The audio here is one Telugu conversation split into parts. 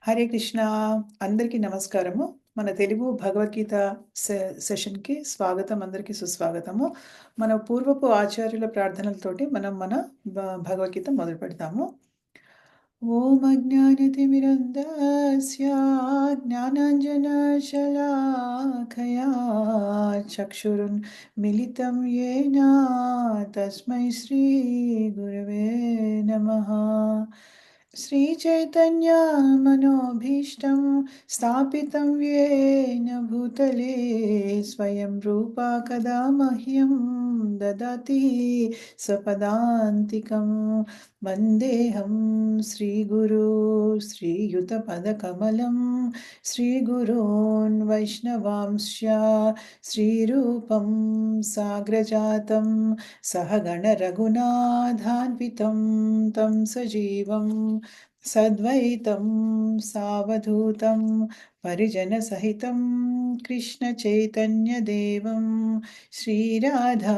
హరే కృష్ణ. అందరికీ నమస్కారము. మన తెలుగు భగవద్గీత సెషన్‌కి స్వాగతం. అందరికీ సుస్వాగతము. మన పూర్వపు ఆచార్యుల ప్రార్థనలతోటి మనం మన భగవద్గీత మొదలుపెడతాము. ఓం అజ్ఞానతిమిరంధస్య జ్ఞానాంజనశలాకయా చక్షురున్మిలితం యేన తస్మై శ్రీగురవే నమః. श्रीचैतन्यमनोभीष्टं स्थापितं येन भूतले स्वयं रूपा कदा मह्यं ददाति स्वपदान्तिकं वन्देऽहं श्रीगुरो श्रीयुतपदकमलं श्रीगुरोन् वैष्णवांश्च श्रीरूपं साग्रजातं सहगणरघुनाथान्वितं तं सजीवं सद्वैतं सावधूतं परिजनसहितं कृष्णचैतन्यदेवं श्रीराधा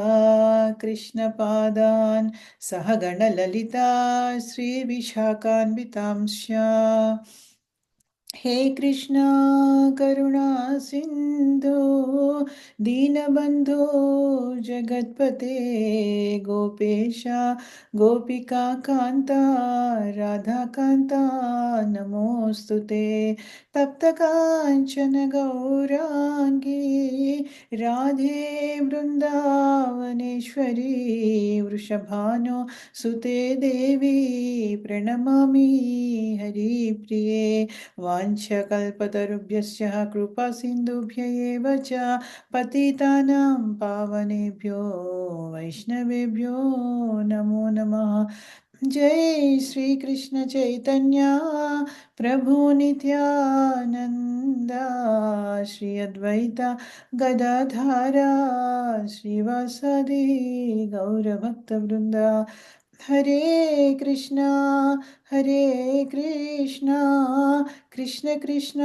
कृष्णपादान् सहगणललिता श्रीविशाखान्वितांश्च। हे कृष्णा करुणा सिन्धो दीनबन्धो जगत्पते गोपेश गोपिका कान्ता राधाकान्ता नमोऽस्तु ते। तप्तकाञ्चन गौराङ्गी राधे वृन्दावनेश्वरी वृषभानो सुते देवी प्रणमामि हरिप्रिये। वाञ्छकल्पतरुभ्यश्च कृपासिन्धुभ्य एव च पतितानां पावनेभ्यो वैष्णवेभ्यो नमो नमः। जय श्री कृष्ण चैतन्य प्रभु नित्यानंद श्री अद्वैत गदाधारा श्रीवासादि गौरभक्तवृंद। हरे कृष्णा कृष्ण कृष्ण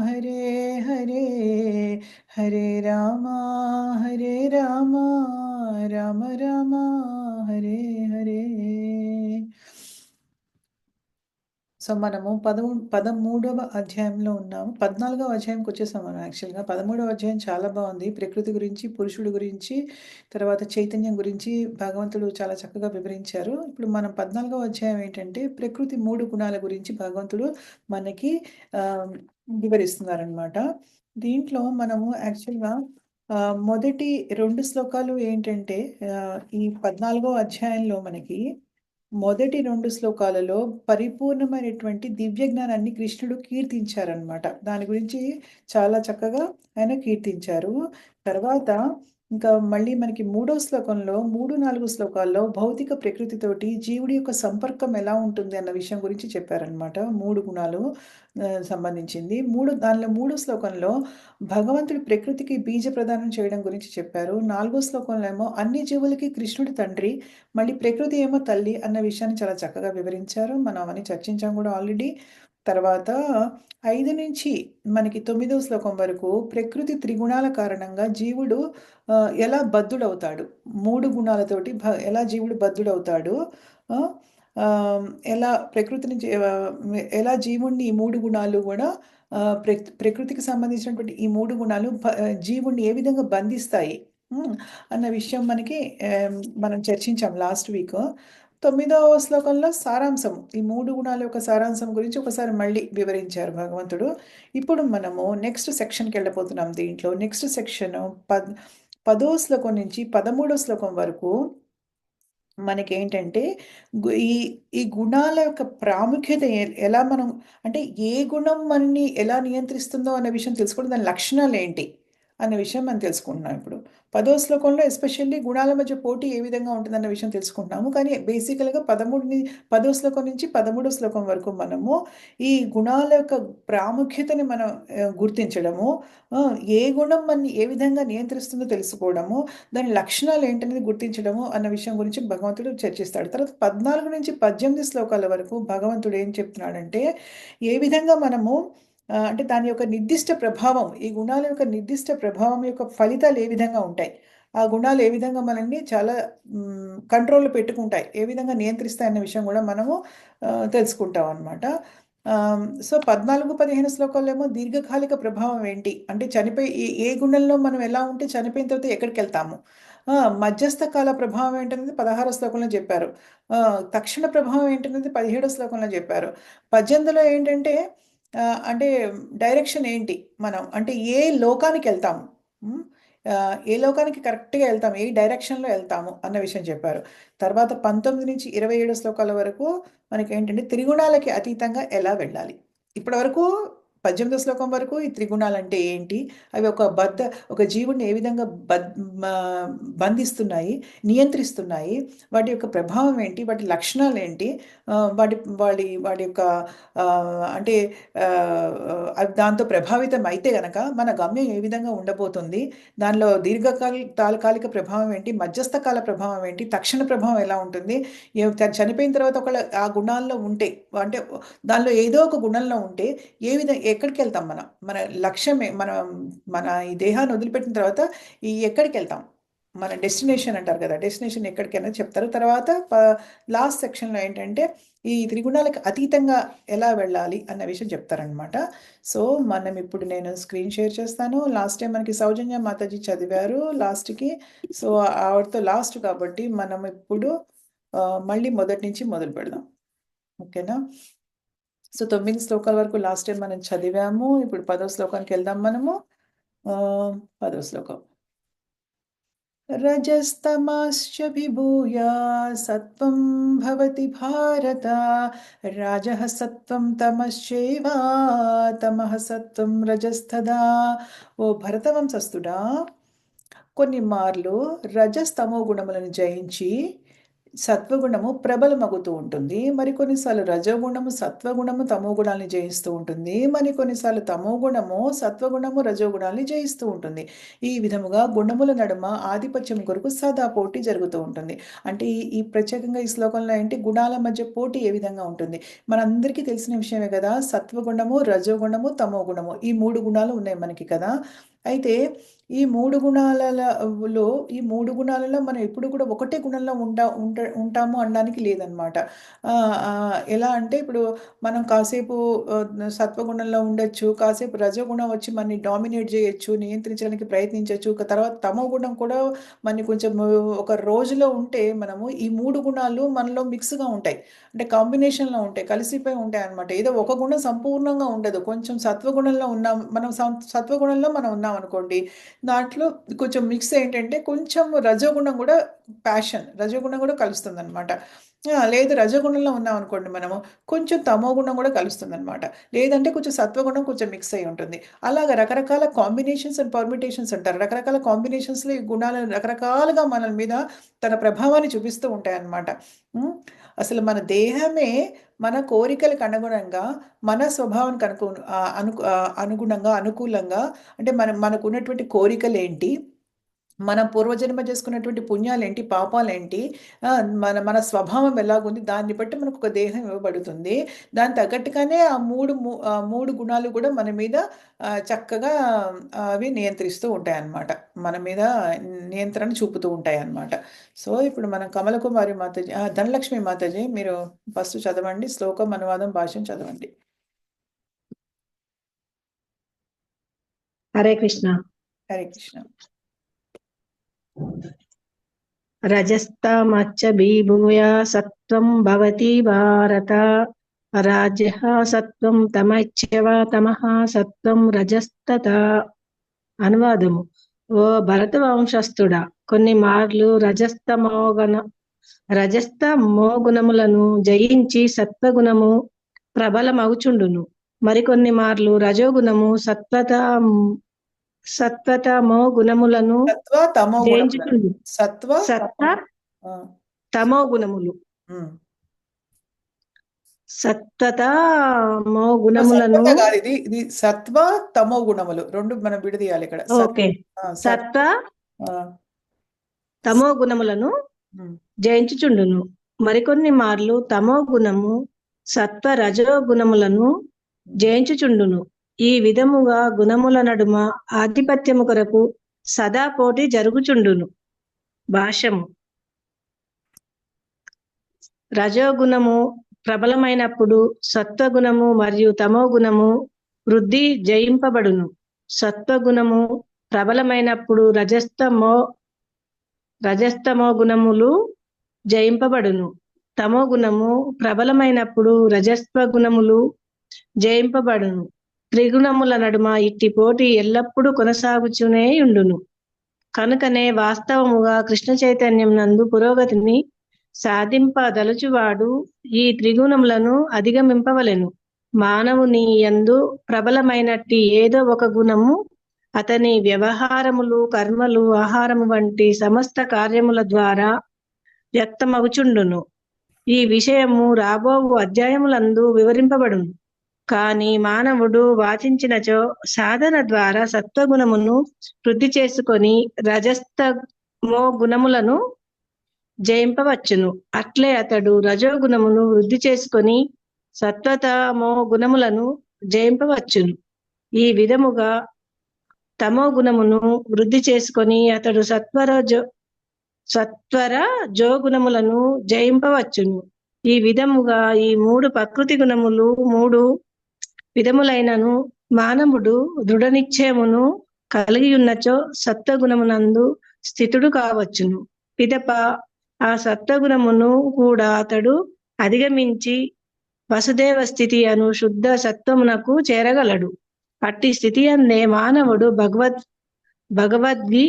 हरे हरे हरे राम राम राम हरे हरे। సో మనము 13వ అధ్యాయంలో ఉన్నాము. 14వ అధ్యాయంకి వచ్చేసాం మనం యాక్చువల్‌గా. 13వ అధ్యాయం చాలా బాగుంది. ప్రకృతి గురించి, పురుషుడు గురించి, తర్వాత చైతన్యం గురించి భగవంతుడు చాలా చక్కగా వివరించారు. ఇప్పుడు మనం 14వ అధ్యాయం ఏంటంటే ప్రకృతి 3 గుణాల గురించి భగవంతుడు మనకి ఆహ్, వివరిస్తున్నారనమాట. దీంట్లో మనము యాక్చువల్‌గా మొదటి 2 శ్లోకాలు ఏంటంటే ఈ 14వ అధ్యాయంలో మనకి మొదటి 2 శ్లోకాలలో పరిపూర్ణమైనటువంటి దివ్య జ్ఞానాన్ని కృష్ణుడు కీర్తించారనమాట. దాని గురించి చాలా చక్కగా ఆయన కీర్తించారు. తర్వాత ఇంకా మళ్ళీ మనకి మూడో శ్లోకంలో 3, 4 శ్లోకాల్లో భౌతిక ప్రకృతితోటి జీవుడి యొక్క సంపర్కం ఎలా ఉంటుంది అన్న విషయం గురించి చెప్పారనమాట. 3 గుణాలు సంబంధించింది. దానిలో మూడో శ్లోకంలో భగవంతుడు ప్రకృతికి బీజ ప్రదానం చేయడం గురించి చెప్పారు. 4 శ్లోకంలో ఏమో అన్ని జీవులకి కృష్ణుడు తండ్రి, మళ్ళీ ప్రకృతి ఏమో తల్లి అన్న విషయాన్ని చాలా చక్కగా వివరించారు. మనం అవన్నీ చర్చించాం కూడా ఆల్రెడీ. తర్వాత 5 నుంచి మనకి 9వ శ్లోకం వరకు ప్రకృతి త్రిగుణాల కారణంగా జీవుడు ఎలా బద్ధుడవుతాడు, 3 గుణాలతోటి ఎలా జీవుడు బద్ధుడవుతాడు, ఆహ్, ఎలా ప్రకృతి నుంచి ఎలా జీవుడిని ఈ 3 గుణాలు కూడా ప్రకృతికి సంబంధించినటువంటి ఈ 3 గుణాలు జీవుడిని ఏ విధంగా బంధిస్తాయి అన్న విషయం మనకి మనం చర్చించాం లాస్ట్ వీక్. 9వ శ్లోకంలో సారాంశం, ఈ 3 గుణాల యొక్క సారాంశం గురించి ఒకసారి మళ్ళీ వివరించారు భగవంతుడు. ఇప్పుడు మనము నెక్స్ట్ సెక్షన్‌కి వెళ్ళిపోతున్నాం. దీంట్లో నెక్స్ట్ సెక్షన్ 10వ శ్లోకం నుంచి 13వ శ్లోకం వరకు మనకేంటంటే ఈ ఈ గుణాల యొక్క ప్రాముఖ్యత ఎలా మనం అంటే ఏ గుణం మనని ఎలా నియంత్రిస్తుందో అనే విషయం తెలుసుకోవడం, దాని లక్షణాలేంటి అనే విషయం మనం తెలుసుకుంటున్నాం ఇప్పుడు. 10వ శ్లోకంలో ఎస్పెషల్లీ గుణాల మధ్య పోటీ ఏ విధంగా ఉంటుందన్న విషయం తెలుసుకుంటున్నాము. కానీ బేసికల్‌గా 10వ శ్లోకం నుంచి 13వ శ్లోకం వరకు మనము ఈ గుణాల యొక్క ప్రాముఖ్యతని మనం గుర్తించడము, ఏ గుణం మనని ఏ విధంగా నియంత్రిస్తుందో తెలుసుకోవడము, దాని లక్షణాలు ఏంటనేది గుర్తించడము అన్న విషయం గురించి భగవంతుడు చర్చిస్తాడు. తర్వాత 14 నుంచి 18 శ్లోకాల వరకు భగవంతుడు ఏం చెప్తున్నాడంటే ఏ విధంగా మనము అంటే దాని యొక్క నిర్దిష్ట ప్రభావం, ఈ గుణాల యొక్క నిర్దిష్ట ప్రభావం యొక్క ఫలితాలు ఏ విధంగా ఉంటాయి, ఆ గుణాలు ఏ విధంగా మనల్ని చాలా కంట్రోల్‌లో పెట్టుకుంటాయి, ఏ విధంగా నియంత్రిస్తాయి అన్న విషయం కూడా మనము తెలుసుకుంటాం అన్నమాట. సో 14, 15 శ్లోకాల్లో ఏమో దీర్ఘకాలిక ప్రభావం ఏంటి అంటే చనిపోయి ఏ గుండెల్లో మనం ఎలా ఉంటే చనిపోయిన తర్వాత ఎక్కడికి వెళ్తాము, మధ్యస్థ కాల ప్రభావం ఏంటనేది 16 శ్లోకంలో చెప్పారు. తక్షణ ప్రభావం ఏంటనేది 17 శ్లోకంలో చెప్పారు. 18లో ఏంటంటే అంటే డైరెక్షన్ ఏంటి, మనం అంటే ఏ లోకానికి వెళ్తాము, ఉమ్, ఏ లోకానికి కరెక్ట్గా వెళ్తాము, ఏ డైరెక్షన్లో వెళ్తాము అన్న విషయం చెప్పారు. తర్వాత 19 నుంచి 27 శ్లోకాల వరకు మనకి ఏంటంటే త్రిగుణాలకి అతీతంగా ఎలా వెళ్ళాలి. ఇప్పటి వరకు 18 శ్లోకం వరకు ఈ త్రిగుణాలు అంటే ఏంటి, అవి ఒక జీవుడిని ఏ విధంగా బంధిస్తున్నాయి, నియంత్రిస్తున్నాయి, వాటి యొక్క ప్రభావం ఏంటి, వాటి లక్షణాలు ఏంటి, వాడి యొక్క ఆ, అంటే దాంతో ప్రభావితం అయితే గనక మన గమ్యం ఏ విధంగా ఉండబోతుంది, దానిలో తాత్కాలిక ప్రభావం ఏంటి, మధ్యస్థ కాల ప్రభావం ఏంటి, తక్షణ ప్రభావం ఎలా ఉంటుంది, చనిపోయిన తర్వాత ఒకళ్ళ ఆ గుణాల్లో ఉంటే అంటే దానిలో ఏదో ఒక గుణంలో ఉంటే ఏ విధంగా ఎక్కడికి వెళ్తాం, మన లక్ష్యమే మన ఈ దేహాన్ని వదిలిపెట్టిన తర్వాత ఎక్కడికి వెళ్తాం, మన డెస్టినేషన్ అంటారు కదా, డెస్టినేషన్ ఎక్కడికైనా చెప్తారు. తర్వాత లాస్ట్ సెక్షన్లో ఏంటంటే ఈ త్రిగుణాలకు అతీతంగా ఎలా వెళ్ళాలి అన్న విషయం చెప్తారనమాట. సో మనం ఇప్పుడు నేను స్క్రీన్ షేర్ చేస్తాను. లాస్ట్ టైం మనకి సౌజన్య మాతాజీ చదివారు లాస్ట్కి, సో ఆవిడతో లాస్ట్ కాబట్టి మనం ఇప్పుడు మళ్ళీ మొదటి నుంచి మొదలు పెడదాం. ఓకేనా? సో 9 శ్లోకాల వరకు లాస్ట్ టైం మనం చదివాము. ఇప్పుడు 10వ శ్లోకానికి వెళ్దాం మనము. 10వ శ్లోకం. రజస్తమాశ్చ విభూయ సత్వం భవతి భారత, రాజః సత్వం తమశ్చైవ తమః సత్వం రజస్తదా. ఓ భరతవంశస్థుడా, కొన్ని మార్లు రజస్తమో గుణములను జయించి సత్వగుణము ప్రబలమగుతూ ఉంటుంది. మరికొన్నిసార్లు రజోగుణము సత్వగుణము తమో గుణాన్ని జయిస్తూ ఉంటుంది. మరికొన్నిసార్లు తమో గుణము సత్వగుణము రజోగుణాన్ని జయిస్తూ ఉంటుంది. ఈ విధముగా గుణముల నడుమ ఆధిపత్యం కొరకు సదా పోటీ జరుగుతూ ఉంటుంది. అంటే ఈ ప్రత్యేకంగా ఈ శ్లోకంలో ఏంటి, గుణాల మధ్య పోటీ ఏ విధంగా ఉంటుంది. మనందరికీ తెలిసిన విషయమే కదా, సత్వగుణము రజోగుణము తమో గుణము ఈ 3 గుణాలు ఉన్నాయి మనకి కదా. అయితే ఈ 3 గుణాలలో మనం ఎప్పుడు కూడా ఒకటే గుణంలో ఉంటాము అనడానికి లేదనమాట. ఎలా అంటే ఇప్పుడు మనం కాసేపు సత్వగుణంలో ఉండొచ్చు, కాసేపు రజోగుణం వచ్చి మనని డామినేట్ చేయొచ్చు, నియంత్రించడానికి ప్రయత్నించవచ్చు. తర్వాత తమో గుణం కూడా మనని కొంచెం ఒక రోజులో ఉంటే మనము ఈ 3 గుణాలు మనలో మిక్స్గా ఉంటాయి, అంటే కాంబినేషన్లో ఉంటాయి, కలిసిపోయి ఉంటాయి అనమాట. ఏదో ఒక గుణం సంపూర్ణంగా ఉండదు. కొంచెం సత్వగుణంలో ఉన్నాం మనం, సత్వగుణంలో మనం ఉన్నాం అనుకోండి, దాంట్లో కొంచెం మిక్స్ ఏంటంటే కొంచెం రజోగుణం కూడా, రజోగుణం కూడా కలుస్తుంది అనమాట. లేదు రజోగుణంలో ఉన్నాం అనుకోండి మనము, కొంచెం తమో గుణం కూడా కలుస్తుంది అనమాట. లేదంటే కొంచెం సత్వగుణం కొంచెం మిక్స్ అయి ఉంటుంది. అలాగా రకరకాల కాంబినేషన్స్ అండ్ పర్మిటేషన్స్ అంటారు. రకరకాల కాంబినేషన్స్లో ఈ గుణాలు రకరకాలుగా మన మీద తన ప్రభావాన్ని చూపిస్తూ ఉంటాయి అన్నమాట. అసలు మన దేహమే మన కోరికలకు అనుగుణంగా, మన స్వభావానికి అనుగుణంగా, అనుకూలంగా, అంటే మనకు ఉన్నటువంటి కోరికలు ఏంటి, మన పూర్వజన్మ చేసుకున్నటువంటి పుణ్యాలేంటి, పాపాలేంటి, మన స్వభావం ఎలాగుంది, దాన్ని బట్టి మనకు ఒక దేహం ఇవ్వబడుతుంది. దాని తగ్గట్టుగానే ఆ మూడు గుణాలు కూడా మన మీద చక్కగా అవి నియంత్రిస్తూ ఉంటాయన్నమాట, మన మీద నియంత్రణ చూపుతూ ఉంటాయన్నమాట. సో ఇప్పుడు మనం కమలకుమారి మాతాజీ, ధనలక్ష్మి మాతాజీ మీరు ఫస్ట్ చదవండి, శ్లోకం అనువాదం భాష్యం చదవండి. హరే కృష్ణ. హరే కృష్ణ. రజస్తమచ్చ విభూయ సత్వం భవతి భారత, రాజ్యః సత్వం తమశ్చైవ తమః సత్వం రజస్తతా. అనువాదము. ఓ భరత వంశస్థుడా, కొన్ని మార్లు రజస్తమో గుణములను జయించి సత్వగుణము ప్రబలమగుచుండును. మరికొన్ని మార్లు రజోగుణము సత్వతమో గుణములను జయించుచుండు. తమో గుణములు సత్వతమో గుణములను, ఇది సత్వ తమో గుణములు రెండు మనం విడదీయాలి ఇక్కడ. ఓకే. సత్వ తమో గుణములను జయించుచుండును. మరికొన్ని మార్లు తమో గుణము సత్వ రజో గుణములను జయించుచుండును. ఈ విధముగా గుణముల నడుమ ఆధిపత్యము కొరకు సదా పోటీ జరుగుచుండును. భాష్యము. రజోగుణము ప్రబలమైనప్పుడు సత్వగుణము మరియు తమో గుణము వృద్ధి జయింపబడును. సత్వగుణము ప్రబలమైనప్పుడు రజస్తమో గుణములు జయింపబడును. తమో గుణము ప్రబలమైనప్పుడు రజస్వ గుణములు జయింపబడును. త్రిగుణముల నడుమ ఇట్టి పోటీ ఎల్లప్పుడూ కొనసాగుచునే ఉండును. కనుకనే వాస్తవముగా కృష్ణ చైతన్యం నందు పురోగతిని సాధింపదలచువాడు ఈ త్రిగుణములను అధిగమింపవలెను. మానవుని యందు ప్రబలమైనట్టి ఏదో ఒక గుణము అతని వ్యవహారములు, కర్మలు, ఆహారము వంటి సమస్త కార్యముల ద్వారా వ్యక్తమగుచుండును. ఈ విషయము రాబోవు అధ్యాయములందు వివరింపబడును. కాని మానవుడు వాచించినచో సాధన ద్వారా సత్వగుణమును వృద్ధి చేసుకొని రజస్తమో గుణములను జయింపవచ్చును. అట్లే అతడు రజోగుణమును వృద్ధి చేసుకొని సత్వతమో గుణములను జయింపవచ్చును. ఈ విధముగా తమో గుణమును వృద్ధి చేసుకొని అతడు సత్వర జోగుణములను జయింపవచ్చును. ఈ విధముగా ఈ మూడు ప్రకృతి గుణములు మూడు విధములైనను మానవుడు దృఢ నిశ్చయమును కలిగి ఉన్నచో సత్వగుణమునందు స్థితుడు కావచ్చును. పిదప ఆ సత్వగుణమును కూడా అతడు అధిగమించి వసుదేవ స్థితి అను శుద్ధ సత్వమునకు చేరగలడు. అట్టి స్థితి అందే మానవుడు భగవద్వి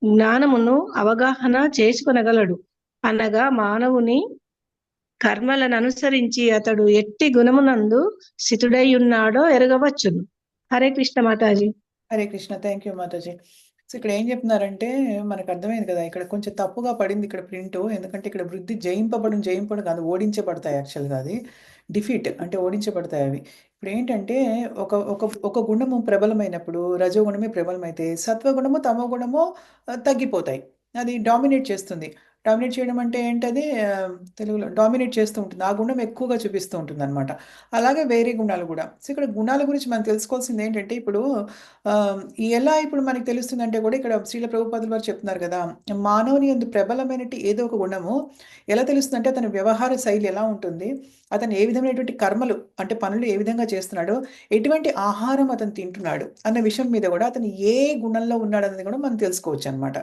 జ్ఞానమును అవగాహన చేసుకొనగలడు. అనగా మానవుని కర్మలను అనుసరించి అతడు ఎట్టి గుణమునందు స్థితుడై ఉన్నాడో ఎరగవచ్చును. Hare Krishna mataji. Hare Krishna. Thank you mataji. So ఇక్కడ ఏం చెప్తున్నారంటే మనకు అర్థమైంది కదా, ఇక్కడ కొంచెం తప్పుగా పడింది ఇక్కడ ప్రింట్. ఎందుకంటే ఇక్కడ వృద్ధి జయింపబడు కాదు, ఓడించబడతాయి. యాక్చువల్గా అది డిఫీట్ అంటే ఓడించబడతాయి అవి. ఇప్పుడు ఏంటంటే ఒక ఒక ఒక గుణము ప్రబలమైనప్పుడు రజోగుణమే ప్రబలమైతే సత్వగుణము తమో గుణము తగ్గిపోతాయి. అది డామినేట్ చేస్తుంది. డామినేట్ చేయడం అంటే ఏంటది, తెలుగులో డామినేట్ చేస్తూ ఉంటుంది. ఆ గుణం ఎక్కువగా చూపిస్తూ ఉంటుంది అనమాట. అలాగే వేరే గుణాలు కూడా. సో ఇక్కడ గుణాల గురించి మనం తెలుసుకోవాల్సింది ఏంటంటే ఇప్పుడు ఎలా ఇప్పుడు మనకి తెలుస్తుందంటే కూడా ఇక్కడ శ్రీల ప్రభుపాదుల వారు చెప్తున్నారు కదా, మానవుని యందు ప్రబలమైనటువంటి ఏదో ఒక గుణము ఎలా తెలుస్తుందంటే అతని వ్యవహార శైలి ఎలా ఉంటుంది, అతను ఏ విధమైనటువంటి కర్మలు అంటే పనులు ఏ విధంగా చేస్తున్నాడు, ఎటువంటి ఆహారం అతను తింటున్నాడు అన్న విషయం మీద కూడా అతను ఏ గుణంలో ఉన్నాడు అనేది కూడా మనం తెలుసుకోవచ్చు అనమాట.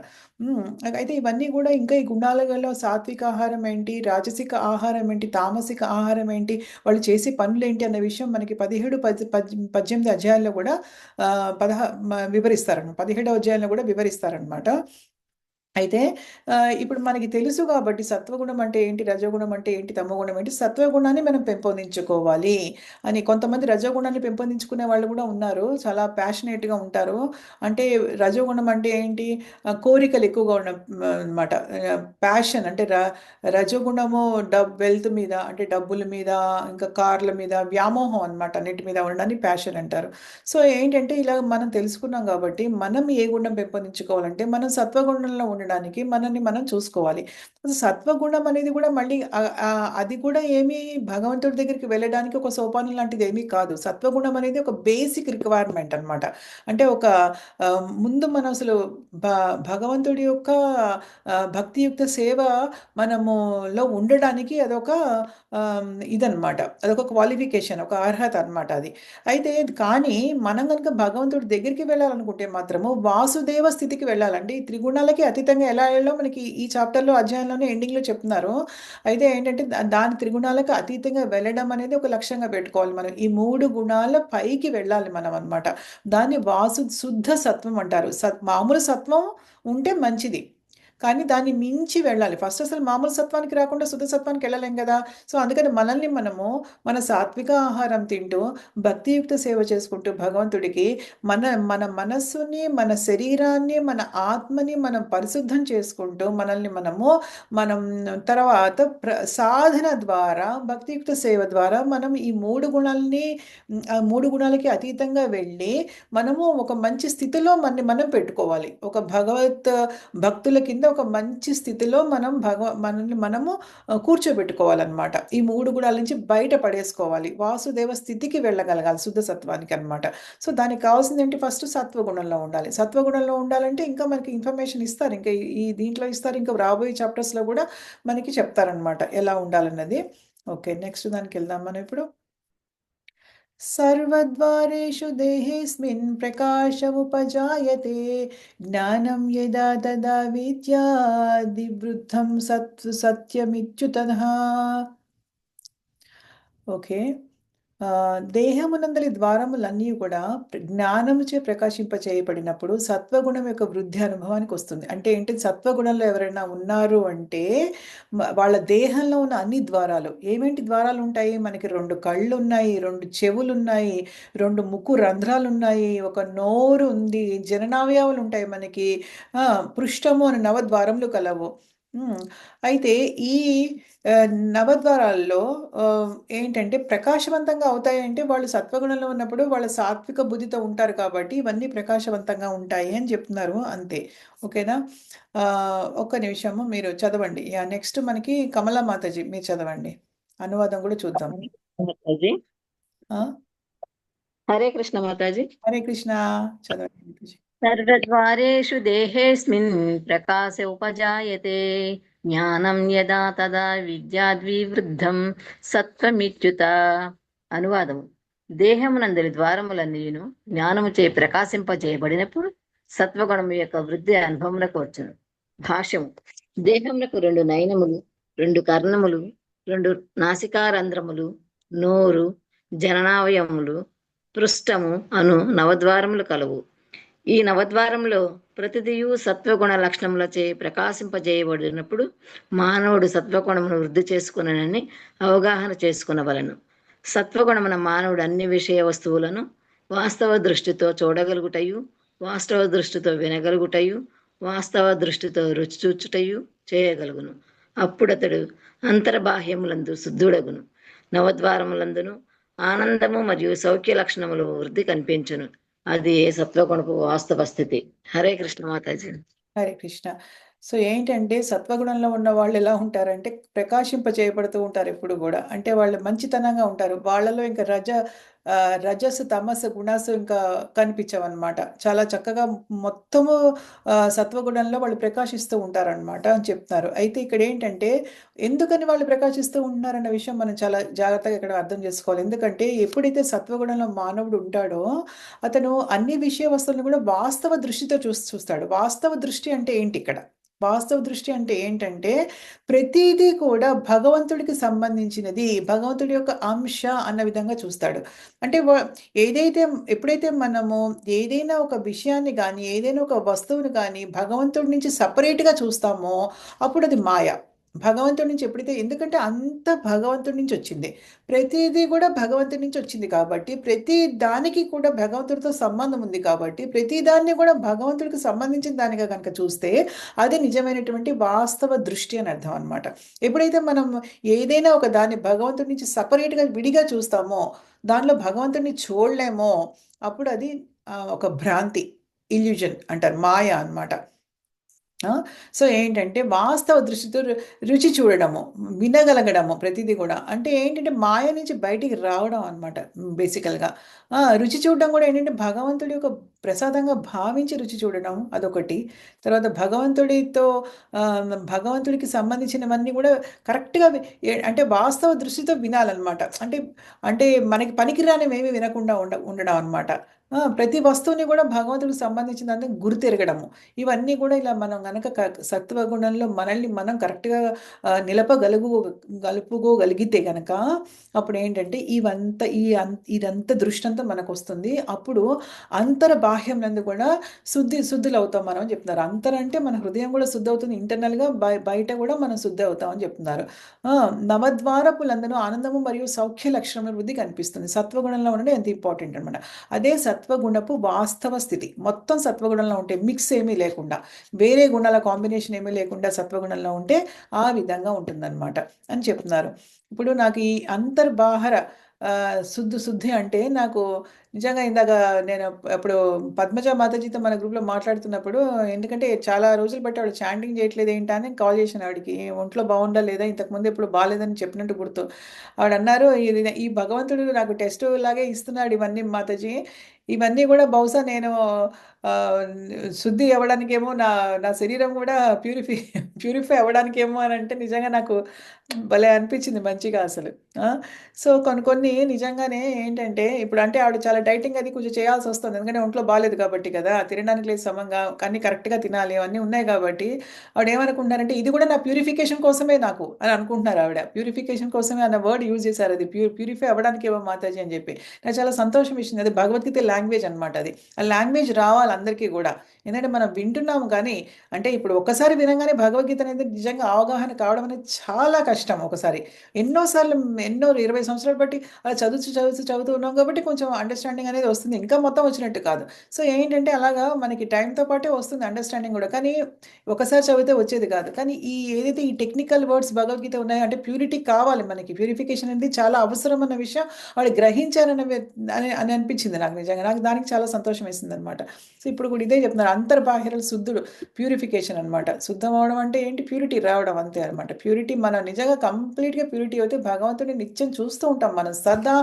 అయితే ఇవన్నీ కూడా ఇంకా ఈ గుణాలలో సాత్విక ఆహారం ఏంటి, రాజసిక ఆహారం ఏంటి, తామసిక ఆహారం ఏంటి, వాళ్ళు చేసే పనులు ఏంటి అన్న విషయం మనకి 17, 18 అధ్యాయాల్లో కూడా వివరిస్తారన్నమాట. 17వ అధ్యాయంలో కూడా వివరిస్తారనమాట. అయితే ఇప్పుడు మనకి తెలుసు కాబట్టి సత్వగుణం అంటే ఏంటి, రజోగుణం అంటే ఏంటి, తమోగుణం ఏంటి. సత్వగుణాన్ని మనం పెంపొందించుకోవాలి అని కొంతమంది రజోగుణాన్ని పెంపొందించుకునే వాళ్ళు కూడా ఉన్నారు. చాలా ప్యాషనేట్గా ఉంటారు. అంటే రజోగుణం అంటే ఏంటి, కోరికలు ఎక్కువగా ఉన్న అనమాట. ప్యాషన్ అంటే రజోగుణము వెల్త్ మీద అంటే డబ్బుల మీద, ఇంకా కార్ల మీద వ్యామోహం అనమాట. అన్నిటి మీద ఉండడాన్ని ప్యాషన్ అంటారు. సో ఏంటంటే ఇలా మనం తెలుసుకున్నాం కాబట్టి మనం ఏ గుణం పెంపొందించుకోవాలంటే మనం సత్వగుణంలో ఉండడానికి మనల్ని మనం చూసుకోవాలి. సత్వగుణం అనేది కూడా మళ్ళీ అది కూడా ఏమీ భగవంతుడి దగ్గరికి వెళ్ళడానికి ఒక సోపానం లాంటిది ఏమీ కాదు. సత్వగుణం అనేది ఒక బేసిక్ రిక్వైర్మెంట్ అనమాట. అంటే ఒక ముందు మనం అసలు భగవంతుడి యొక్క భక్తియుక్త సేవ మనములో ఉండడానికి అదొక ఇదనమాట. అదొక క్వాలిఫికేషన్, ఒక అర్హత అనమాట అది. అయితే కానీ మనం కనుక భగవంతుడి దగ్గరికి వెళ్ళాలనుకుంటే మాత్రము వాసుదేవ స్థితికి వెళ్ళాలండి. ఈ త్రిగుణాలకి అతీతంగా ఎలా వెళ్ళాలో మనకి ఈ చాప్టర్లో అధ్యాయంలోనే ఎండింగ్లో చెప్తున్నారు. అయితే ఏంటంటే దాని త్రిగుణాలకు అతీతంగా వెళ్ళడం అనేది ఒక లక్ష్యంగా పెట్టుకోవాలి. మనం ఈ 3 గుణాల పైకి వెళ్ళాలి మనం అనమాట. దాన్ని శుద్ధ సత్వం అంటారు. మామూలు సత్వం ఉంటే మంచిది, కానీ దాన్ని మించి వెళ్ళాలి. ఫస్ట్ అసలు మామూలు సత్వానికి రాకుండా శుద్ధ సత్వానికి వెళ్ళలేం కదా. సో అందుకని మనల్ని మనము మన సాత్విక ఆహారం తింటూ భక్తియుక్త సేవ చేసుకుంటూ భగవంతుడికి మన మన మనస్సుని, మన శరీరాన్ని, మన ఆత్మని మనం పరిశుద్ధం చేసుకుంటూ మనం తర్వాత సాధన ద్వారా భక్తియుక్త సేవ ద్వారా మనం ఈ 3 గుణాలని, ఆ 3 గుణాలకి అతీతంగా వెళ్ళి మనము ఒక మంచి స్థితిలో మనం పెట్టుకోవాలి. ఒక భక్తుల కింద ఒక మంచి స్థితిలో మనల్ని మనము కూర్చోబెట్టుకోవాలన్నమాట. ఈ 3 గుణాల నుంచి బయట పడేసుకోవాలి. వాసుదేవ స్థితికి వెళ్ళగలగాలి, శుద్ధ సత్వానికి అనమాట. సో దానికి కావాల్సింది ఏంటి, ఫస్ట్ సత్వగుణంలో ఉండాలి. సత్వగుణంలో ఉండాలంటే ఇంకా మనకి ఇన్ఫర్మేషన్ ఇస్తారు, ఇంకా ఈ దీంట్లో ఇస్తారు, ఇంకా రాబోయే చాప్టర్స్లో కూడా మనకి చెప్తారనమాట ఎలా ఉండాలన్నది. ఓకే. నెక్స్ట్ దానికెళ్దాం మనం ఇప్పుడు. సర్వద్వారేషు దేహేస్మిన్ ప్రకాశముపజాయతే జ్ఞానం యదా తదా విద్యాదివృద్ధం సత్యమిచ్యుతః. ఓకే. దేహమునందలి ద్వారములన్నీ కూడా జ్ఞానముచే ప్రకాశింపచేయబడినప్పుడు సత్వగుణం యొక్క వృద్ధి అనుభవానికి వస్తుంది. అంటే ఏంటి? సత్వగుణంలో ఎవరైనా ఉన్నారు అంటే వాళ్ళ దేహంలో ఉన్న అన్ని ద్వారాలు ఏమేంటి ద్వారాలుంటాయి? మనకి 2 కళ్ళున్నాయి, 2 చెవులున్నాయి, 2 ముక్కు రంధ్రాలున్నాయి, ఒక నోరు ఉంది, జననావయవాలుంటాయి మనకి. పృష్ఠము అని నవద్వారములు కలవు. అయితే ఈ నవద్వారాల్లో ఏంటంటే ప్రకాశవంతంగా అవుతాయంటే వాళ్ళు సత్వగుణంలో ఉన్నప్పుడు వాళ్ళ సాత్విక బుద్ధితో ఉంటారు కాబట్టి ఇవన్నీ ప్రకాశవంతంగా ఉంటాయి అని చెప్తున్నారు అంతే. ఓకేనా? ఒక్క నిమిషము మీరు చదవండి. నెక్స్ట్ మనకి కమలా మాతాజీ మీరు చదవండి. అనువాదం కూడా చూద్దాం. మాతాజీ. ఆ! హరే కృష్ణ మాతాజీ. హరే కృష్ణ. చదవండి మాతాజీ. సర్వద్వారేషు దేహేస్మిన్ ప్రకాశ ఉపజాయతే జ్ఞానం యదా తదా విద్యాద్వివృద్ధం సత్వమిచ్యుత. అనువాదము. దేహమునందరి ద్వారములన్నీను జ్ఞానముచే ప్రకాశింపజేయబడినప్పుడు సత్వగుణము యొక్క వృద్ధి అనుభవములకు వచ్చును. భాష్యము. దేహమునకు 2 నయనములు, 2 కర్ణములు, 2 నాసికారంధ్రములు, నోరు, జననావయములు, పృష్ఠము అను నవద్వారములు కలవు. ఈ నవద్వారంలో ప్రతిదియు సత్వగుణ లక్షణములచే ప్రకాశింపజేయబడినప్పుడు మానవుడు సత్వగుణమును వృద్ధి చేసుకునని అవగాహన చేసుకునవలను. సత్వగుణమున మానవుడు అన్ని విషయ వస్తువులను వాస్తవ దృష్టితో చూడగలుగుటయు, వాస్తవ దృష్టితో వినగలుగుటయు, వాస్తవ దృష్టితో రుచి చూచుటయు చేయగలుగును. అప్పుడతడు అంతర్బాహ్యములందు శుద్ధుడగును. నవద్వారములందును ఆనందము మరియు సౌఖ్య లక్షణములు వృద్ధి కనిపించును. అది సత్వగుణపు వాస్తవ స్థితి. హరే కృష్ణ మాతాజీ. హరే కృష్ణ. సో ఏంటంటే సత్వగుణంలో ఉన్న వాళ్ళు ఎలా ఉంటారంటే ప్రకాశింపచేయబడుతూ ఉంటారు ఎప్పుడు గూడా. అంటే వాళ్ళు మంచితనంగా ఉంటారు. వాళ్ళలో ఇంకా రజస్సు, తమస్సు, గుణాసు ఇంకా కనిపించవనమాట. చాలా చక్కగా మొత్తము సత్వగుణంలో వాళ్ళు ప్రకాశిస్తూ ఉంటారనమాట అని చెప్తున్నారు. అయితే ఇక్కడేంటంటే ఎందుకని వాళ్ళు ప్రకాశిస్తూ ఉంటున్నారన్న విషయం మనం చాలా జాగ్రత్తగా ఇక్కడ అర్థం చేసుకోవాలి. ఎందుకంటే ఎప్పుడైతే సత్వగుణంలో మానవుడు ఉంటాడో అతను అన్ని విషయ వస్తువులను కూడా వాస్తవ దృష్టితో చూస్తాడు. వాస్తవ దృష్టి అంటే ఏంటి ఇక్కడ? వాస్తవ దృష్టి అంటే ఏంటంటే ప్రతీదీ కూడా భగవంతుడికి సంబంధించినది, భగవంతుడి యొక్క అంశ అన్న విధంగా చూస్తాడు. అంటే ఏదైతే ఎప్పుడైతే మనము ఏదైనా ఒక విషయాన్ని గానీ, ఏదైనా ఒక వస్తువుని గానీ భగవంతుడి నుంచి సెపరేట్‌గా చూస్తామో అప్పుడు అది మాయ. భగవంతుడి నుంచి ఎప్పుడైతే ఎందుకంటే అంత భగవంతుడి నుంచి వచ్చింది. ప్రతీదీ కూడా భగవంతుడి నుంచి వచ్చింది కాబట్టి, ప్రతి దానికి కూడా భగవంతుడితో సంబంధం ఉంది కాబట్టి, ప్రతి దాన్ని కూడా భగవంతుడికి సంబంధించిన దానిగా గనక చూస్తే, అది నిజమైనటువంటి వాస్తవ దృష్టి అని అర్థం అనమాట. ఎప్పుడైతే మనం ఏదైనా ఒక దాన్ని భగవంతుడి నుంచి సెపరేట్‌గా విడిగా చూస్తామో, దానిలో భగవంతుడిని చూడలేమో, అప్పుడు అది ఒక భ్రాంతి. ఇల్యూజన్ అంటారు. మాయ అనమాట. సో ఏంటంటే వాస్తవ దృష్టితో రుచి చూడడము, వినగలగడము ప్రతీదీ కూడా. అంటే ఏంటంటే మాయ నుంచి బయటికి రావడం అనమాట బేసికల్‌గా. రుచి చూడడం కూడా ఏంటంటే భగవంతుడి యొక్క ప్రసాదంగా భావించి రుచి చూడడం అదొకటి. తర్వాత భగవంతుడికి సంబంధించినవన్నీ కూడా కరెక్ట్‌గా అంటే వాస్తవ దృష్టితో వినాలనమాట. అంటే అంటే మనకి పనికిరానివేమి వినకుండా ఉండడం అనమాట. ప్రతి వస్తువుని కూడా భగవంతుడికి సంబంధించినందుకు గుర్తెరగడము. ఇవన్నీ కూడా ఇలా మనం గనక సత్వగుణంలో మనల్ని మనం కరెక్ట్‌గా గలుపుకోగలిగితే గనక అప్పుడేంటంటే ఇదంతా దృష్టంతా మనకొస్తుంది. అప్పుడు అంతర్బాహ్యంనందు కూడా శుద్ధులవుతాం మనం అని చెప్తున్నారు. అంటే మన హృదయం కూడా శుద్ధవుతుంది. ఇంటర్నల్‌గా బయట కూడా మనం శుద్ధవుతాం అని చెప్తున్నారు. నవద్వారపులందును ఆనందము మరియు సౌఖ్య లక్షణముల వృద్ధి కనిపిస్తుంది. సత్వగుణంలో ఉండడం ఎంత ఇంపార్టెంట్ అనమాట. అదే సత్వగుణపు వాస్తవ స్థితి. మొత్తం సత్వగుణంలో ఉంటే మిక్స్ ఏమీ లేకుండా, వేరే గుణాల కాంబినేషన్ ఏమీ లేకుండా సత్వగుణంలో ఉంటే ఆ విధంగా ఉంటుందన్నమాట అని చెప్తున్నారు. ఇప్పుడు నాకు ఈ అంతర్బాహర శుద్ధి అంటే నాకు నిజంగా ఇందాక నేను అప్పుడు పద్మజ మాతాజీతో మన గ్రూప్‌లో మాట్లాడుతున్నప్పుడు ఎందుకంటే చాలా రోజులు బట్టి ఆవిడ చాంటింగ్ చేయట్లేదు ఏంటా అని కాల్ చేశాను ఆవిడకి. ఒంట్లో బాగుందా లేదా? ఇంతకుముందు ఎప్పుడు బాలేదని చెప్పినట్టు గుర్తు. ఆవిడన్నారు, ఈ భగవంతుడు నాకు టెస్ట్ లాగే ఇస్తున్నాడు ఇవన్నీ మాతాజీ. ఇవన్నీ కూడా బహుశా నేను శుద్ధి అవ్వడానికేమో నా శరీరం కూడా ప్యూరిఫై అవ్వడానికేమో అని అంటే నిజంగా నాకు భలే అనిపించింది మంచిగా అసలు. ఆ! సో, కొన్ని కొన్ని నిజంగానే ఏంటంటే ఇప్పుడు అంటే ఆవిడ చాలా డైటింగ్ అది కొంచెం చేయాల్సొస్తుంది. ఎందుకంటే ఒంట్లో బాలేదు కాబట్టి కదా! తినడానికి లేదు సమంగా, అన్నీ కరెక్ట్‌గా తినాలి అవన్నీ ఉన్నాయి కాబట్టి ఆవిడేమనుకుంటున్నారంటే ఇది కూడా నా ప్యూరిఫికేషన్ కోసమే నాకు అని అనుకుంటున్నారు ఆవిడ. ప్యూరిఫికేషన్ కోసమే అన్న వర్డ్ యూజ్ చేశారు. అది ప్యూరిఫై అవ్వడానికేమో మాతాజీ అని చెప్పి. నాకు చాలా సంతోషం వేసింది. అది భగవద్గీత లాంగ్వేజ్ అనమాట అది. ఆ లాంగ్వేజ్ రావాలి అందరికీ గూడా. ఎందుకంటే మనం వింటున్నాము కానీ, అంటే ఇప్పుడు ఒక్కసారి వినంగానే భగవద్గీత అనేది నిజంగా అవగాహన కావడం అనేది చాలా కష్టం ఒకసారి. ఎన్నో సార్లు ఎన్నో 20 సంవత్సరాలు బట్టి అలా చదువుతూ ఉన్నాం కాబట్టి కొంచెం అండర్‌స్టాండింగ్ అనేది వస్తుంది. ఇంకా మొత్తం వచ్చినట్టు కాదు. సో, ఏంటంటే అలాగా మనకి టైమ్‌తో పాటే వస్తుంది అండర్‌స్టాండింగ్ గూడా. కానీ ఒకసారి చదివితే వచ్చేది కాదు. కానీ ఏదైతే ఈ టెక్నికల్ వర్డ్స్ భగవద్గీత ఉన్నాయో అంటే ప్యూరిటీ కావాలి మనకి. ప్యూరిఫికేషన్ అనేది చాలా అవసరం అన్న విషయం వాళ్ళు గ్రహించారని అని అనిపించింది నాకు నిజంగా. నాకు దానికి చాలా సంతోషం వేసిందనమాట. సో, ఇప్పుడు కూడా ఇదే చెప్తున్నారు. అంతర్బాహ్యాలు శుద్ధుడు ప్యూరిఫికేషన్ అనమాట. శుద్ధం అవ్వడం అంటే ఏంటి? ప్యూరిటీ రావడం అంతే అనమాట. ప్యూరిటీ మనం నిజంగా కంప్లీట్‌గా ప్యూరిటీ అయితే భగవంతుడిని నిత్యం చూస్తూ ఉంటాం. మనం సదా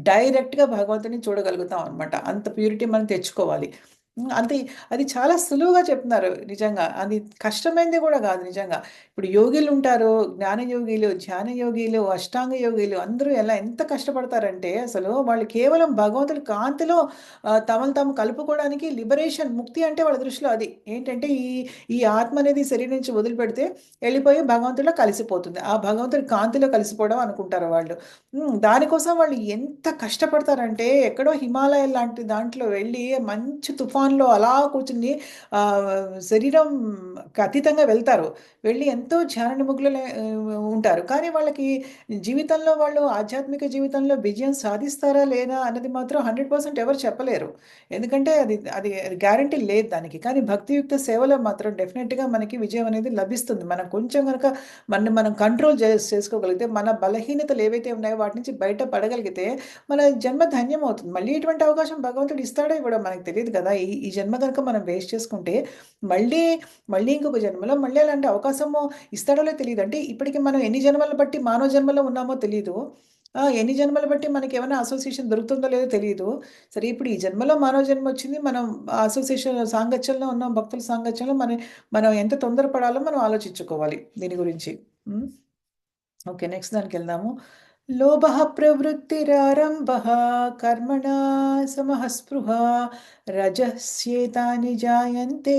డైరెక్ట్‌గా భగవంతుడిని చూడగలుగుతాం అనమాట. అంత ప్యూరిటీ మనం తెచ్చుకోవాలి. అంతే అది చాలా సులువుగా చెప్తున్నారు నిజంగా. అది కష్టమైనది కూడా కాదు నిజంగా. ఇప్పుడు యోగిలుంటారు, జ్ఞానయోగిలు, ధ్యాన యోగిలు, అష్టాంగ యోగిలు అందరూ ఎంత కష్టపడతారంటే అసలు వాళ్ళు కేవలం భగవంతుడి కాంతిలో తమను తాము కలుపుకోవడానికి లిబరేషన్ ముక్తి అంటే వాళ్ళ దృష్టిలో అది. ఏంటంటే ఈ ఆత్మ అనేది శరీరం నుంచి వదిలిపెడితే వెళ్ళిపోయి భగవంతుడిలో కలిసిపోతుంది. ఆ భగవంతుడి కాంతిలో కలిసిపోవడం అనుకుంటారు వాళ్ళు. దానికోసం వాళ్ళు ఎంత కష్టపడతారంటే ఎక్కడో హిమాలయాలు లాంటి దాంట్లో వెళ్ళి మంచు తుఫాన్‌లో అలా కూర్చుని శరీరంకి అతీతంగా వెళ్తారు. వెళ్ళి ఎంతో ధ్యాన నిమగ్నులై ఉంటారు. కానీ వాళ్ళకి జీవితంలో వాళ్ళు ఆధ్యాత్మిక జీవితంలో విజయం సాధిస్తారా లేదా అన్నది మాత్రం 100% ఎవరు చెప్పలేరు. ఎందుకంటే అది గ్యారంటీ లేదు దానికి. కానీ భక్తియుక్త సేవలో మాత్రం డెఫినిట్‌గా మనకి విజయం అనేది లభిస్తుంది. మనం కొంచెం గనక మనని మనం కంట్రోల్ చేసుకోగలిగితే మన బలహీనతలు ఏవైతే ఉన్నాయో వాటి నుంచి బయట పడగలిగితే మన జన్మ ధన్యమవుతుంది. మళ్ళీ ఇటువంటి అవకాశం భగవంతుడు ఇస్తాడో ఇవ్వడో మనకు తెలీదు కదా! ఈ ఈ జన్మ గనుక మనం వేస్ట్ చేసుకుంటే మళ్ళీ, మళ్ళీ ఇంకొక జన్మలో మళ్ళీ అలాంటి అవకాశము ఇస్తాడో లేదో తెలీదు. అంటే ఇప్పటికి మనం ఎన్ని జన్మలను బట్టి మానవ జన్మలో ఉన్నామో తెలీదు. ఎన్ని జన్మలు బట్టి మనకేమైనా అసోసియేషన్ దొరుకుతుందో లేదో తెలీదు. సరే ఇప్పుడు ఈ జన్మలో మానవ జన్మ వచ్చింది. మనం అసోసియేషన్ సాంగత్యంలో ఉన్నాం. భక్తుల సాంగత్యంలో మనం ఎంత తొందర పడాలో మనం ఆలోచించుకోవాలి దీని గురించి. హ్మ్. ఓకే. నెక్స్ట్ దానికెళ్దాము. లోభः ప్రవృత్తిరారంభः కర్మణా సమः స్పృహా రజస్యేతాని జాయంతే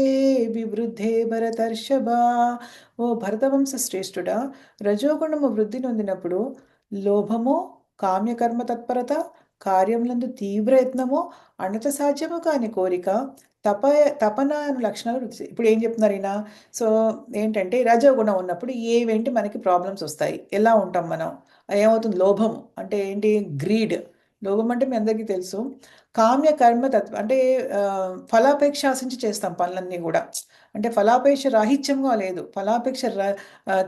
వివృద్ధే భరతర్షభా. ఓ భరతవంశ శ్రేష్ఠుడా, రజోగుణము వృద్ధి నొందినప్పుడు లోభము, కామ్యకర్మ తత్పరత, కార్యములందు తీవ్ర యత్నము, అణచ సాధ్యము కాని కోరిక, తప తపన అను లక్షణాలు వృద్ధి ఇప్పుడు ఏం చెప్తున్నారు ఈయన? సో, ఏంటంటే రజోగుణం ఉన్నప్పుడు ఏవేంటి మనకి ప్రాబ్లమ్స్ వస్తాయి. ఎలా ఉంటాం మనం? ఏమవుతుంది లోభం అంటే ఏంటి? గ్రీడ్. లోభం అంటే మీ అందరికీ తెలుసు. కామ్య కర్మ అంటే ఫలాపేక్ష ఆశించి చేస్తాం పనులన్నీ గూడా. అంటే ఫలాపేక్ష రాహిత్యంగా లేదు.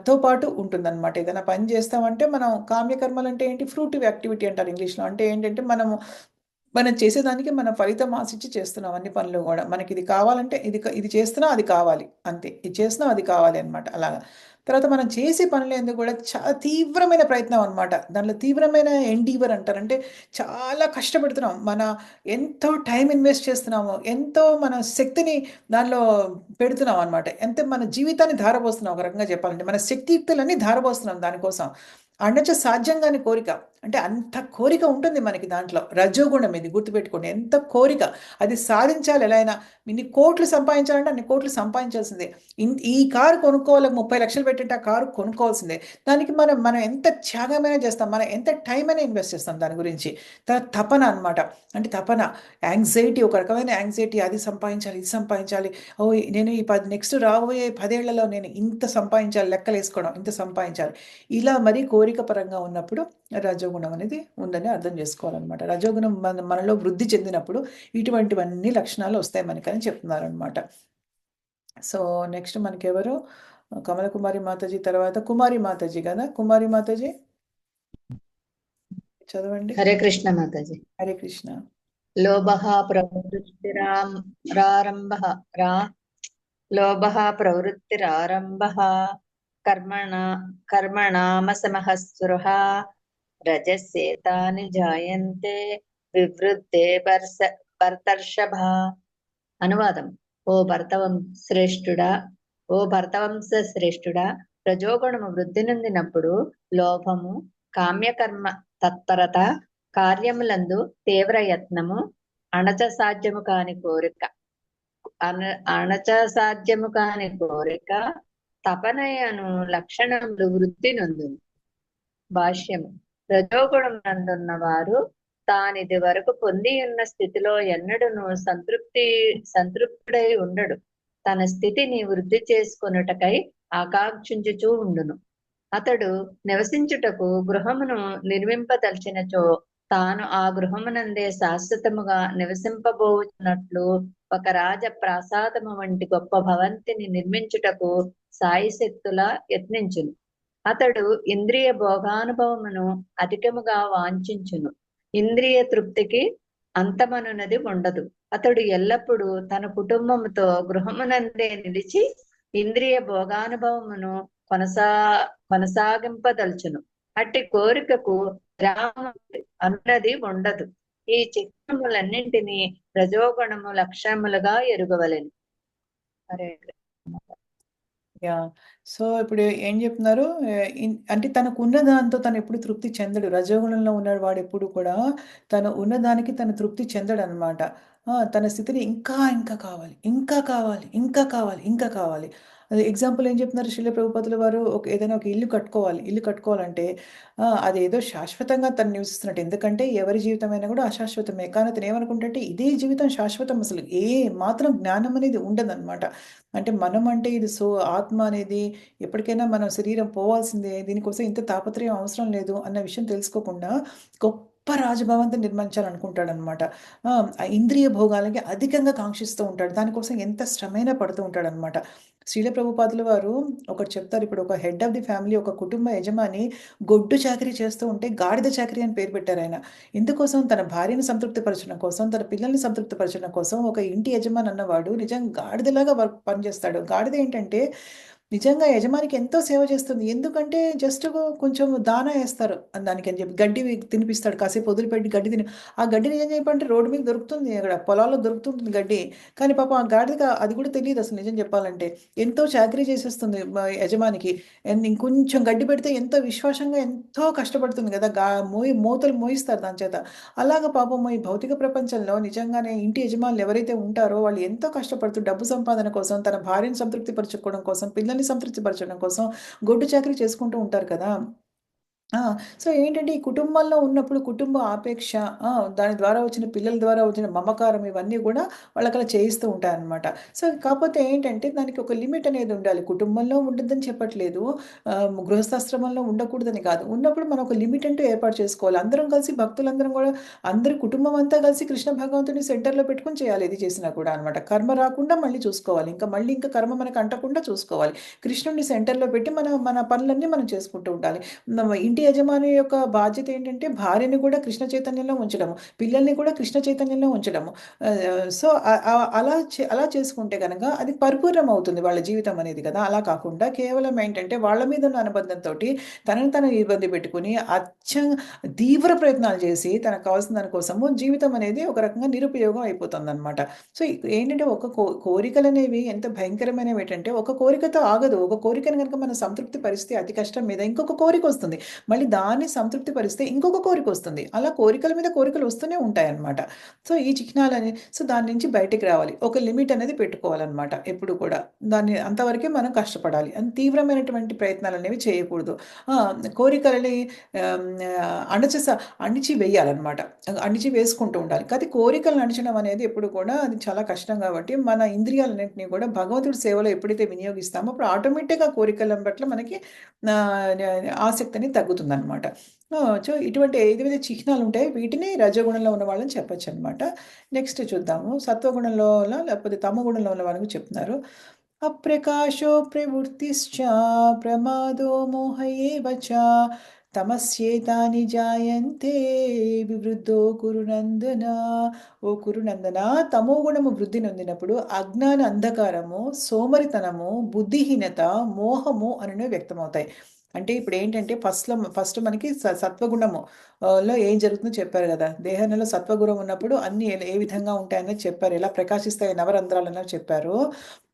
తో పాటు ఉంటుందనమాట. ఏదైనా పని చేస్తామంటే మనం కామ్యకర్మలంటే ఏంటి? ఫ్రూటివ్ యాక్టివిటీ అంటారు ఇంగ్లీష్‌లో. అంటే ఏంటంటే మనం చేసేదానికి మనం ఫలితం ఆశించి చేస్తున్నాం అన్ని పనులు గూడా. మనకిది కావాలంటే ఇది చేస్తున్నా అది కావాలి. అంతే. ఇది చేస్తున్నా అది కావాలి అనమాట అలాగా. తర్వాత మనం చేసే పనులందు గూడా చాలా తీవ్రమైన ప్రయత్నం అనమాట. దాంట్లో తీవ్రమైన ఎండీవర్ అంటారు. అంటే చాలా కష్టపడుతున్నాం. ఎంతో టైమ్ ఇన్వెస్ట్ చేస్తున్నాము. ఎంతో మన శక్తిని దానిలో పెడుతున్నాం అనమాట. మన జీవితాన్ని ధారపోస్తున్నాం ఒక రకంగా చెప్పాలంటే. మన శక్తియుక్తులన్నీ ధారపోస్తున్నాం దానికోసం. అనొచ్చు సాధ్యం గాని కోరిక. అంటే అంత కోరిక ఉంటుంది మనకి దాంట్లో. రజోగుణం ఇది గుర్తుపెట్టుకోండి. ఎంత కోరిక. అది సాధించాలి ఎలా అయినా. ఇన్ని కోట్లు సంపాదించాలంటే అన్ని కోట్లు సంపాదించాల్సిందే. ఈ కారు కొనుక్కోవాలి 30,00,000 పెట్టింటే ఆ కారు కొనుక్కోవాల్సిందే. దానికి మనం ఎంత త్యాగమైనా చేస్తాం. మనం ఎంత టైం అయినా ఇన్వెస్ట్ చేస్తాం దాని గురించి. తపన అనమాట. అంటే తపన, యాంగ్జైటీ ఒక రకమైన యాంగ్జైటీ అది సంపాదించాలి, ఇది సంపాదించాలి. ఓహ్! నేను నెక్స్ట్ రాబోయే 10 ఏళ్లలో నేను ఇంత సంపాదించాలి లెక్కలేసుకోవడం. ఇంత సంపాదించాలి. ఇలా మరి కోరిక పరంగా ఉన్నప్పుడు రజోగుణం అనేది ఉందని అర్థం చేసుకోవాలనమాట. రజోగుణం మనలో వృద్ధి చెందినప్పుడు ఇటువంటివన్నీ లక్షణాలు వస్తాయి మనకని చెప్తున్నారనమాట. సో, నెక్స్ట్ మనకెవరు? కమల కుమారి మాతాజీ తర్వాత కుమారి మాతాజీ గదా! కుమారి మాతాజీ చదవండి. హరే కృష్ణ మాతాజీ. హరే కృష్ణ. లోభః ప్రవృత్తిరారంభః రా లోభः ప్రవృత్తిరారంభः కర్మణ కర్మణామసమః స్పృహా రజస్యేతాని జాయంతే వివృద్ధే భర్తర్షభ. అనువాదం. ఓ శ్రేష్ఠుడా ఓ భరతవంశ శ్రేష్ఠుడా, రజోగుణము వృద్ధి నొందినప్పుడు లోభము, కామ్యకర్మ తత్పరత, కార్యములందు తీవ్ర యత్నము, అణచ సాధ్యము కాని కోరిక అణచ సాధ్యము కాని కోరిక, తపనయను లక్షణములు వృద్ధి నొందును. భాష్యము. రజోగుణమునందున్న వారు తానిది వరకు పొంది ఉన్న స్థితిలో ఎన్నడూను సంతృప్తుడై ఉండడు. తన స్థితిని వృద్ధి చేసుకొనుటకై ఆకాంక్షించుచూ ఉండును. అతడు నివసించుటకు గృహమును నిర్మింపదలిచినచో తాను ఆ గృహమునందే శాశ్వతముగా నివసింపబోచున్నట్లు ఒక రాజ ప్రాసాదము వంటి గొప్ప భవంతిని నిర్మించుటకు సాయశక్తులా యత్నించును. అతడు ఇంద్రియ భోగానుభవమును అధికముగా వాంఛించును. ఇంద్రియ తృప్తికి అంతమనున్నది ఉండదు. అతడు ఎల్లప్పుడూ తన కుటుంబముతో గృహమునందే నిలిచి ఇంద్రియ భోగానుభవమును కొనసాగింపదలుచును. అట్టి కోరికకు విరామం అన్నది ఉండదు. ఈ చిహ్నములన్నింటినీ రజోగుణము లక్షణములుగా ఎరుగవలెను. హరే కృష్ణ. యాహ్! సో, ఇప్పుడు ఏం జెప్తున్నారు? అంటే తనకున్న దాంతో తనెప్పుడు తృప్తి చెందడు. రజోగుణంలో ఉన్నవాడెప్పుడు కూడా ఉన్నదానికి తను తృప్తి చెందడనమాట. తన స్థితిని ఇంకా, ఇంకా కావాలి, ఇంకా కావాలి, ఇంకా కావాలి, ఇంకా కావాలి. అది ఎగ్జాంపుల్ ఏం జెప్తున్నారు శ్రీల ప్రభుపాదుల వారు ఏదైనా ఒక ఇల్లు కట్టుకోవాలి. ఇల్లు కట్టుకోవాలంటే అదేదో శాశ్వతంగా తను నివసిస్తున్నట్టు. ఎందుకంటే ఎవరి జీవితమైనా గూడా అశాశ్వతమే. కానీ అతనేమనుకుంటాడంటే ఇదే జీవితం శాశ్వతం అసలు. ఏ మాత్రం జ్ఞానం అనేది ఉండదనమాట. అంటే మనం అంటే ఇది ఆత్మ అనేది ఎప్పటికైనా మన శరీరం పోవాల్సిందే. దీనికోసం ఇంత తాపత్రయం అవసరం లేదు అన్న విషయం తెలుసుకోకుండా గొప్ప రాజభవంతిని నిర్మించాలనుకుంటాడనమాట. ఆ ఇంద్రియ భోగాలకి అధికంగా కాంక్షిస్తూ ఉంటాడు. దానికోసం ఎంత శ్రమైనా పడుతూ ఉంటాడనమాట. శ్రీల ప్రభుపాదుల వారు ఒకటి చెప్తారు. ఇప్పుడు ఒక హెడ్ ఆఫ్ ది ఫ్యామిలీ, ఒక కుటుంబ యజమాని గొడ్డు చాకిరీ చేస్తూ ఉంటే గాడిద చాకిరీ అని పేరు పెట్టారాయన. ఎందుకోసం? తన భార్యను సంతృప్తిపరచడం కోసం, తన పిల్లల్ని సంతృప్తిపరచడం కోసం ఒక ఇంటి యజమాని అన్నవాడు నిజంగా గాడిదలాగా పనిచేస్తాడు. గాడిద ఏంటంటే నిజంగా యజమానికి ఎంతో సేవ చేస్తుంది. ఎందుకంటే జస్ట్ కొంచెం దానా ఏస్తారు దానికని చెప్పి. గడ్డి తినిపిస్తాడు. కాసేపు వదిలిపెట్టి గడ్డి ఆ గడ్డిని ఏం చేయమంటే రోడ్డు మీద దొరుకుతుంది. అక్కడ పొలాల్లో దొరుకుతుంది గడ్డి. కానీ పాపం ఆ గాడిదకి అది కూడా తెలీదు అసలు నిజం చెప్పాలంటే. ఎంతో చాకరీ చేసేస్తుంది యజమానికి. ఇంకొంచెం గడ్డి పెడితే ఎంతో విశ్వాసంగా ఎంతో కష్టపడుతుంది కదా! మూతలు మోయిస్తారు దాని చేత. అలాగా పాపం ఈ భౌతిక ప్రపంచంలో నిజంగానే ఇంటి యజమానులు ఎవరైతే ఉంటారో వాళ్ళు ఎంతో కష్టపడుతూ డబ్బు సంపాదన కోసం, తన భార్యను సంతృప్తిపరచుకోవడం కోసం, పిల్లల్ని సంతృప్తిపరచడం కోసం గొడ్డు చాకిరీ చేసుకుంటూ ఉంటారు కదా! ఆ! సో, ఏంటంటే ఈ కుటుంబంలో ఉన్నప్పుడు కుటుంబ ఆపేక్ష, దాని ద్వారా వచ్చిన పిల్లల ద్వారా వచ్చిన మమకారం ఇవన్నీ గూడా వాళ్ళకలా చేయిస్తూ ఉంటాయన్నమాట. సో, కాపోతే ఏంటంటే దానికి ఒక లిమిట్ అనేది ఉండాలి. కుటుంబంలో ఉండొద్దని చెప్పట్లేదు. గృహస్థాశ్రమంలో ఉండకూడదని కాదు. ఉన్నప్పుడు మనం ఒక లిమిట్ అంటూ ఏర్పాటు చేసుకోవాలి. అందరం కలిసి భక్తులందరం గూడా అందరి కుటుంబం అంతా కలిసి కృష్ణ భగవంతుడిని సెంటర్‌లో పెట్టుకొని చేయాలి ఏది చేసినా కూడా అన్నమాట. కర్మ రాకుండా మళ్ళీ చూసుకోవాలి. ఇంకా కర్మ మనకు అంటకుండా చూసుకోవాలి. కృష్ణుడిని సెంటర్‌లో పెట్టి మన పనులన్నీ మనం చేసుకుంటూ ఉండాలి. ఇంటి యజమాని యొక్క బాధ్యత ఏంటంటే భార్యని కూడా కృష్ణ చైతన్యంలో ఉంచడము. పిల్లల్ని కూడా కృష్ణ చైతన్యంలో ఉంచడము. సో, అలా చేసుకుంటే గనక అది పరిపూర్ణమవుతుంది వాళ్ళ జీవితం అనేది కదా! అలా కాకుండా కేవలం ఏంటంటే వాళ్ళ మీద ఉన్న అనుబంధంతోటి తనను తను ఇబ్బంది పెట్టుకొని తీవ్ర ప్రయత్నాలు చేసి తనకు కావాల్సిన దాని కోసము జీవితం అనేది ఒక రకంగా నిరుపయోగం అయిపోతుందనమాట. సో, ఏంటంటే ఒక కోరికలనేవి ఎంత భయంకరమైనవేంటంటే ఒక కోరికతో ఆగదు. ఒక కోరికను గనుక మనం సంతృప్తి పరిస్తే అతి కష్టం మీద ఇంకొక కోరికొస్తుంది. మళ్ళీ దాన్ని సంతృప్తి పరిస్తే ఇంకొక కోరికొస్తుంది. అలా కోరికల మీద కోరికలు వస్తూనే ఉంటాయన్నమాట. సో, ఈ దాని నుంచి బయటికి రావాలి. ఒక లిమిట్ అనేది పెట్టుకోవాలన్నమాట ఎప్పుడు కూడా. దాన్ని అంతవరకే మనం కష్టపడాలి. తీవ్రమైనటువంటి ప్రయత్నాలనేవి చేయకూడదు. కోరికలని ఆహ్, అణిచివేయాలన్నమాట. అణిచి వేసుకుంటూ ఉండాలి. కాతే కోరికలను అణచడం అనేది ఎప్పుడు కూడా అది చాలా కష్టం కాబట్టి మన ఇంద్రియాలన్నింటిని కూడా భగవంతుడి సేవలో ఎప్పుడైతే వినియోగిస్తామో అప్పుడు ఆటోమేటిక్‌గా కోరికల పట్ల మనకి ఆహ్, న ఆసక్తి అనేది తగ్గుతుందనమాట. సో, ఇటువంటి ఏదైతే చిహ్నాలుంటాయో వీటిని రజోగుణంలో ఉన్న వాళ్ళని చెప్పొచ్చనమాట. నెక్స్ట్ చూద్దాము. సత్వగుణంలోనా లేకపోతే తమోగుణంలో ఉన్న వాళ్ళని చెప్తున్నారు. అప్రకాశో ప్రవృత్తిశ్చ ప్రమాదో మోహ ఏవ చ తమస్యేతాని జాయంతే వివృద్ధో కురునందన. ఓ కురునందన, తమోగుణము వృద్ధి నొందినప్పుడు అజ్ఞాన అంధకారము, సోమరితనము, బుద్ధిహీనత, మోహము అనేవి వ్యక్తమవుతాయి. అంటే ఇప్పుడు ఏంటంటే ఫస్ట్ మనకి సత్వగుణము లో ఏం జరుగుతుందో చెప్పారు కదా. దేహంలో సత్వగుణం ఉన్నప్పుడు అన్ని ఏ విధంగా ఉంటాయని చెప్పారు, ఎలా ప్రకాశిస్తాయి నవరంధ్రాలు అన్నది చెప్పారు.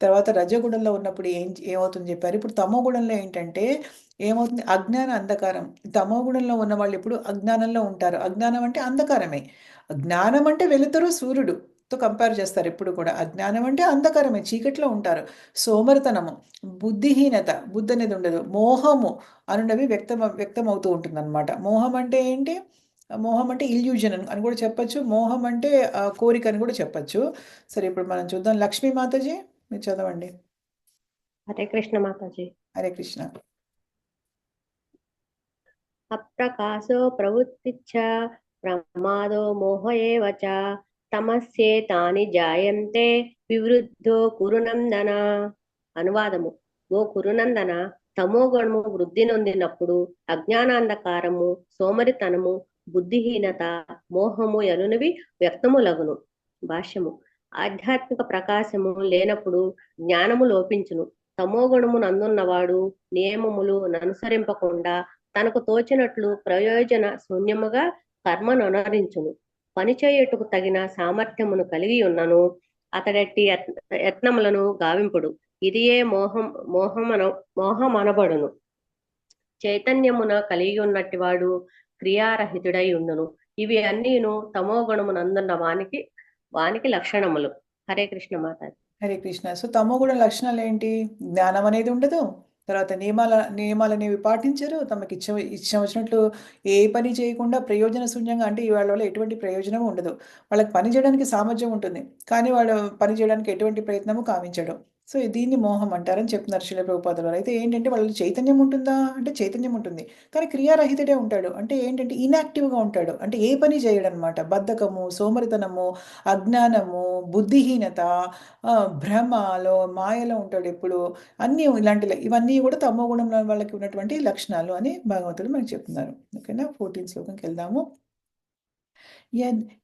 తర్వాత రజగుణంలో ఉన్నప్పుడు ఏమవుతుంది చెప్పారు. ఇప్పుడు తమో గుణంలో ఏంటంటే ఏమవుతుంది, అజ్ఞాన అంధకారం. తమో గుణంలో ఉన్న వాళ్ళు ఎప్పుడు అజ్ఞానంలో ఉంటారు. అజ్ఞానం అంటే అంధకారమే. జ్ఞానం అంటే వెలుతురు సూర్యుడు తో కంపేర్ చేస్తారు ఎప్పుడు కూడా. అజ్ఞానం అంటే అంధకారమే, చీకట్లో ఉంటారు. సోమరితనము, బుద్ధిహీనత, బుద్ధి అనేది ఉండదు. మోహము అనున్నవి వ్యక్తం అవుతూ ఉంటుందన్నమాట. మోహం అంటే ఏంటి? మోహం అంటే ఇల్యూజన్ అని కూడా చెప్పొచ్చు. మోహం అంటే కోరిక అని కూడా చెప్పొచ్చు. సరే, ఇప్పుడు మనం చూద్దాం. లక్ష్మీ మాతాజీ మీరు చదవండి. హరే కృష్ణ మాతాజీ. హరే కృష్ణ. అప్రకాశో ప్రవృత్తిచ్చ ప్రమాదో మోహ ఏవ చ తమస్యేతాని జాయంతే వివృద్ధో కురునందన. అనువాదము: ఓ కురునందన, తమో గుణము వృద్ధి నొందినప్పుడు అజ్ఞానాంధకారము, సోమరితనము, బుద్ధిహీనత, మోహము ఎనునివి వ్యక్తములగును. భాష్యము: ఆధ్యాత్మిక ప్రకాశము లేనప్పుడు జ్ఞానము లోపించును. తమో గుణము నందున్నవాడు నియమములు అనుసరింపకుండా తనకు తోచినట్లు ప్రయోజన శూన్యముగా కర్మను అనరించును. పనిచేయుటకు తగిన సామర్థ్యమును కలిగి ఉన్నను అతడట్టి యత్నములను గావింపుడు. ఇదియే మోహమనబడును. చైతన్యమున కలిగి ఉన్నట్టి వాడు క్రియారహితుడై ఉండును. ఇవి అన్నీను తమో గుణము నందున్న వానికి లక్షణములు. హరే కృష్ణ మాతాజీ. హరే కృష్ణ. సో తమో గుణ లక్షణాలు ఏంటి? జ్ఞానం అనేది ఉండదు. తర్వాత నియమాలు అనేవి పాటించరు. తమకి ఇష్టం వచ్చినట్లు ఏ పని చేయకుండా ప్రయోజన శూన్యంగా, అంటే వాళ్ళ వల్ల ఎటువంటి ప్రయోజనం ఉండదు. వాళ్ళకి పని చేయడానికి సామర్థ్యం ఉంటుంది, కానీ వాడు పని చేయడానికి ఎటువంటి ప్రయత్నము కావించడు. సో దీన్ని మోహం అంటారని చెప్తున్నారు శిల ప్రభుపాదులు వారు. అయితే ఏంటంటే వాళ్ళకి చైతన్యం ఉంటుందా అంటే చైతన్యం ఉంటుంది, కానీ క్రియారహితుడే ఉంటాడు. అంటే ఏంటంటే ఇన్యాక్టివ్గా ఉంటాడు, అంటే ఏ పని చేయడు అనమాట. బద్ధకము, సోమరితనము, అజ్ఞానము, బుద్ధిహీనత, భ్రమలో మాయలో ఉంటాడు ఎప్పుడు. అన్నీ ఇవన్నీ కూడా తమో గుణంలో వాళ్ళకి ఉన్నటువంటి లక్షణాలు అని భగవంతుడు మనకి చెప్తున్నారు. ఓకేనా, 14 శ్లోకంకి వెళ్దాము.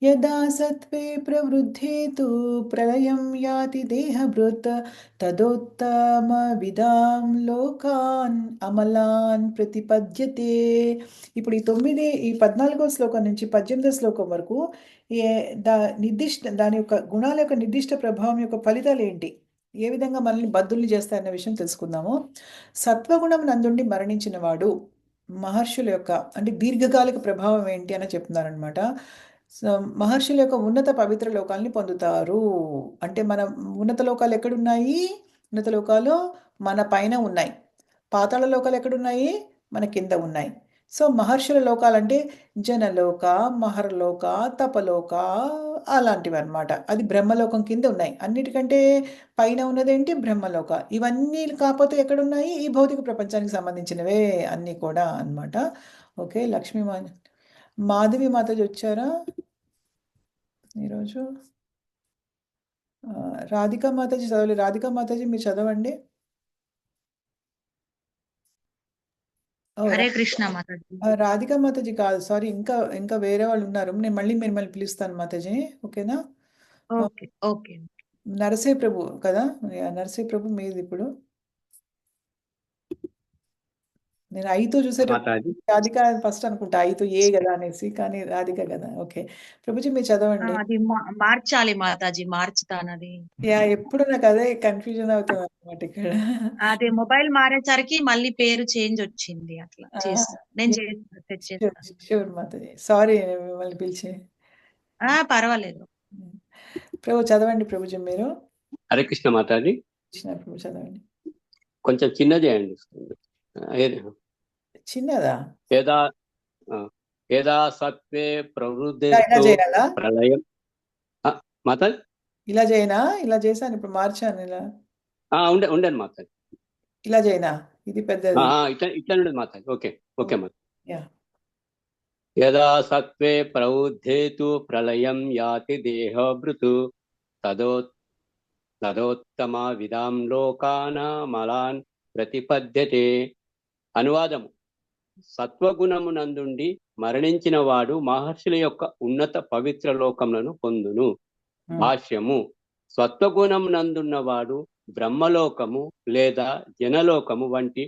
యదా సత్వే ప్రవృద్ధే తు ప్రళయం యాతి దేహభృత్ తదోత్తమవిదాం లోకాన్ అమలాన్ ప్రతిపద్యతే. ఇప్పుడు ఈ 14వ శ్లోకం నుంచి 18వ శ్లోకం వరకు దాని యొక్క గుణాల యొక్క నిర్దిష్ట ప్రభావం యొక్క ఫలితాలు ఏంటి, ఏ విధంగా మనల్ని బద్ధుల్ని చేస్తాయన్న విషయం తెలుసుకుందాము. సత్వగుణం నందుండి మరణించిన వాడు మహర్షుల యొక్క అంటే దీర్ఘకాలిక ప్రభావం ఏంటి అని చెప్తున్నారనమాట. సో మహర్షుల యొక్క ఉన్నత పవిత్ర లోకాలని పొందుతారు. అంటే మన ఉన్నత లోకాలు ఎక్కడున్నాయి? ఉన్నత లోకాలు మన పైన ఉన్నాయి. పాతాళ లోకాలు ఎక్కడున్నాయి? మన కింద ఉన్నాయి. సో మహర్షుల లోకాలంటే జనలోక, మహర్లోక, తపలోక అలాంటివి అనమాట. అది బ్రహ్మలోకం కింద ఉన్నాయి. అన్నిటికంటే పైన ఉన్నదేంటి? బ్రహ్మలోక. ఇవన్నీ కాకపోతే ఎక్కడున్నాయి? ఈ భౌతిక ప్రపంచానికి సంబంధించినవే అన్నీ కూడా అన్నమాట. ఓకే, మాధవి మాతాజీ వచ్చారా ఈరోజు? రాధికా మాతాజీ చదవలేదు. రాధికా మాతాజీ మీరు చదవండి. హరే కృష్ణ మాతాజీ. రాధికా మాతాజీ కాదు, సారీ, ఇంకా ఇంకా వేరే వాళ్ళు ఉన్నారు. నేను మళ్ళీ మిమ్మల్ని పిలుస్తాను మాతాజీ, ఓకేనా? Okay okay. నరసే ప్రభు కదా, నరసే ప్రభు మీది ఇప్పుడు. నేను ఐతో చూసేటప్పుడు రాధిక ఫస్ట్ అనుకుంటా, ఐతో ఏ కదా అనేసి, కానీ రాధిక కదా. ఓకే ప్రభుజీ మీరు చదవండి. అది మార్చాలి మాతాజీ, మార్చుతానది. ఎప్పుడు నాకు అదే కన్ఫ్యూజన్ అవుతుంది అనమాట ఇక్కడ. అదే మొబైల్ మారేసరికి మళ్ళీ పేరు చేంజ్ వచ్చింది. అట్లా నేను చేస్తాను. షూర్ మాతాజీ, సారీ మిమ్మల్ని పిలిచి. పర్వాలేదు. ప్రభు చదవండి ప్రభుజీ మీరు. హరే కృష్ణ మాతాజీ. కృష్ణ ప్రభు చదవండి. కొంచెం చిన్నదే అండి. చిన్నదా? యదా సత్వే ప్రవృద్ధే ప్రళయం. మాతాజీ ఇలా చేయనా? ఇలా చేశాను, ఇప్పుడు మార్చాను. ఇలా ఉండను మాతాజీ. ఇలా చేయనా? ఇది పెద్దది. ఇట్లా ఉండదు మాతాజీ. Okay okay Mataji. యదా సత్వే ప్రవృద్ధేతు ప్రళయం యాతి దేహభృతు తదోత్తమ విదాం లోకానమలాన్ ప్రతిపద్యతే. అనువాదము: సత్వగుణమునందుండి మరణించిన వాడు మహర్షుల యొక్క ఉన్నత పవిత్ర లోకములను పొందును. భాష్యము: సత్వగుణమునందున్నవాడు బ్రహ్మలోకము లేదా జనలోకము వంటి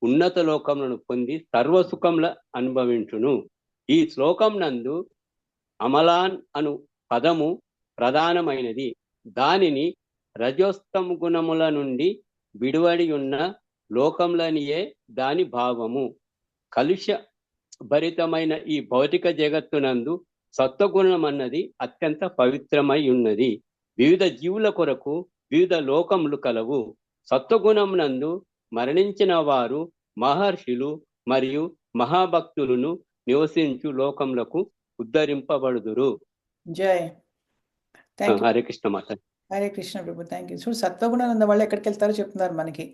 ఉన్నత లోకములను పొంది సర్వసుఖముల అనుభవించును. ఈ శ్లోకం నందు అమలాన్ అను పదము ప్రధానమైనది. దానిని రజోస్తమ గుణముల నుండి విడివడి ఉన్న లోకంలనియే దాని భావము. కలుష భరితమైన ఈ భౌతిక జగత్తునందు సత్వగుణం అన్నది అత్యంత పవిత్రమై ఉన్నది. వివిధ జీవుల కొరకు వివిధ లోకములు కలవు. సత్వగుణం నందు మరణించిన వారు మహర్షులు మరియు మహాభక్తులను నివసించు లోకములకు ఉద్ధరింపబడుదురు. జై. Thank you. Hare Krishna mata. Hare Krishna prabhu. Thank you. చూడు, సత్వగుణంలో ఉన్న వాళ్ళు ఎక్కడికి వెళ్తారో చెప్తున్నారు మనకి.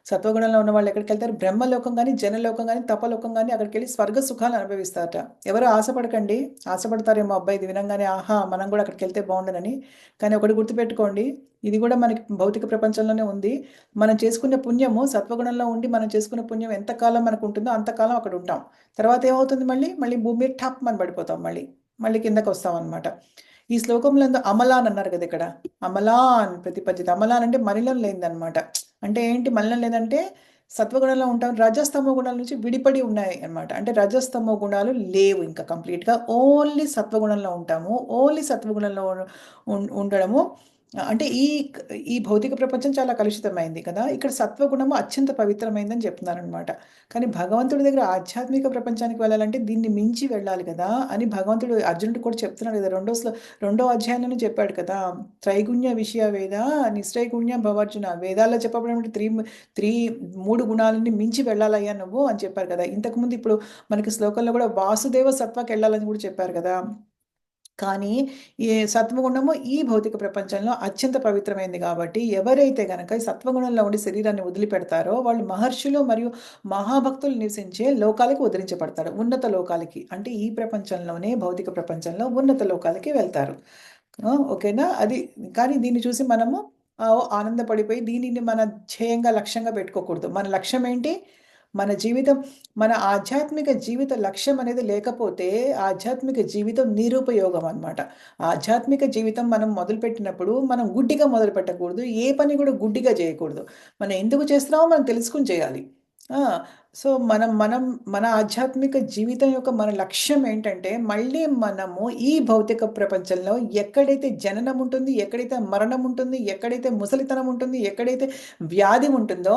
సత్వగుణంలో ఉన్న వాళ్ళు ఎక్కడికి వెళ్తారు? బ్రహ్మలోకం కానీ, జనలోకం కానీ, తపలోకం కానీ, అక్కడికి వెళ్ళి స్వర్గ సుఖాలు అనుభవిస్తారట. ఎవరు ఆశపడకండి. ఆశపడతారేమో, అబ్బాయి ఇది వినంగానే ఆహా మనం కూడా అక్కడికి వెళ్తే బాగుండనని. కానీ ఒకటి గుర్తుపెట్టుకోండి, ఇది కూడా మనకి భౌతిక ప్రపంచంలోనే ఉంది. మనం చేసుకునే పుణ్యము సత్వగుణంలో ఉండి మనం చేసుకునే పుణ్యం ఎంతకాలం మనకు ఉంటుందో అంతకాలం అక్కడ ఉంటాం. తర్వాత ఏమవుతుంది? మళ్ళీ భూమి మీద ఠప్ అని పడిపోతాం. మళ్ళీ కిందకు వస్తాం అనమాట. ఈ శ్లోకంలో అమలాన్ అన్నారు కదా, ఇక్కడ అమలాన్ ప్రతిపద్యత. అమలాన్ అంటే మలినం లేదనమాట. అంటే ఏంటి మలినం లేదంటే సత్వగుణంలో ఉంటాం, రజస్తమో గుణాల నుంచి విడిపడి ఉన్నాయి అనమాట. అంటే రజస్తమో గుణాలు లేవు ఇంకా కంప్లీట్గా, ఓన్లీ సత్వగుణంలో ఉంటాము. ఓన్లీ సత్వగుణంలో ఉండడము అంటే ఈ భౌతిక ప్రపంచం చాలా కలుషితమైంది కదా, ఇక్కడ సత్వగుణము అత్యంత పవిత్రమైందని చెప్తున్నారనమాట. కానీ భగవంతుడి దగ్గర ఆధ్యాత్మిక ప్రపంచానికి వెళ్ళాలంటే దీన్ని మించి వెళ్ళాలి కదా అని భగవంతుడు అర్జునుడు కూడా చెప్తున్నాడు కదా. రెండో అధ్యాయంలోనే చెప్పాడు కదా, త్రైగుణ్య విషయ వేద నిశ్రైగుణ్య భవార్జున. వేదాల్లో చెప్పబడిన మూడు గుణాలని మించి వెళ్ళాలయ్యా నువ్వు అని చెప్పారు కదా. ఇంతకుముందు ఇప్పుడు మనకి శ్లోకంలో కూడా వాసుదేవ సత్వకి వెళ్ళాలని కూడా చెప్పారు కదా. కానీ ఈ సత్వగుణము ఈ భౌతిక ప్రపంచంలో అత్యంత పవిత్రమైంది కాబట్టి ఎవరైతే గనక ఈ సత్వగుణంలో ఉండి శరీరాన్ని వదిలిపెడతారో వాళ్ళు మహర్షులు మరియు మహాభక్తులు నివసించే లోకాలకి ఉద్ధరించబడతారు, ఉన్నత లోకాలకి. అంటే ఈ ప్రపంచంలోనే భౌతిక ప్రపంచంలో ఉన్నత లోకాలకి వెళ్తారు. ఓకేనా? అది. కానీ దీన్ని చూసి మనము ఆనందపడిపోయి దీనిని మన ధ్యేయంగా లక్ష్యంగా పెట్టుకోకూడదు. మన లక్ష్యం ఏంటి? మన జీవితం, మన ఆధ్యాత్మిక జీవిత లక్ష్యం అనేది లేకపోతే ఆధ్యాత్మిక జీవితం నిరుపయోగం అనమాట. ఆధ్యాత్మిక జీవితం మనం మొదలుపెట్టినప్పుడు మనం గుడ్డిగా మొదలు పెట్టకూడదు. ఏ పని కూడా గుడ్డిగా చేయకూడదు. మనం ఎందుకు చేస్తున్నామో మనం తెలుసుకుని చేయాలి. సో మన ఆధ్యాత్మిక జీవితం యొక్క మన లక్ష్యం ఏంటంటే మళ్ళీ మనము ఈ భౌతిక ప్రపంచంలో ఎక్కడైతే జననం ఉంటుంది, ఎక్కడైతే మరణం ఉంటుంది, ఎక్కడైతే ముసలితనం ఉంటుంది, ఎక్కడైతే వ్యాధి ఉంటుందో,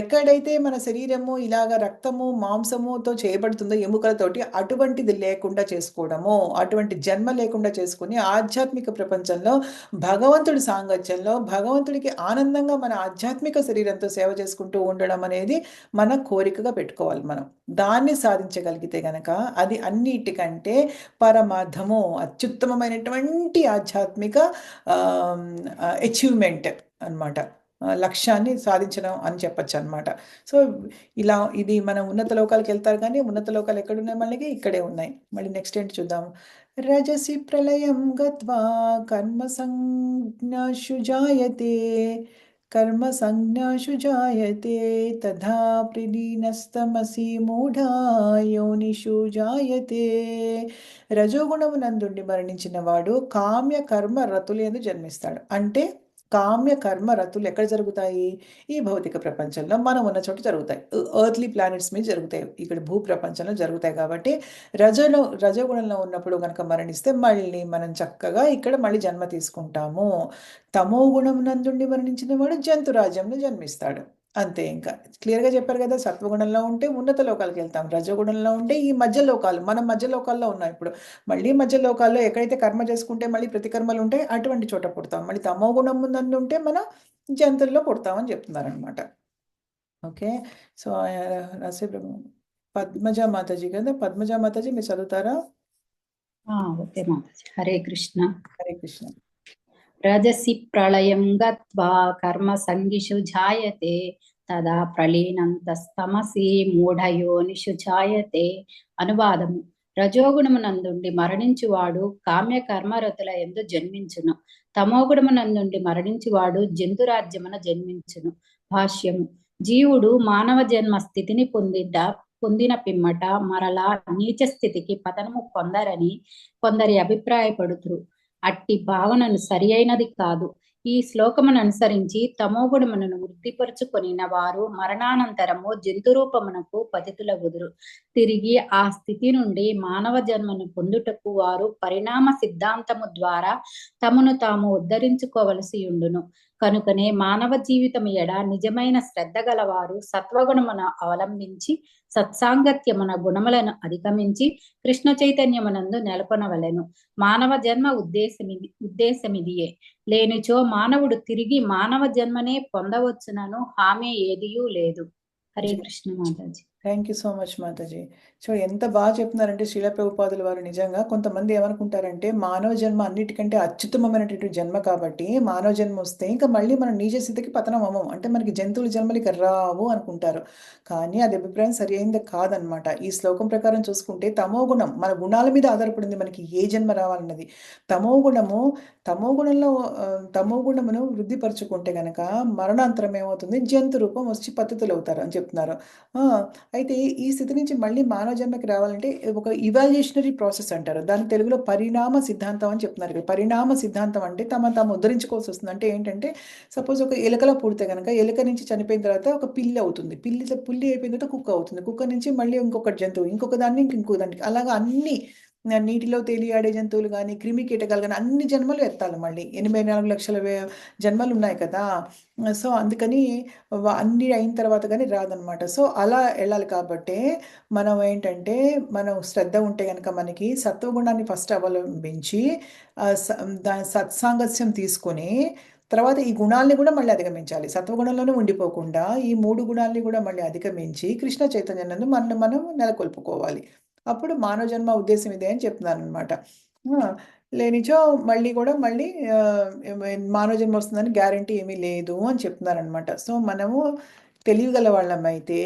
ఎక్కడైతే మన శరీరము ఇలాగ రక్తము మాంసముతో చేయబడుతుందో ఎముకలతోటి, అటువంటిది లేకుండా చేసుకోవడము, అటువంటి జన్మ లేకుండా చేసుకుని ఆధ్యాత్మిక ప్రపంచంలో భగవంతుడి సాంగత్యంలో భగవంతుడికి ఆనందంగా మన ఆధ్యాత్మిక శరీరంతో సేవ చేసుకుంటూ ఉండడం అనేది మన కోరికగా పెట్టుకోవాలి. మనం దాన్ని సాధించగలిగితే గనక అది అన్నిటికంటే పరమార్థము, అత్యుత్తమమైనటువంటి ఆధ్యాత్మిక అచీవ్మెంట్ అన్నమాట. లక్ష్యాన్ని సాధించడం అని చెప్పచ్చు అనమాట. సో ఇది మనం ఉన్నత లోకాలకు వెళ్తారు, కానీ ఉన్నత లోకాలు ఎక్కడున్నాయి? మళ్ళీ ఇక్కడే ఉన్నాయి. మళ్ళీ నెక్స్ట్ ఏంటి చూద్దాం. రజసి ప్రళయం గత్వా కర్మ సంజ్ఞాషు జాయతే కర్మ సంజ్ఞాషు జాయతే తథా ప్రలీనస్తమసి మూఢా యోనిషు జాయతే. రజోగుణమునందుండి మరణించిన వాడు కామ్య కర్మ రతులందు జన్మిస్తాడు. అంటే కామ్య కర్మ రతులు ఎక్కడ జరుగుతాయి? ఈ భౌతిక ప్రపంచంలో మనం ఉన్న చోట జరుగుతాయి. ఎర్త్లీ ప్లానెట్స్ మీద జరుగుతాయి, ఇక్కడ భూ ప్రపంచంలో జరుగుతాయి. కాబట్టి రజోగుణంలో ఉన్నప్పుడు కనుక మరణిస్తే మళ్ళీ మనం చక్కగా ఇక్కడ మళ్ళీ జన్మ తీసుకుంటాము. తమో గుణం నందుండి మరణించిన వాడు జంతు రాజ్యంలో జన్మిస్తాడు. అంతే. ఇంకా క్లియర్గా చెప్పారు కదా. సత్వగుణంలో ఉంటే ఉన్నత లోకాలకు వెళ్తాం, రజోగుణంలో ఉంటే ఈ మధ్య లోకాలు, మనం మధ్య లోకాల్లో ఉన్నాం ఇప్పుడు. మళ్ళీ మధ్య లోకాల్లో ఎక్కడైతే కర్మ చేసుకుంటే మళ్ళీ ప్రతికర్మలు ఉంటాయి అటువంటి చోట పుడతాం. మళ్ళీ తమో గుణం ముందు ఉంటే మనం జంతువుల్లో పుడతామని చెప్తున్నారు అనమాట. ఓకే. సో పద్మజ మాతాజీ కదా, పద్మజ మాతాజీ మీరు చదువుతారా? ఓకే మాతాజీ. హరే కృష్ణ. హరే కృష్ణ. రజసి ప్రళయం గత్వా కర్మ సంగిషు జాయతే తదా ప్రలీనంతస్తమసి మూఢయోనిషు జాయతే. అనువాదము. రజోగుణమునందుండి మరణించువాడు కామ్య కర్మరతుల యందు జన్మించును, తమోగుణమునందుండి మరణించువాడు జంతురాజ్యమున జన్మించును. భాష్యము. జీవుడు మానవ జన్మ స్థితిని పొందిన పిమ్మట మరలా నీచ స్థితికి పతనము పొందరని కొందరి అభిప్రాయపడుతురు. అట్టి భావనను సరి అయినది కాదు. ఈ శ్లోకమును అనుసరించి తమోగుణమును వృద్ధిపరుచుకొనిన వారు మరణానంతరము జంతు రూపమునకు పతితులగుదురు. తిరిగి ఆ స్థితి నుండి మానవ జన్మను పొందుటకు వారు పరిణామ సిద్ధాంతము ద్వారా తమను తాము ఉద్ధరించుకోవలసి ఉండును. కనుకనే మానవ జీవితము ఎడ నిజమైన శ్రద్ధ గలవారు సత్వగుణమును అవలంబించి సత్సాంగత్యమున గుణములను అధిగమించి కృష్ణ చైతన్యమునందు నెలకొనవలెను. మానవ జన్మ ఉద్దేశమిదియే. లేనిచో మానవుడు తిరిగి మానవ జన్మనే పొందవచ్చునను హామీ ఏదియూ లేదు. Hare Krishna mataji. Thank you so much Mataji. So ఎంత బాగా చెప్తున్నారంటే శ్రీల ప్రభుపాదుల వారు. నిజంగా కొంతమంది ఏమనుకుంటారంటే మానవ జన్మ అన్నిటికంటే అత్యుత్తమమైనటువంటి జన్మ కాబట్టి మానవ జన్మ వస్తే ఇంకా మళ్ళీ మనం నీచ స్థితికి పతనం అవ్వం, అంటే మనకి జంతువుల జన్మలు ఇక రావు అనుకుంటారు. కానీ అది అభిప్రాయం సరి అయింది కాదనమాట. ఈ శ్లోకం ప్రకారం చూసుకుంటే తమో గుణం మన గుణాల మీద ఆధారపడింది మనకి ఏ జన్మ రావాలన్నది. తమో గుణంలో తమో గుణమును వృద్ధిపరచుకుంటే గనక మరణాంతరం ఏమవుతుంది, జంతు రూపం వచ్చి పతితులు అవుతారు అని చెప్తున్నారు. అయితే ఈ స్థితి నుంచి మళ్ళీ మానవ జన్మకి రావాలంటే ఒక ఇవాల్యూషనరీ ప్రాసెస్ అంటారు. దాని తెలుగులో పరిణామ సిద్ధాంతం అని చెప్తున్నారు. ఇక్కడ పరిణామ సిద్ధాంతం అంటే తాము ఉద్ధరించుకోవాల్సి వస్తుంది. అంటే ఏంటంటే సపోజ్ ఒక ఎలుకలో పుడితే కనుక ఎలుక నుంచి చనిపోయిన తర్వాత ఒక పిల్లి అవుతుంది, పుల్లి అయిపోయిన తర్వాత కుక్క అవుతుంది, కుక్క నుంచి మళ్ళీ ఇంకొక జంతువు, ఇంకొక దాన్ని ఇంకొక దానికి, అలాగా అన్ని నీటిలో తేలియాడే జంతువులు కానీ క్రిమి కీటకాలు కానీ అన్ని జన్మలు ఎత్తాలి. మళ్ళీ 84 లక్షల జన్మలు ఉన్నాయి కదా. సో అందుకని అన్ని అయిన తర్వాత కానీ రాదనమాట. సో అలా వెళ్ళాలి. కాబట్టి మనం ఏంటంటే మనం శ్రద్ధ ఉంటే కనుక మనకి సత్వగుణాన్ని ఫస్ట్ అవలంబించి దాని సత్సాంగత్యం తీసుకొని తర్వాత ఈ గుణాలని కూడా మళ్ళీ అధిగమించాలి. సత్వగుణంలోనే ఉండిపోకుండా ఈ 3 గుణాలని కూడా మళ్ళీ అధిగమించి కృష్ణ చైతన్యాన్ని మనం నెలకొల్పుకోవాలి. అప్పుడు మానవ జన్మ ఉద్దేశం ఇదే అని చెప్తున్నాను అనమాట. లేనిచో మళ్ళీ మానవ జన్మ వస్తుందని గ్యారంటీ ఏమీ లేదు అని చెప్తున్నారనమాట. సో మనము తెలియగల వాళ్ళమైతే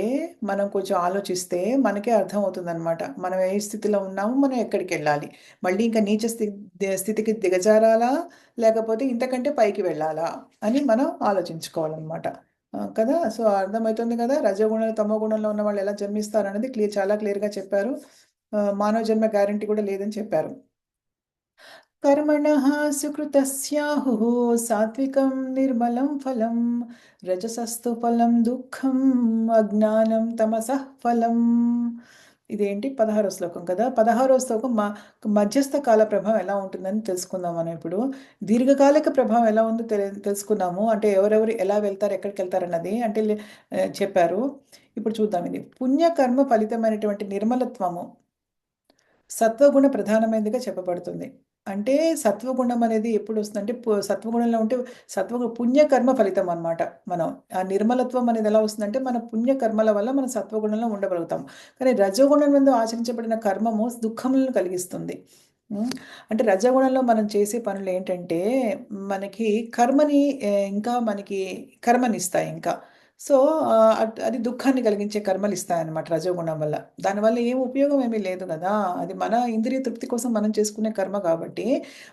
మనం కొంచెం ఆలోచిస్తే మనకే అర్థమవుతుందనమాట. మనం ఏ స్థితిలో ఉన్నాము, మనం ఎక్కడికి వెళ్ళాలి, మళ్ళీ ఇంకా నీచ స్థితికి దిగజారాలా లేకపోతే ఇంతకంటే పైకి వెళ్ళాలా అని మనం ఆలోచించుకోవాలన్నమాట కదా. సో అర్థమవుతుంది కదా, రజోగుణంలో తమో గుణంలో ఉన్న వాళ్ళు ఎలా జన్మిస్తారు అనేది చాలా క్లియర్గా చెప్పారు. మానవ జన్మ గ్యారంటీ కూడా లేదని చెప్పారు. కర్మణః సుకృతస్యాహుః సాత్వికం నిర్మలం ఫలం రజసస్తు ఫలం దుఃఖం అజ్ఞానం తమసః ఫలం. ఇదేంటి 16వ శ్లోకం కదా. 16వ శ్లోకం మధ్యస్థ కాల ప్రభావం ఎలా ఉంటుందని తెలుసుకుందాం. మనం ఇప్పుడు దీర్ఘకాలిక ప్రభావం ఎలా ఉందో తెలుసుకున్నాము. అంటే ఎవరెవరు ఎలా వెళ్తారు, ఎక్కడికి వెళ్తారు అన్నది అంటే చెప్పారు. ఇప్పుడు చూద్దాం. ఇది పుణ్యకర్మ ఫలితమైనటువంటి నిర్మలత్వము సత్వగుణ ప్రధానమైనదిగా చెప్పబడుతుంది. అంటే సత్వగుణం అనేది ఎప్పుడు వస్తుందంటే సత్వగుణంలో ఉంటే పుణ్యకర్మ ఫలితం అనమాట. మనం ఆ నిర్మలత్వం అనేది ఎలా వస్తుందంటే మన పుణ్యకర్మల వల్ల మనం సత్వగుణంలో ఉండగలుగుతాం. కానీ రజోగుణం మీద ఆచరించబడిన కర్మము దుఃఖములను కలిగిస్తుంది. అంటే రజగుణంలో మనం చేసే పనులు ఏంటంటే మనకి కర్మనిస్తాయి. ఇంకా సో అది దుఃఖాన్ని కలిగించే కర్మలు ఇస్తాయన్నమాట రజోగుణం వల్ల. దానివల్ల ఏం ఉపయోగం ఏమీ లేదు కదా. అది మన ఇంద్రియ తృప్తి కోసం మనం చేసుకునే కర్మ కాబట్టి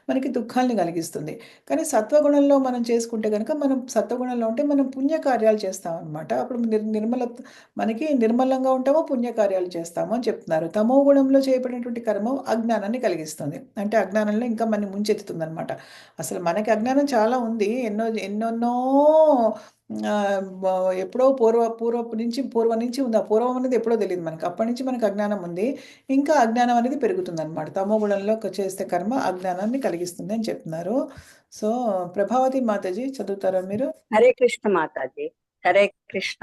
మనకి దుఃఖాన్ని కలిగిస్తుంది. కానీ సత్వగుణంలో మనం చేసుకుంటే కనుక మనం సత్వగుణంలో ఉంటే మనం పుణ్యకార్యాలు చేస్తాం అనమాట. అప్పుడు మనకి నిర్మలంగా ఉంటామో పుణ్యకార్యాలు చేస్తాము అని చెప్తున్నారు. తమో గుణంలో చేయబడినటువంటి కర్మ అజ్ఞానాన్ని కలిగిస్తుంది. అంటే అజ్ఞానంలో ఇంకా మనం ముంచెత్తుతుంది అనమాట. అసలు మనకి అజ్ఞానం చాలా ఉంది. ఎన్నెన్నో ఎప్పుడో పూర్వం నుంచి ఉంది. ఆ పూర్వం అనేది ఎప్పుడో తెలియదు మనకి. అప్పటి నుంచి మనకు అజ్ఞానం ఉంది. ఇంకా అజ్ఞానం అనేది పెరుగుతుంది అనమాట. తమో గుణంలో చేస్తే కర్మ అజ్ఞానాన్ని కలిగిస్తుంది అని చెప్తున్నారు. సో ప్రభావతి మాతాజీ చదువుతారా మీరు? హరే కృష్ణ మాతాజీ. హరే కృష్ణ.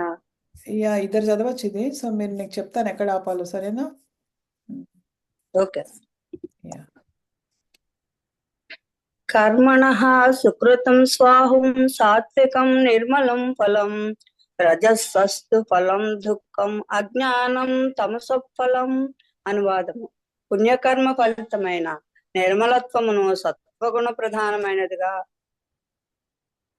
ఇద్దరు చదవచ్చు ఇది. సో మీరు నీకు చెప్తాను ఎక్కడ ఆపాలో, సరేనా? ఓకే. కర్మణః సుకృతం స్వాహుం సాత్వికం నిర్మలం ఫలం రజస్సస్తు ఫలం దుఃఖం అజ్ఞానం తమసః ఫలం. అనువాదము. పుణ్యకర్మ ఫలితమైన నిర్మలత్వమును సత్వగుణ ప్రధానమైనదిగా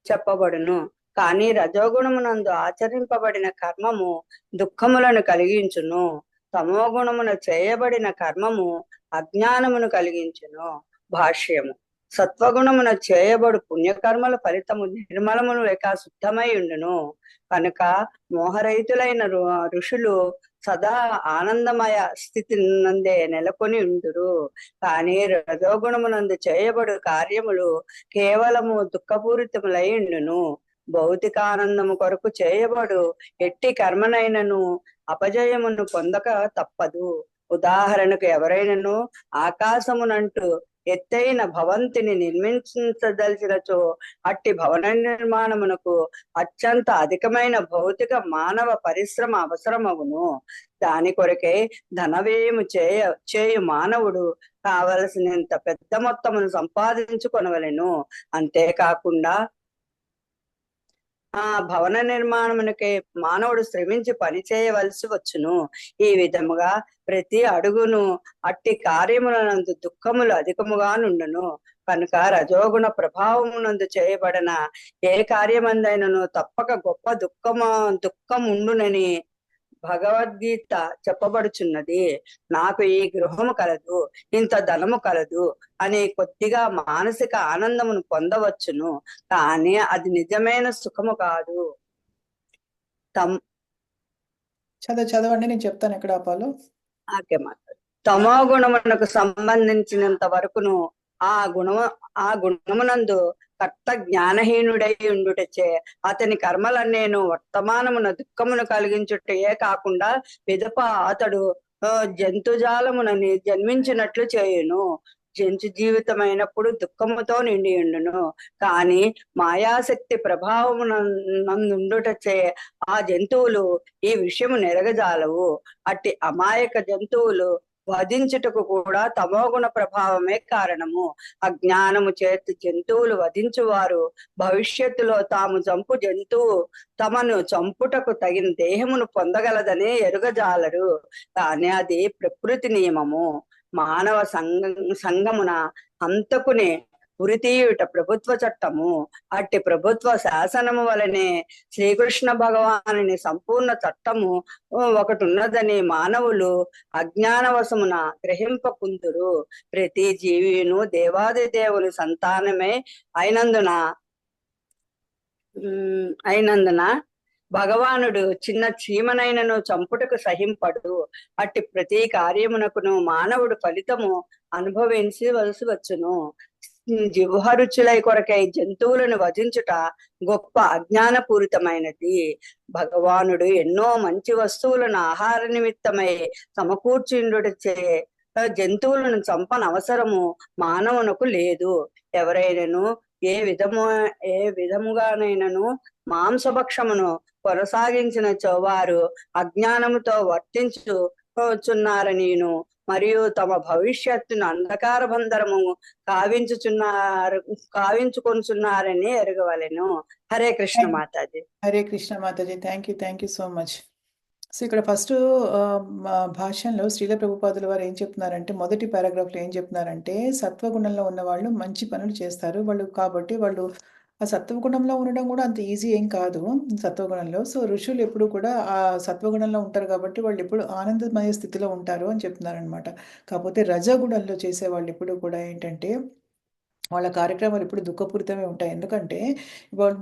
చెప్పబడును. కానీ రజోగుణమునందు ఆచరింపబడిన కర్మము దుఃఖములను కలిగించును. తమో గుణమున చేయబడిన కర్మము అజ్ఞానమును కలిగించును. భాష్యము. సత్వగుణమున చేయబడు పుణ్యకర్మల ఫలితము నిర్మలమును లేక శుద్ధమై ఉండును. కనుక మోహరహితులైన ఋషులు సదా ఆనందమయ స్థితి నందే నెలకొని ఉండురు. కానీ రజోగుణమునందు చేయబడు కార్యములు కేవలము దుఃఖపూరితములై ఉండును. భౌతిక ఆనందము కొరకు చేయబడు ఎట్టి కర్మనైనను అపజయమును పొందక తప్పదు. ఉదాహరణకు ఎవరైనను ఆకాశమునంటూ ఎత్తైన భవంతిని నిర్మించదలిచినచో అట్టి భవన నిర్మాణమునకు అత్యంత అధికమైన భౌతిక మానవ పరిశ్రమ అవసరమగును. దాని కొరకే ధనవ్యయము చేయు మానవుడు కావలసినంత పెద్ద మొత్తమును సంపాదించుకొనవలెను. అంతేకాకుండా ఆ భవన నిర్మాణమునకే మానవుడు శ్రమించి పని చేయవలసి వచ్చును. ఈ విధముగా ప్రతి అడుగును అట్టి కార్యములనందు దుఃఖములు అధికముగా నుండును. కనుక రజోగుణ ప్రభావమునందు చేయబడిన ఏ కార్యమందైనను తప్పక గొప్ప దుఃఖముండునని భగవద్గీత చెప్పబడుచున్నది. నాకు ఈ గృహము కలదు, ఇంత ధనము కలదు అని కొద్దిగా మానసిక ఆనందమును పొందవచ్చును, కానీ అది నిజమైన సుఖము కాదు. చదవండి, నేను చెప్తాను ఎక్కడ ఆపాలో. తమో గుణమునకు సంబంధించినంత వరకును ఆ గుణమునందు కర్త జ్ఞానహీనుడై ఉండుటచే అతని కర్మలన్నేను వర్తమానమున దుఃఖమును కలిగించుటయే కాకుండా పిదప అతడు జంతుజాలమునని జన్మించినట్లు చేయును. జంతు జీవితమైనప్పుడు దుఃఖముతో నిండి ఉండును. కానీ మాయాశక్తి ప్రభావమునందుండుటచే ఆ జంతువులు ఈ విషయము నెరగజాలవు. అట్టి అమాయక జంతువులు వధించుటకు కూడా తమోగుణ ప్రభావమే కారణము. అజ్ఞానము చేతి జంతువులు వధించువారు భవిష్యత్తులో తాము చంపు జంతువు తమను చంపుటకు తగిన దేహమును పొందగలదనే ఎరుగజాలరు. కానీ అది ప్రకృతి నియమము. మానవ సంగమున హంతకునే ఉరితీయుట ప్రభుత్వ చట్టము. అట్టి ప్రభుత్వ శాసనము వలనే శ్రీకృష్ణ భగవానుని సంపూర్ణ చట్టము ఒకటి ఉన్నదని మానవులు అజ్ఞానవశమున గ్రహింపకుందురు. ప్రతి జీవిను దేవాది దేవుని సంతానమే అయినందున భగవానుడు చిన్న చీమనైనను చంపుటకు సహింపడు. అట్టి ప్రతి కార్యమునకును మానవుడు ఫలితము అనుభవించవలసి వచ్చును. జిహ్వరుచులై కొరకై జంతువులను వధించుట గొప్ప అజ్ఞానపూరితమైనది. భగవానుడు ఎన్నో మంచి వస్తువులను ఆహార నిమిత్తమై సమకూర్చుండుటచే జంతువులను చంపనవసరము మానవునకు లేదు. ఎవరైనను ఏ విధముగానైనను మాంసభక్షమును కొనసాగించిన వారు అజ్ఞానముతో వర్తించుచున్నారనిను మరియు తమ భవిష్యత్తును అంధకార బంధరము కావించుకొనుచున్నారని ఎరగవలెను. Hare Krishna mataji. Hare Krishna mataji. Thank you so much. So ఇక్కడ ఫస్ట్ భాష్యంలో శ్రీల ప్రభుపాదుల వారు ఏం చెప్తున్నారంటే, మొదటి పారాగ్రాఫ్లో ఏం చెప్తున్నారంటే, సత్వగుణంలో ఉన్న వాళ్ళు మంచి పనులు చేస్తారు కాబట్టి వాళ్ళు ఆ సత్వగుణంలో ఉండడం కూడా అంత ఈజీ ఏం కాదు సత్వగుణంలో. సో ఋషులు ఎప్పుడు కూడా ఆ సత్వగుణంలో ఉంటారు కాబట్టి వాళ్ళు ఎప్పుడు ఆనందమయ స్థితిలో ఉంటారు అని చెప్తున్నారనమాట. కాకపోతే రజగుణంలో చేసే వాళ్ళు ఎప్పుడు కూడా ఏంటంటే వాళ్ళ కార్యక్రమాలు ఇప్పుడు దుఃఖపూరితమే ఉంటాయి. ఎందుకంటే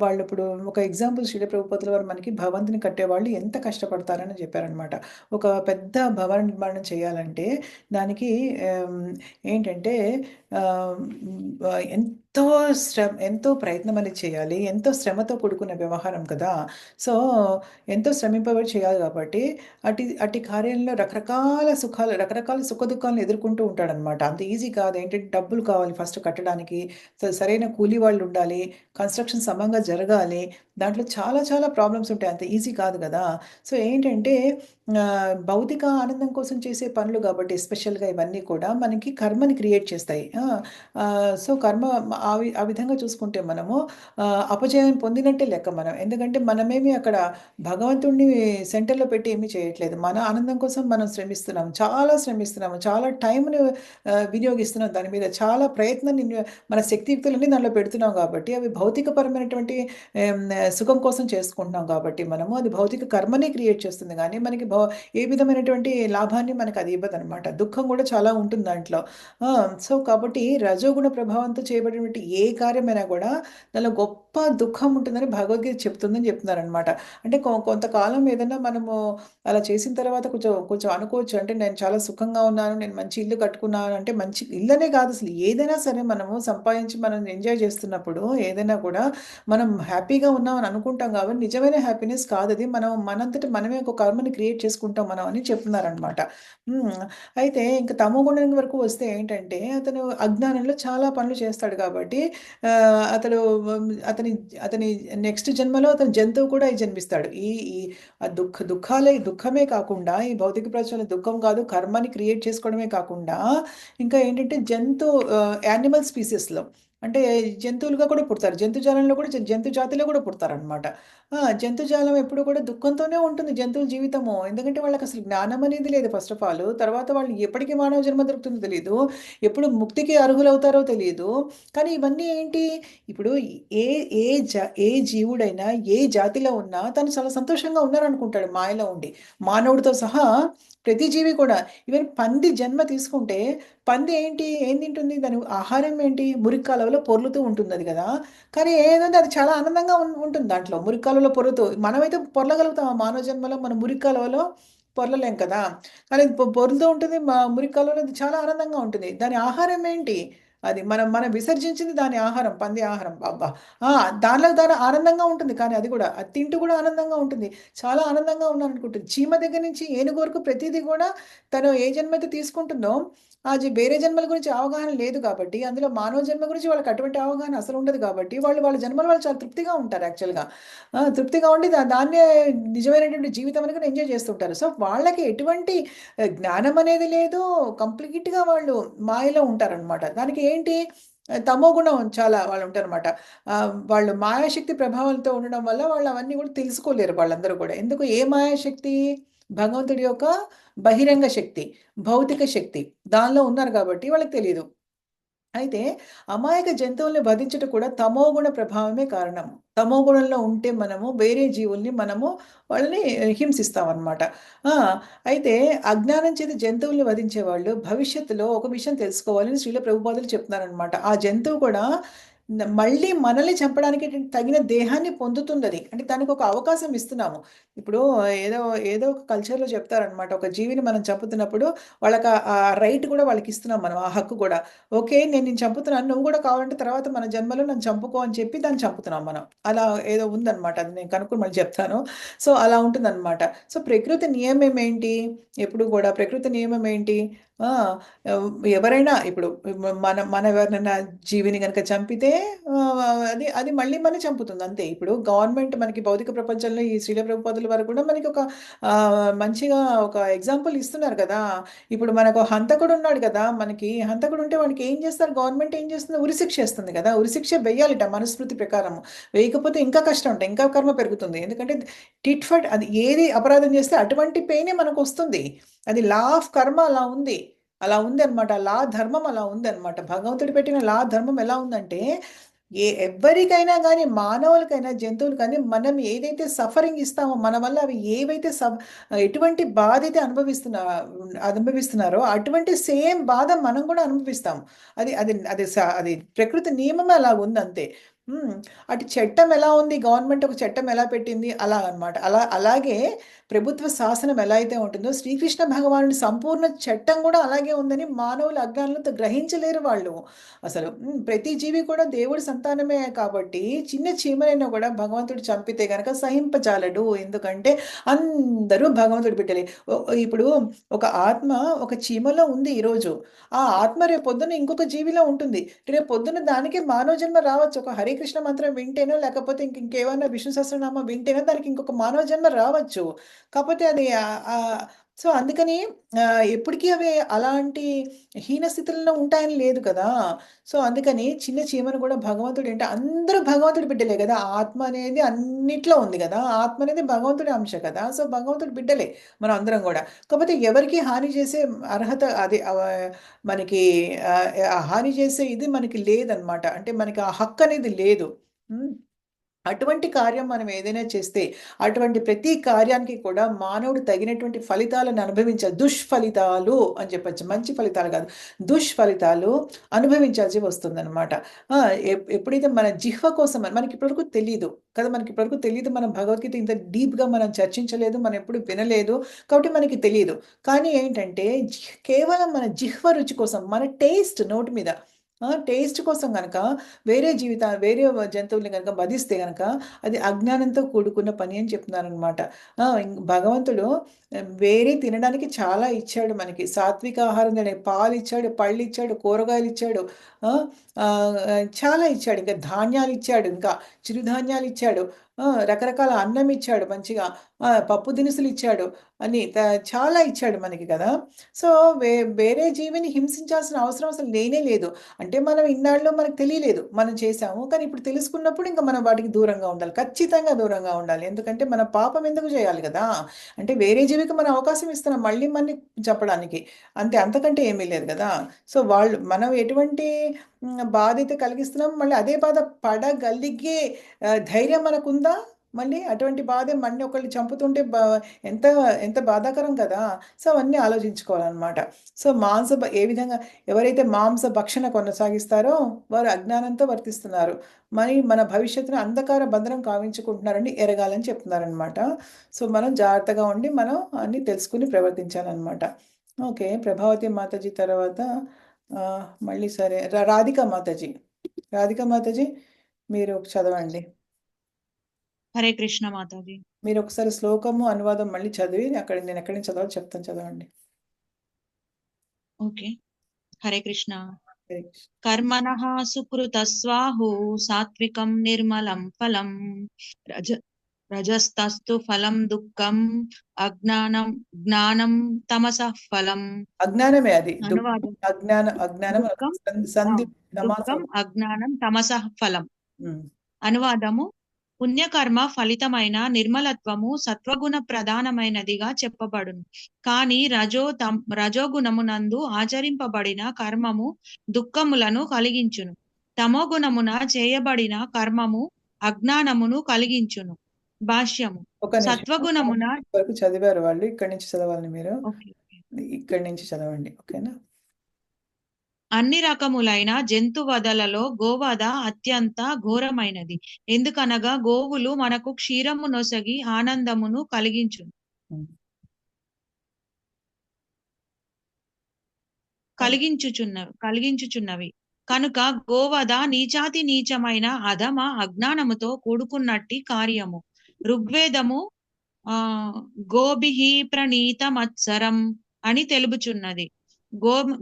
వాళ్ళు ఇప్పుడు ఒక ఎగ్జాంపుల్ శ్రీల ప్రభుపాదుల వారు మనకి భవంతిని కట్టేవాళ్ళు ఎంత కష్టపడతారని చెప్పారనమాట. ఒక పెద్ద భవన నిర్మాణం చేయాలంటే దానికి ఏంటంటే ఎంతో ప్రయత్నం అనేది చేయాలి, ఎంతో శ్రమతో కూడుకున్న వ్యవహారం కదా. సో ఎంతో శ్రమింపబడి చేయాలి కాబట్టి అట్టి కార్యంలో రకరకాల సుఖ దుఃఖాలను ఎదుర్కొంటూ ఉంటాడనమాట. అంత ఈజీ కాదు. ఏంటంటే డబ్బులు కావాలి ఫస్ట్ కట్టడానికి, సరైన కూలీ వాళ్ళు ఉండాలి, కన్స్ట్రక్షన్ సమంగా జరగాలి, దాంట్లో చాలా ప్రాబ్లమ్స్ ఉంటాయి, అంత ఈజీ కాదు కదా. సో ఏంటంటే భౌతిక ఆనందం కోసం చేసే పనులు కాబట్టి ఎస్పెషల్గా ఇవన్నీ కూడా మనకి కర్మని క్రియేట్ చేస్తాయి. సో కర్మ ఆ విధంగా చూసుకుంటే మనము అపజయం పొందినట్టే లెక్క మనం. ఎందుకంటే మనమేమి అక్కడ భగవంతుడిని సెంటర్లో పెట్టి ఏమీ చేయట్లేదు. మన ఆనందం కోసం మనం శ్రమిస్తున్నాము, చాలా టైంని వినియోగిస్తున్నాం, దాని మీద చాలా ప్రయత్నాన్ని మన శక్తియుక్తులన్నీ దానిలో పెడుతున్నాం కాబట్టి అవి భౌతికపరమైనటువంటి సుఖం కోసం చేసుకుంటున్నాం కాబట్టి మనము అది భౌతిక కర్మని క్రియేట్ చేస్తుంది కానీ మనకి ఏ విధమైనటువంటి లాభాన్ని మనకు అది ఇవ్వదనమాట. దుఃఖం కూడా చాలా ఉంటుంది దాంట్లో. సో కాబట్టి రజోగుణ ప్రభావంతో చేయబడినటువంటి ఏ కార్యమైనా కూడా దానిలో గొప్ప దుఃఖం ఉంటుందని భగవద్గీత చెప్తుందని చెప్తున్నారనమాట. అంటే కొంతకాలం ఏదైనా మనము అలా చేసిన తర్వాత కొంచెం కొంచెం అనుకోవచ్చు, అంటే నేను చాలా సుఖంగా ఉన్నాను, నేను మంచి ఇల్లు కట్టుకున్నాను అంటే, మంచి ఇల్లనే కాదు అసలు ఏదైనా సరే మనము సంపాదించి మనం ఎంజాయ్ చేస్తున్నప్పుడు ఏదైనా కూడా మనం హ్యాపీగా ఉన్నామని అనుకుంటాం కాబట్టి నిజమైన హ్యాపీనెస్ కాదు అది. మనం మనంతట మనమే ఒక కర్మని క్రియేట్ చేసుకుంటాం మనం అని చెప్తున్నారనమాట. అయితే ఇంకా తమో గుణం వరకు వస్తే ఏంటంటే అతను అజ్ఞానంలో చాలా పనులు చేస్తాడు కాబట్టి అతడు అతని అతని నెక్స్ట్ జన్మలో అతను జంతువు కూడా జన్మిస్తాడు. ఈ ఈ దుఃఖమే కాకుండా ఈ భౌతిక ప్రపంచంలో దుఃఖం కాదు, కర్మని క్రియేట్ చేసుకోవడమే కాకుండా ఇంకా ఏంటంటే యానిమల్ స్పీసెస్లో అంటే జంతువులుగా కూడా పుడతారు. జంతుజాలంలో కూడా జంతు జాతిలో కూడా పుడతారనమాట. జంతుజాలం ఎప్పుడు కూడా దుఃఖంతోనే ఉంటుంది జంతువుల జీవితము. ఎందుకంటే వాళ్ళకి అసలు జ్ఞానం అనేది లేదు ఫస్ట్ ఆఫ్ ఆల్. తర్వాత వాళ్ళు ఎప్పటికీ మానవ జన్మ దొరుకుతుందో తెలియదు, ఎప్పుడు ముక్తికి అర్హులవుతారో తెలియదు. కానీ ఇవన్నీ ఏంటి, ఇప్పుడు ఏ ఏ ఏ జీవుడైనా ఏ జాతిలో ఉన్నా తను చాలా సంతోషంగా ఉన్నారనుకుంటాడు మాయలో ఉండి. మానవుడితో సహా ప్రతి జీవి కూడా. ఈవెన్ పంది జన్మ తీసుకుంటే పంది ఏం తింటుంది, దాని ఆహారం ఏంటి, మురికి కాలువలో పొర్లుతూ ఉంటుంది అది కదా. కానీ ఏదంటే అది చాలా ఆనందంగా ఉంటుంది దాంట్లో మురికి కాలువలో పొర్లుతూ. మనమైతే పొర్లగలుగుతాం ఆ మానవ జన్మలో, మన మురికి కాలువలో పొర్లలేం కదా. కానీ పొర్లుతూ ఉంటుంది మురికి కాలువలో, అది చాలా ఆనందంగా ఉంటుంది. దాని ఆహారం ఏంటి, అది మనం విసర్జించింది దాని ఆహారం, పంది ఆహారం. అబ్బా దానిలో దాని ఆనందంగా ఉంటుంది, కానీ అది కూడా అది తింటూ కూడా ఆనందంగా ఉంటుంది, చాలా ఆనందంగా ఉన్నాను అనుకుంటుంది. చీమ దగ్గర నుంచి ఏనుగు వరకు ప్రతిదీ కూడా తను ఏ జన్మ అయితే తీసుకుంటుందో అది వేరే జన్మల గురించి అవగాహన లేదు కాబట్టి, అందులో మానవ జన్మ గురించి వాళ్ళకి అటువంటి అవగాహన అసలు ఉండదు కాబట్టి వాళ్ళ జన్మలు వాళ్ళు చాలా తృప్తిగా ఉంటారు యాక్చువల్గా. తృప్తిగా ఉండి దాన్నే నిజమైనటువంటి జీవితం అనేది ఎంజాయ్ చేస్తుంటారు. సో వాళ్ళకి ఎటువంటి జ్ఞానం అనేది లేదు, కంప్లీట్గా వాళ్ళు మాయలో ఉంటారనమాట. దానికి ఏంటి, తమో గుణం చాలా వాళ్ళు ఉంటారనమాట. వాళ్ళు మాయాశక్తి ప్రభావంతో ఉండడం వల్ల వాళ్ళు అవన్నీ కూడా తెలుసుకోలేరు వాళ్ళందరూ కూడా. ఎందుకు, ఏ మాయాశక్తి, భగవంతుడి యొక్క బహిరంగ శక్తి, భౌతిక శక్తి దానిలో ఉన్నారు కాబట్టి వాళ్ళకి తెలియదు. అయితే అమాయక జంతువుల్ని వధించటం కూడా తమోగుణ ప్రభావమే కారణం. తమోగుణంలో ఉంటే మనము వేరే జీవుల్ని వాళ్ళని హింసిస్తామన్నమాట. అయితే అజ్ఞానం చేత జంతువుల్ని వధించే వాళ్ళు భవిష్యత్తులో ఒక విషయం తెలుసుకోవాలని శ్రీల ప్రభుపాదులు చెప్తున్నారనమాట. ఆ జంతువు కూడా మళ్ళీ మనల్ని చంపడానికి తగిన దేహాన్ని పొందుతుంది అది. అంటే దానికి ఒక అవకాశం ఇస్తున్నాము. ఇప్పుడు ఏదో ఒక కల్చర్లో చెప్తారనమాట, ఒక జీవిని మనం చంపుతున్నప్పుడు వాళ్ళకి ఆ రైట్ కూడా వాళ్ళకి ఇస్తున్నాం మనం, ఆ హక్కు కూడా. ఓకే, నేను చంపుతున్నాను, నువ్వు కూడా కావాలంటే తర్వాత మన జన్మలో నన్ను చంపుకో అని చెప్పి దాన్ని చంపుతున్నాం మనం. అలా ఏదో ఉందన్నమాట, అది నేను కనుక్కొని మళ్ళీ చెప్తాను. సో అలా ఉంటుందన్నమాట. సో ప్రకృతి నియమం ఏంటి, ఎప్పుడు కూడా ప్రకృతి నియమం ఏంటి, ఎవరైనా ఇప్పుడు మన ఎవరినైనా జీవిని కనుక చంపితే అది మళ్ళీ మనం చంపుతుంది అంతే. ఇప్పుడు గవర్నమెంట్ మనకి భౌతిక ప్రపంచంలో ఈ శ్రీల ప్రభుపాదుల వరకు కూడా మనకి ఒక మంచిగా ఒక ఎగ్జాంపుల్ ఇస్తున్నారు కదా. ఇప్పుడు మనకు హంతకుడు ఉన్నాడు కదా, మనకి హంతకుడు ఉంటే వాడికి ఏం చేస్తారు, గవర్నమెంట్ ఏం చేస్తుంది, ఉరిశిక్ష వేస్తుంది కదా. ఉరిశిక్ష వెయ్యాలిట మనుస్మృతి ప్రకారం. వేయకపోతే ఇంకా కష్టం ఉంటుంది, ఇంకా కర్మ పెరుగుతుంది. ఎందుకంటే టిట్ ఫట్, అది ఏది అపరాధం చేస్తే అటువంటి పెయినే మనకు వస్తుంది. అది లా ఆఫ్ కర్మ అలా ఉంది అనమాట. లా ధర్మం అలా ఉంది అనమాట. భగవంతుడు పెట్టిన లా ధర్మం ఎలా ఉందంటే, ఎవరికైనా కానీ, మానవులకైనా జంతువులకైనా, మనం ఏదైతే సఫరింగ్ ఇస్తామో మన వల్ల అవి ఏవైతే ఎటువంటి బాధ అయితే అనుభవిస్తున్నారో అటువంటి సేమ్ బాధ మనం కూడా అనుభవిస్తాం. అది అది అది అది ప్రకృతి నియమమే అలా ఉంది అంతే. అటు చట్టం ఎలా ఉంది, గవర్నమెంట్ ఒక చట్టం ఎలా పెట్టింది అలా అనమాట. అలాగే ప్రభుత్వ శాసనం ఎలా అయితే ఉంటుందో శ్రీకృష్ణ భగవానుడి సంపూర్ణ చట్టం కూడా అలాగే ఉందని మానవుల అజ్ఞానంతో గ్రహించలేరు వాళ్ళు అసలు. ప్రతి జీవి కూడా దేవుడి సంతానమే కాబట్టి చిన్న చీమలైనా కూడా భగవంతుడు చంపితే కనుక సహింపజాలడు. ఎందుకంటే అందరూ భగవంతుడి బిడ్డలే. ఇప్పుడు ఒక ఆత్మ ఒక చీమలో ఉంది ఈరోజు, ఆ ఆత్మ రేపు పొద్దున ఇంకొక జీవిలో ఉంటుంది. రేపు పొద్దున దానికి మానవ జన్మ రావచ్చు. ఒక హరికృష్ణ మంత్రం వింటేనో లేకపోతే ఇంకేమైనా విష్ణు సహస్రనామం వింటేనో దానికి ఇంకొక మానవ జన్మ రావచ్చు. కాకపోతే అది సో అందుకని ఎప్పటికీ అవి అలాంటి హీన స్థితుల్లో ఉంటాయని లేదు కదా. సో అందుకని చిన్న చీమను కూడా భగవంతుడు అంటే, అందరూ భగవంతుడి బిడ్డలే కదా. ఆత్మ అనేది అన్నిట్లో ఉంది కదా, ఆత్మ అనేది భగవంతుడి అంశ కదా. సో భగవంతుడి బిడ్డలే మనం అందరం కూడా. కాకపోతే ఎవరికి హాని చేసే అర్హత అది మనకి హాని చేసే ఇది మనకి లేదనమాట. అంటే మనకి ఆ హక్కు అనేది లేదు. అటువంటి కార్యం మనం ఏదైనా చేస్తే అటువంటి ప్రతి కార్యానికి కూడా మానవుడు తగినటువంటి ఫలితాలను అనుభవించాలి. దుష్ఫలితాలు అని చెప్పచ్చు, మంచి ఫలితాలు కాదు, దుష్ఫలితాలు అనుభవించాల్సి వస్తుందన్నమాట. ఎప్పుడైతే మన జిహ్వ కోసం మనకి ఇప్పటివరకు తెలియదు కదా, మనకి ఇప్పటివరకు తెలియదు, మనం భగవద్గీత ఇంత డీప్గా మనం చర్చించలేదు, మనం ఎప్పుడు వినలేదు, కాబట్టి మనకి తెలియదు. కానీ ఏంటంటే కేవలం మన జిహ్వ రుచి కోసం, మన టేస్ట్ నోటి మీద టేస్ట్ కోసం కనుక వేరే జంతువుల్ని కనుక వధిస్తే కనుక అది అజ్ఞానంతో కూడుకున్న పని అని చెప్తున్నారనమాట. భగవంతుడు వేరే తినడానికి చాలా ఇచ్చాడు మనకి. సాత్విక ఆహారం తినే పాలు ఇచ్చాడు, పళ్ళు ఇచ్చాడు, కూరగాయలు ఇచ్చాడు, చాలా ఇచ్చాడు. ఇంకా ధాన్యాలు ఇచ్చాడు, ఇంకా చిరుధాన్యాలు ఇచ్చాడు, రకరకాల అన్నం ఇచ్చాడు, మంచిగా పప్పు దినుసులు ఇచ్చాడు అని చాలా ఇచ్చాడు మనకి కదా. సో వేరే జీవిని హింసించాల్సిన అవసరం అసలు లేనే లేదు. అంటే మనం ఇన్నాళ్ళు మనకు తెలియలేదు, మనం చేసాము, కానీ ఇప్పుడు తెలుసుకున్నప్పుడు ఇంకా మనం వాటికి దూరంగా ఉండాలి, ఖచ్చితంగా దూరంగా ఉండాలి. ఎందుకంటే మన పాపం ఎందుకు చేయాలి కదా, అంటే వేరే జీవికి మనం అవకాశం ఇస్తున్నాం మళ్ళీ మళ్ళీ చెప్పడానికి, అంతే, అంతకంటే ఏమీ లేదు కదా. సో మనం ఎటువంటి బాధ అయితే కలిగిస్తున్నాం, మళ్ళీ అదే బాధ పడగలిగే ధైర్యం మనకుందా? మళ్ళీ అటువంటి బాధ మళ్ళీ ఒకళ్ళు చంపుతుంటే ఎంత ఎంత బాధాకరం కదా. సో అవన్నీ ఆలోచించుకోవాలన్నమాట. సో ఏ విధంగా ఎవరైతే మాంస భక్షణ కొనసాగిస్తారో వారు అజ్ఞానంతో వర్తిస్తున్నారు, మన భవిష్యత్తును అంధకార బంధనం కావించుకుంటున్నారని ఎరగాలని చెప్తున్నారనమాట. సో మనం జాగ్రత్తగా ఉండి మనం అన్ని తెలుసుకుని ప్రవర్తించాలన్నమాట. ఓకే, ప్రభావతి మాతాజీ తర్వాత మళ్ళీ సరే రాధికా మాతాజీ మీరు చదవండి. హరే కృష్ణ మాతాజీ. మీరు ఒకసారి శ్లోకము అనువాదం మళ్ళీ చదివి నేను ఎక్కడి నుంచి చదవాలో చెప్తాను, చదవండి. ఓకే. హరే కృష్ణ. హరే కృష్ణ. కర్మణః సుకృత స్వాహు సాత్వికం నిర్మలం ఫలం రజస్తస్తు ఫలం దుఃఖం జ్ఞానం తమసః ఫలం. అజ్ఞానమే అది. అనువాదం. అజ్ఞానం తమసః ఫలం. అనువాదము: పుణ్యకర్మ ఫలితమైన నిర్మలత్వము సత్వగుణ ప్రధానమైనదిగా చెప్పబడును. కానీ రజోగుణమునందు ఆచరింపబడిన కర్మము దుఃఖములను కలిగించును. తమోగుణమున చేయబడిన కర్మము అజ్ఞానమును కలిగించును. భాష్యము: సత్వగుణమున చదివారు వాళ్ళు, ఇక్కడి నుంచి చదవాలి మీరు, ఇక్కడి నుంచి చదవండి, ఓకేనా. అన్ని రకములైన జంతువధలలో గోవధ అత్యంత ఘోరమైనది. ఎందుకనగా గోవులు మనకు క్షీరము నొసగి ఆనందమును కలిగించుచున్నవి. కనుక గోవధ నీచాతి నీచమైన అధమ అజ్ఞానముతో కూడుకున్నట్టి కార్యము. ఋగ్వేదము గోభిః ప్రణీత మత్సరం అని తెలుపుచున్నది.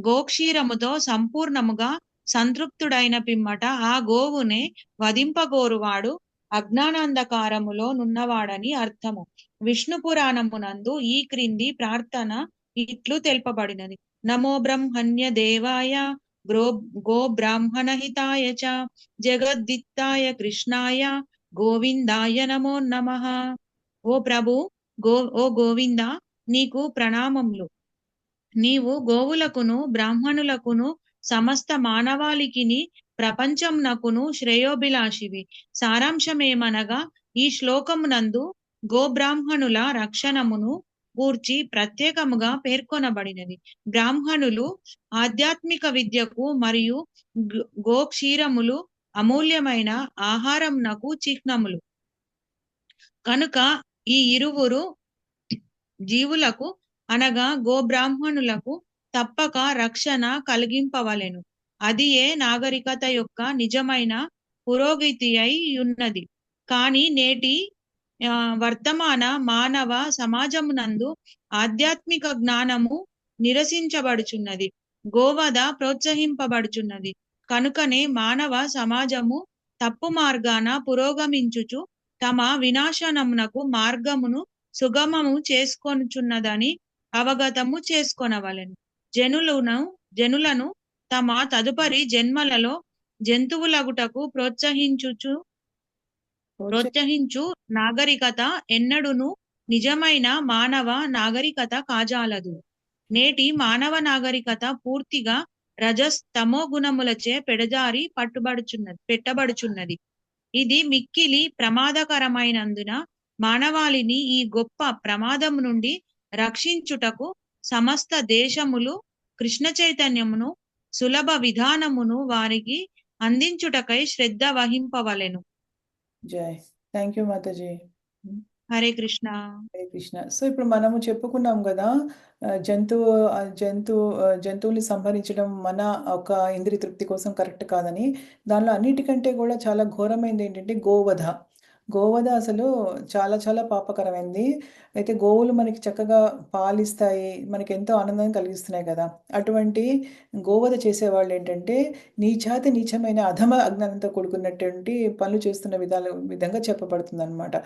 గోక్షీరముతో సంపూర్ణముగా సంతృప్తుడైన పిమ్మట ఆ గోవునే వధింపగోరువాడు అజ్ఞానాంధకారములో నున్నవాడని అర్థము. విష్ణు పురాణమునందు ఈ క్రింది ప్రార్థన ఇట్లు తెలుపబడినది: నమో బ్రహ్మణ్య దేవాయ గో బ్రాహ్మణ హితాయ చ జగద్దిత్తాయ కృష్ణాయ గోవిందాయ నమో నమః. ఓ ప్రభు, ఓ గోవింద, నీకు ప్రణామములు. నీవు గోవులకును బ్రాహ్మణులకును సమస్త మానవాళికిని ప్రపంచమునకును శ్రేయోభిలాషివి. సారాంశమేమనగా ఈ శ్లోకమునందు గోబ్రాహ్మణుల రక్షణమును గూర్చి ప్రత్యేకముగా పేర్కొనబడినది. బ్రాహ్మణులు ఆధ్యాత్మిక విద్యకు మరియు గోక్షీరములు అమూల్యమైన ఆహారమునకు చిహ్నములు కనుక ఈ ఇరువురు జీవులకు అనగా గోబ్రాహ్మణులకు తప్పక రక్షణ కలిగింపవలెను. అది ఏ నాగరికత యొక్క నిజమైన పురోగతి అయి ఉన్నది. కానీ నేటి వర్తమాన మానవ సమాజమునందు ఆధ్యాత్మిక జ్ఞానము నిరసించబడుచున్నది, గోవధ ప్రోత్సహింపబడుచున్నది. కనుకనే మానవ సమాజము తప్పు మార్గాన పురోగమించుచు తమ వినాశనమునకు మార్గమును సుగమము చేసుకొనుచున్నదని అవగతము చేసుకొనవలెను. జనులను తమ తదుపరి జన్మలలో జంతువులగుటకు ప్రోత్సహించు నాగరికత ఎన్నడూను నిజమైన మానవ నాగరికత కాజాలదు. నేటి మానవ నాగరికత పూర్తిగా రజస్తమో గుణములచే పెట్టబడుచున్నది. ఇది మిక్కిలి ప్రమాదకరమైనందున మానవాళిని ఈ గొప్ప ప్రమాదం నుండి రక్షించుటకు సమస్త దేశములు కృష్ణ చైతన్యమును సులభ విధానమును వారికి అందించుటకై శ్రద్ధ వహింపవలెను. జై. Thank you Mataji. Hare Krishna. Hare Krishna. So ఇప్పుడు మనము చెప్పుకున్నాం కదా, జంతువుల్ని సంహరించడం మన ఒక ఇంద్రియ తృప్తి కోసం కరెక్ట్ కాదని. దానిలో అన్నిటికంటే కూడా చాలా ఘోరమైనది ఏంటంటే గోవధ. గోవధ అసలు చాలా చాలా పాపకరమైంది. అయితే గోవులు మనకి చక్కగా పాలిస్తాయి, మనకి ఎంతో ఆనందాన్ని కలిగిస్తున్నాయి కదా. అటువంటి గోవధ చేసేవాళ్ళు ఏంటంటే నీచమైన అధమ అజ్ఞానంతో కూడుకున్నటువంటి పనులు చేస్తున్న విధంగా చెప్పబడుతుందన్నమాట.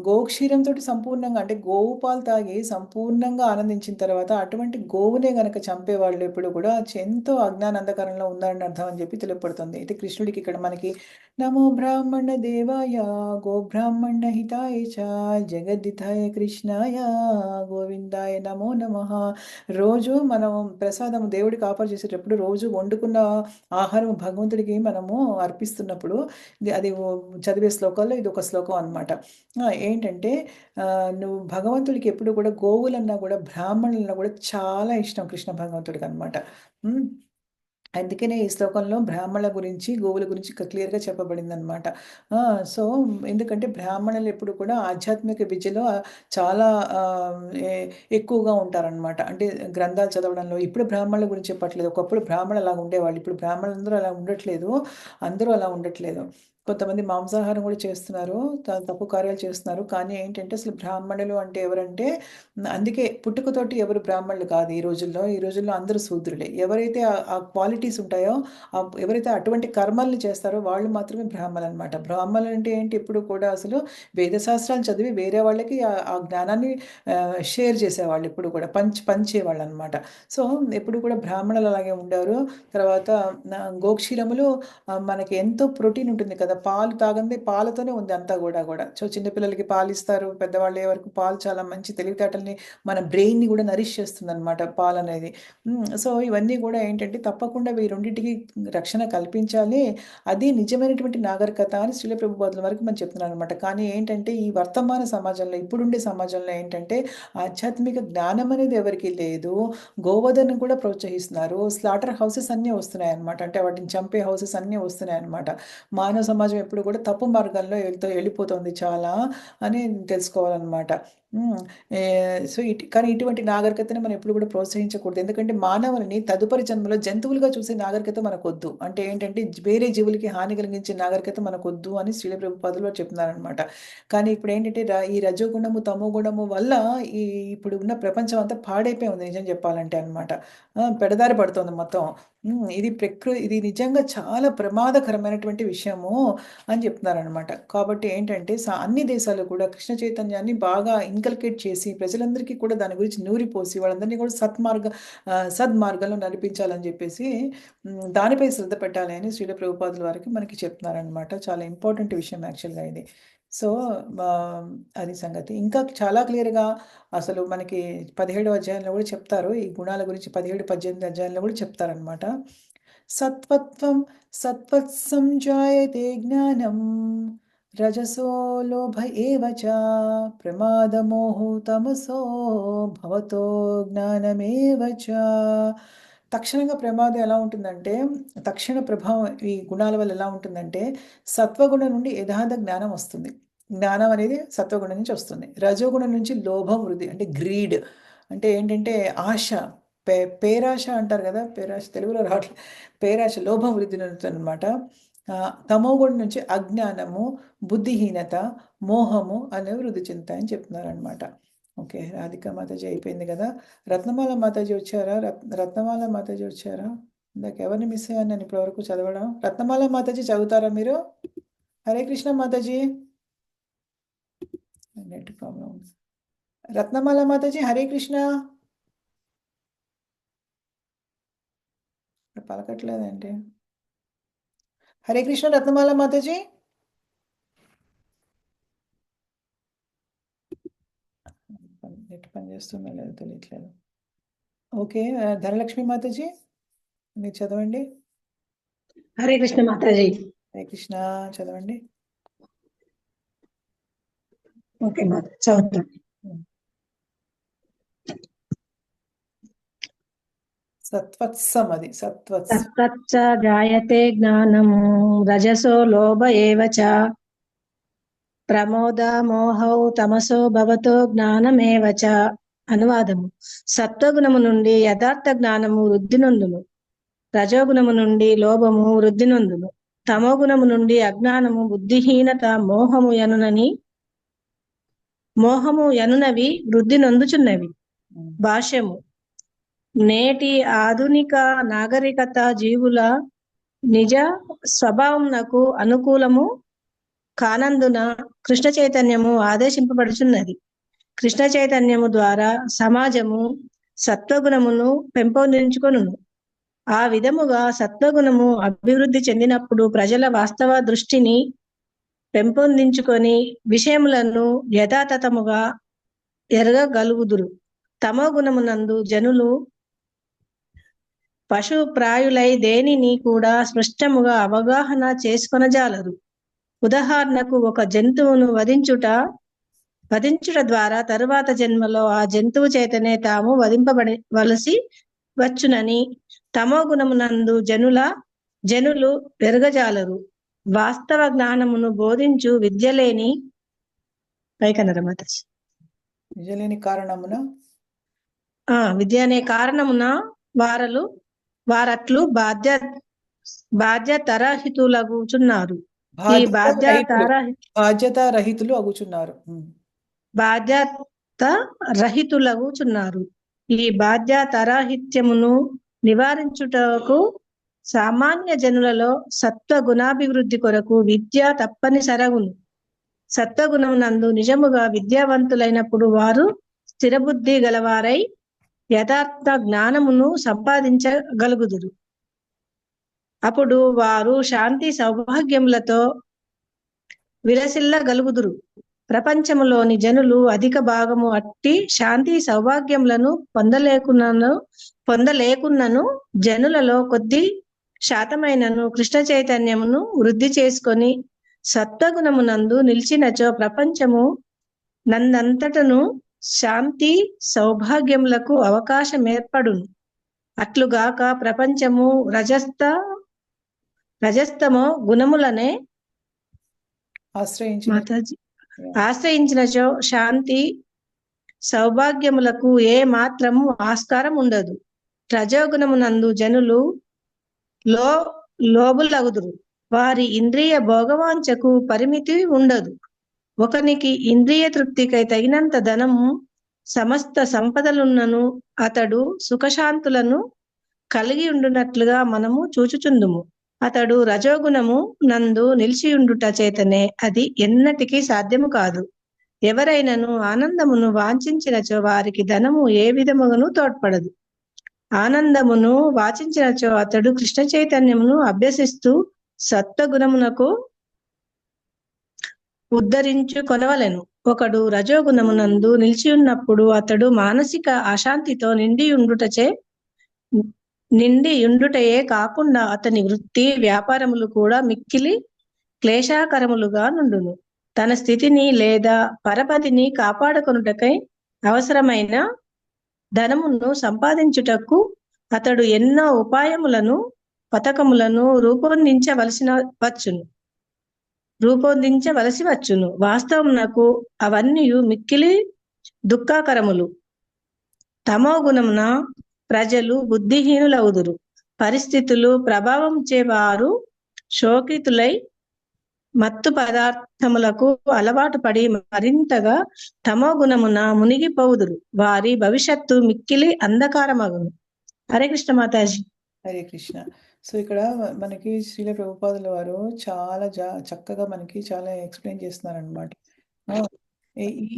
గోక్షీరంతో సంపూర్ణంగా, అంటే గోవు పాలు తాగి సంపూర్ణంగా ఆనందించిన తర్వాత అటువంటి గోవునే గనక చంపేవాళ్ళు ఎప్పుడు కూడా ఎంతో అజ్ఞాన అంధకారంలో ఉన్నారని అర్థం అని చెప్పి తెలియపడుతుంది. అయితే కృష్ణుడికి ఇక్కడ మనకి నమో బ్రాహ్మణ దేవాయ గోబ్రాహ్మణ హితాయ చ జగద్దితాయ కృష్ణాయ గోవిందాయ నమో నమః. రోజు మనం ప్రసాదం దేవుడికి ఆఫర్ చేసేటప్పుడు రోజు వండుకున్న ఆహారం భగవంతుడికి మనము అర్పిస్తున్నప్పుడు అది చదివే శ్లోకాల్లో ఇది ఒక శ్లోకం అన్నమాట. ఏంటంటే నువ్వు భగవంతుడికి ఎప్పుడు కూడా గోవులన్నా కూడా బ్రాహ్మణులన్నా కూడా చాలా ఇష్టం కృష్ణ భగవంతుడికి అనమాట. అందుకనే ఈ శ్లోకంలో బ్రాహ్మణుల గురించి గోవుల గురించి క్లియర్గా చెప్పబడింది అనమాట. సో ఎందుకంటే బ్రాహ్మణులు ఎప్పుడు కూడా ఆధ్యాత్మిక విద్యలో చాలా ఎక్కువగా ఉంటారనమాట. అంటే గ్రంథాలు చదవడంలో. ఇప్పుడు బ్రాహ్మణుల గురించి చెప్పట్లేదు, ఒకప్పుడు బ్రాహ్మణులు అలా ఉండేవాళ్ళు. ఇప్పుడు బ్రాహ్మణులందరూ అలా ఉండట్లేదు, అందరూ అలా ఉండట్లేదు. కొంతమంది మాంసాహారం కూడా చేస్తున్నారు, తప్పు కార్యాలు చేస్తున్నారు. కానీ ఏంటంటే అసలు బ్రాహ్మణులు అంటే ఎవరంటే, అందుకే పుట్టుకతోటి ఎవరు బ్రాహ్మణులు కాదు ఈ రోజుల్లో. ఈ రోజుల్లో అందరూ శూద్రులే. ఎవరైతే ఆ క్వాలిటీస్ ఉంటాయో, ఎవరైతే అటువంటి కర్మల్ని చేస్తారో వాళ్ళు మాత్రమే బ్రాహ్మణులు అనమాట. బ్రాహ్మణులు అంటే ఏంటి, ఎప్పుడు కూడా అసలు వేదశాస్త్రాలు చదివి వేరే వాళ్ళకి ఆ జ్ఞానాన్ని షేర్ చేసేవాళ్ళు, ఎప్పుడు కూడా పంచేవాళ్ళు అనమాట. సో ఎప్పుడు కూడా బ్రాహ్మణులు అలాగే ఉండారు. తర్వాత గోక్షీరములు మనకి ఎంతో ప్రోటీన్ ఉంటుంది కదా, పాలు తాగందే పాలతోనే ఉంది అంతా కూడా. సో చిన్నపిల్లలకి పాలు ఇస్తారు, పెద్దవాళ్ళు అయ్యే వరకు పాలు చాలా మంచి తెలివితేటల్ని, మన బ్రెయిన్ని కూడా నరిష్ చేస్తుంది అనమాట పాలు అనేది. సో ఇవన్నీ కూడా ఏంటంటే తప్పకుండా ఈ రెండింటికి రక్షణ కల్పించాలి. అది నిజమైనటువంటి నాగరికత అని శ్రీల ప్రభుపాదుల వరకు మనం చెప్తున్నాను అనమాట. కానీ ఏంటంటే ఈ వర్తమాన సమాజంలో, ఇప్పుడుండే సమాజంలో ఏంటంటే ఆధ్యాత్మిక జ్ఞానం అనేది ఎవరికి లేదు. గోవధను కూడా ప్రోత్సహిస్తున్నారు. స్లాటర్ హౌసెస్ అన్నీ వస్తున్నాయి అనమాట. అంటే వాటిని చంపే హౌసెస్ అన్నీ వస్తున్నాయి అనమాట. మానవ సమాజం ఎప్పుడు కూడా తప్పు మార్గాల్లో వెళ్ళిపోతుంది చాలా అని తెలుసుకోవాలన్నమాట. సో కానీ ఇటువంటి నాగరికతను మనం ఎప్పుడు కూడా ప్రోత్సహించకూడదు. ఎందుకంటే మానవులని తదుపరి జన్మలో జంతువులుగా చూసే నాగరికత మనకొద్దు. అంటే ఏంటంటే వేరే జీవులకి హాని కలిగించే నాగరికత మనకొద్దు అని శ్రీల ప్రభుపాదులు చెప్తున్నారనమాట. కానీ ఇప్పుడు ఏంటంటే ఈ రజోగుణము తమో గుణము వల్ల ఇప్పుడు ఉన్న ప్రపంచం అంతా పాడైపోయి ఉంది నిజం చెప్పాలంటే అనమాట. పెడదారి పడుతుంది మొత్తం. ఇది నిజంగా చాలా ప్రమాదకరమైనటువంటి విషయము అని చెప్తున్నారనమాట. కాబట్టి ఏంటంటే అన్ని దేశాలు కూడా కృష్ణ చైతన్యాన్ని బాగా ఇన్కల్కేట్ చేసి ప్రజలందరికీ కూడా దాని గురించి నూరిపోసి వాళ్ళందరినీ కూడా సద్మార్గంలో నడిపించాలని చెప్పేసి దానిపై శ్రద్ధ పెట్టాలి అని శ్రీల ప్రభుపాదుల వారికి మనకి చెప్తున్నారనమాట. చాలా ఇంపార్టెంట్ విషయం యాక్చువల్గా ఇది. సో అది సంగతి. ఇంకా చాలా క్లియర్గా అసలు మనకి 17వ అధ్యాయంలో కూడా చెప్తారు ఈ గుణాల గురించి. 17-18 అధ్యాయంలో కూడా చెప్తారనమాట. సత్వత్వం సత్వత్సంజాయతే జ్ఞానం రజసో లోభ ఏవ చ ప్రమాదమోహో తమసో భవతో జ్ఞానమేవ చ. తక్షణంగా ప్రమాదం ఎలా ఉంటుందంటే, తక్షణ ప్రభావం ఈ గుణాల వల్ల ఎలా ఉంటుందంటే, సత్వగుణం నుండి యథార్థ జ్ఞానం వస్తుంది. జ్ఞానం అనేది సత్వగుణం నుంచి వస్తుంది. రజోగుణం నుంచి లోభం, వృద్ధి అంటే గ్రీడ్, అంటే ఏంటంటే ఆశ, పేరాశ అంటారు కదా, పేరాశ తెలుగులో రావట్లేదు, పేరాశ లోభం వృద్ధి అనమాట. తమోగుణం నుంచి అజ్ఞానము, బుద్ధిహీనత, మోహము అనేవి వృద్ధి చెందుతాయని చెప్తున్నారనమాట. ఓకే, రాధికా మాతాజీ అయిపోయింది కదా. రత్నమాల మాతాజీ వచ్చారా? రత్నమాల మాతాజీ వచ్చారా? ఇందాక ఎవరిని మిస్ అయ్యాను నేను ఇప్పటివరకు చదవడం. రత్నమాల మాతాజీ చదువుతారా మీరు? హరే కృష్ణ మాతాజీ. Net problem. రత్నమాల మాతాజీ హరే కృష్ణ. పలకట్లేదండి. హరే కృష్ణ రత్నమాల మాతాజీ. నెట్ పని చేస్తుందో లేదో తెలియట్లేదు. ఓకే, ధనలక్ష్మి మాతాజీ మీరు చదవండి. హరే కృష్ణ మాతాజీ. హరే కృష్ణ చదవండి. ఓకే మాత చదువుతాం. సత్వత్సం, అది సత్వత్సం. తత్తచ్చ జాయతే జ్ఞానం రజసో లోభ ఏవ చ ప్రమోద మోహౌ తమసో భవతో జ్ఞానమేవ చ. అనువాదము: సత్వగుణము నుండి యథార్థ జ్ఞానము వృద్ధి నొందును, రజోగుణము నుండి లోభము వృద్ధి నొందును, తమోగుణము నుండి అజ్ఞానము, బుద్ధిహీనత, మోహము యనునవి వృద్ధి నొందుచున్నవి. భాష్యము: నేటి ఆధునిక నాగరికత జీవుల నిజ స్వభావమునకు అనుకూలము కానందున కృష్ణ చైతన్యము ఆదేశింపబడుచున్నది. కృష్ణ చైతన్యము ద్వారా సమాజము సత్వగుణమును పెంపొందించుకొనును. ఆ విధముగా సత్వగుణము అభివృద్ధి చెందినప్పుడు ప్రజల వాస్తవ దృష్టిని పెంపొందించుకొని విషయములను యథాతథముగా ఎరగగలుగుదురు. తమో గుణమునందు జనులు పశుప్రాయులై దేనిని కూడా స్పష్టముగా అవగాహన చేసుకొనజాలరు. ఉదాహరణకు, ఒక జంతువును వధించుట ద్వారా తరువాత జన్మలో ఆ జంతువు చేతనే తాము వధింపబడవలసి వచ్చునని తమో గుణమునందు జనులు ఎరగజాలరు. వాస్తవ జ్ఞానమును బోధించు విద్యలేని విద్య అనే కారణమున వారట్లు బాధ్యతారహితులగుచున్నారు. ఈ బాధ్యతారహితులు అగుచున్నారు. బాధ్యతారహితులగుచున్నారు. ఈ బాధ్యతారాహిత్యమును నివారించుటకు సామాన్య జనులలో సత్వ గుణాభివృద్ధి కొరకు విద్య తప్పనిసరగును. సత్వగుణమునందు నిజముగా విద్యావంతులైనప్పుడు వారు స్థిరబుద్ధి గలవారై యథార్థ జ్ఞానమును సంపాదించగలుగుదురు. అప్పుడు వారు శాంతి సౌభాగ్యములతో విలసిల్లగలుగుదురు. ప్రపంచములోని జనులు అధిక భాగము అట్టి శాంతి సౌభాగ్యములను పొందలేకున్నను జనులలో కొద్ది శాతమైనను కృష్ణ చైతన్యమును వృద్ధి చేసుకొని సత్వగుణమునందు నిలిచినచో ప్రపంచము నందంతటను శాంతి సౌభాగ్యములకు అవకాశం ఏర్పడును. అట్లుగాక ప్రపంచము రజస్తమో గుణములనే ఆశ్రయించినచో శాంతి సౌభాగ్యములకు ఏ మాత్రము ఆస్కారం ఉండదు. రజోగుణమునందు జనులు లోబులగుదురు. వారి ఇంద్రియ భోగవాంఛకు పరిమితి ఉండదు. ఒకనికి ఇంద్రియ తృప్తికై తగినంత ధనము, సమస్త సంపదలున్నను అతడు సుఖశాంతులను కలిగి ఉండునట్లుగా మనము చూచుచుందుము. అతడు రజోగుణము నందు నిలిచియుండుట చేతనే అది ఎన్నటికీ సాధ్యము కాదు. ఎవరైనను ఆనందమును వాంఛించినచో వారికి ధనము ఏ విధముగాను తోడ్పడదు. ఆనందమును వాంఛించినచో అతడు కృష్ణ చైతన్యమును అభ్యసిస్తూ సత్వగుణమునకు ఉద్ధరించుకొనవలెను. ఒకడు రజోగుణమునందు నిలిచియున్నప్పుడు అతడు మానసిక అశాంతితో నిండియుండుటయే కాకుండా అతని వృత్తి వ్యాపారములు కూడా మిక్కిలి క్లేశాకరములుగా నుండును. తన స్థితిని లేదా పరపతిని కాపాడుకొనుటకై అవసరమైన ధనమును సంపాదించుటకు అతడు ఎన్నో ఉపాయములను పథకములను రూపొందించవలసి వచ్చును. వాస్తవమునకు అవన్నీ మిక్కిలి దుఃఖకరములు. తమో గుణమున ప్రజలు బుద్ధిహీనులవుదురు. పరిస్థితులు ప్రభావం చే వారు శోకితులై మత్తు పదార్థములకు అలవాటు పడి మరింతగా తమో గుణమున మునిగిపోవుదురు. వారి భవిష్యత్తు మిక్కిలి అంధకారమగును. హరే కృష్ణ మాతాజీ. హరే కృష్ణ. సో ఇక్కడ మనకి శ్రీల ప్రభుపాదుల వారు చాలా చక్కగా మనకి చాలా ఎక్స్ప్లెయిన్ చేస్తున్నారు అనమాట.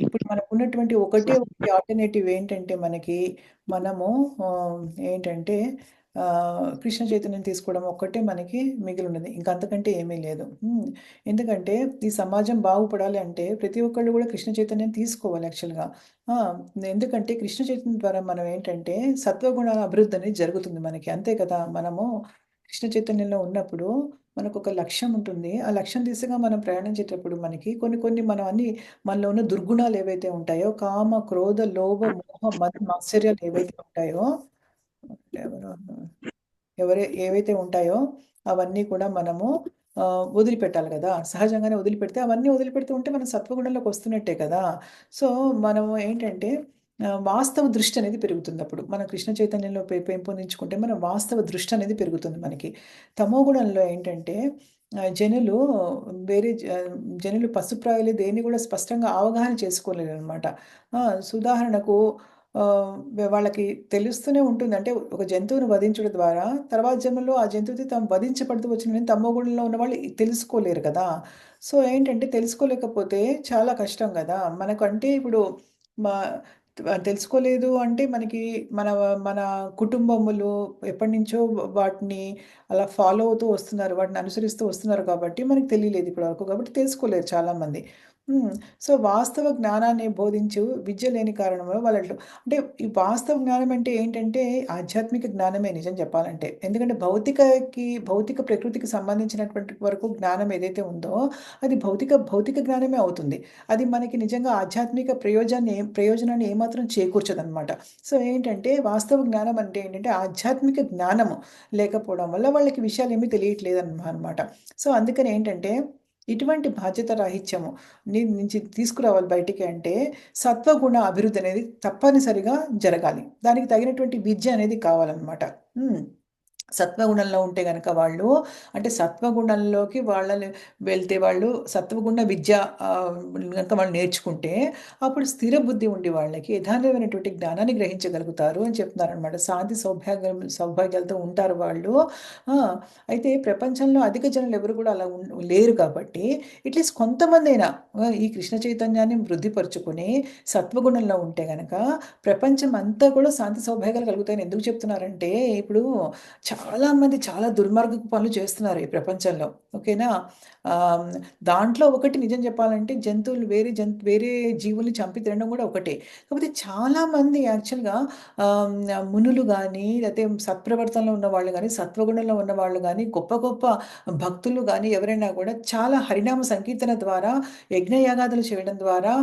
ఇప్పుడు మనకు ఉన్నటువంటి ఒకటి ఆల్టర్నేటివ్ ఏంటంటే మనము ఏంటంటే కృష్ణ చైతన్యం తీసుకోవడం ఒక్కటే మనకి మిగిలి ఉన్నది, ఇంకా అంతకంటే ఏమీ లేదు. ఎందుకంటే ఈ సమాజం బాగుపడాలి అంటే ప్రతి ఒక్కళ్ళు కూడా కృష్ణ చైతన్యం తీసుకోవాలి యాక్చువల్గా. ఎందుకంటే కృష్ణ చైతన్యం ద్వారా మనం ఏంటంటే సత్వగుణ అభివృద్ధి అనేది జరుగుతుంది మనకి, అంతే కదా. మనము కృష్ణ చైతన్యంలో ఉన్నప్పుడు మనకొక లక్ష్యం ఉంటుంది. ఆ లక్ష్యం దిశగా మనం ప్రయాణించేటప్పుడు మనకి కొన్ని మనం మనలో ఉన్న దుర్గుణాలు ఏవైతే ఉంటాయో కామ, క్రోధ, లోభ, మోహ, మద, మాత్సర్యాలు ఏవైతే ఉంటాయో ఎవరో ఏవైతే ఉంటాయో అవన్నీ కూడా మనము వదిలిపెట్టాలి కదా! సహజంగానే వదిలిపెడితే అవన్నీ వదిలిపెడుతూ ఉంటే మనం సత్వగుణంలోకి వస్తున్నట్టే కదా! సో, మనము ఏంటంటే వాస్తవ దృష్టి అనేది పెరుగుతుందప్పుడు. మనం కృష్ణ చైతన్యంలో పెంపొందించుకుంటే మన వాస్తవ దృష్టి అనేది పెరుగుతుంది మనకి. తమో గుణంలో ఏంటంటే జనులు వేరే జనులు పశుప్రాయులు దేన్ని కూడా స్పష్టంగా అవగాహన చేసుకోలేరనమాట. ఉదాహరణకు వాళ్ళకి తెలుస్తూనే ఉంటుంది. అంటే ఒక జంతువుని వధించడం ద్వారా తర్వాత జన్మలో ఆ జంతువుతో తాము వధించబడుతూ వచ్చిందని తమో గుణంలో ఉన్నవాళ్ళు తెలుసుకోలేరు కదా! సో, ఏంటంటే తెలుసుకోలేకపోతే చాలా కష్టం గదా! మనకంటే ఇప్పుడు మా తెలుసుకోలేదు అంటే మనకి మన మన కుటుంబములు ఎప్పటినుంచో వాటిని అలా ఫాలో అవుతూ వస్తున్నారు. వాటిని అనుసరిస్తూ వస్తున్నారు కాబట్టి మనకు తెలియలేదు ఇప్పటివరకు. కాబట్టి తెలుసుకోలేరు చాలామంది. హ్మ్. సో, వాస్తవ జ్ఞానాన్ని బోధించు విద్య లేని కారణంలో వాళ్ళట్లో అంటే ఈ వాస్తవ జ్ఞానం అంటే ఏంటంటే ఆధ్యాత్మిక జ్ఞానమే నిజం చెప్పాలంటే. ఎందుకంటే భౌతిక ప్రకృతికి సంబంధించినటువంటి వరకు జ్ఞానం ఏదైతే ఉందో అది భౌతిక జ్ఞానమే అవుతుంది. అది మనకి నిజంగా ఆధ్యాత్మిక ప్రయోజనాన్ని ఏమాత్రం చేకూర్చదనమాట. సో, ఏంటంటే వాస్తవ జ్ఞానం అంటే ఏంటంటే ఆధ్యాత్మిక జ్ఞానము లేకపోవడం వల్ల వాళ్ళకి విషయాలేమీ తెలియట్లేదనమాట. సో, అందుకని ఏంటంటే ఇటువంటి బాధ్యత రాహిత్యము నుంచి తీసుకురావాలి బయటికి అంటే సత్వగుణ అభివృద్ధి అనేది తప్పనిసరిగా జరగాలి. దానికి తగినటువంటి విద్య అనేది కావాలనమాట. హ్మ్. సత్వగుణంలో ఉంటే గనక వాళ్ళు అంటే సత్వగుణంలోకి వాళ్ళని వెళ్తే వాళ్ళు సత్వగుణ విద్య గనక వాళ్ళు నేర్చుకుంటే అప్పుడు స్థిర బుద్ధి ఉండి వాళ్ళకి యథార్థమైనటువంటి జ్ఞానాన్ని గ్రహించగలుగుతారు అని చెప్తున్నారనమాట. శాంతి సౌభాగ్యాలతో ఉంటారు వాళ్ళు. ఆ! అయితే ప్రపంచంలో అధిక జనులు ఎవరు కూడా అలా లేరు కాబట్టి అట్‌లీస్ట్ కొంతమందైనా ఈ కృష్ణ చైతన్యాన్ని వృద్ధిపరుచుకొని సత్వగుణంలో ఉంటే గనక ప్రపంచం అంతా కూడా శాంతి సౌభాగ్యాలు కలుగుతాయని ఎందుకు చెప్తున్నారంటే ఇప్పుడు చాలామంది చాలా దుర్మార్గపు పనులు చేస్తున్నారు ఈ ప్రపంచంలో. ఓకేనా? ఆహ్, దాంట్లో ఒకటి నిజం చెప్పాలంటే జంతువులు వేరే జీవుల్ని చంపి తినడం కూడా ఒకటే. కాకపోతే చాలామంది యాక్చువల్‌గా మునులు గానీ, లేతే సత్ప్రవర్తనలో ఉన్నవాళ్ళు గానీ, సత్వగుణంలో ఉన్నవాళ్ళు గానీ, గొప్ప గొప్ప భక్తులు గానీ ఎవరైనా కూడా చాలా హరినామ సంకీర్తన ద్వారా, యజ్ఞయాగాదులు చేయడం ద్వారా,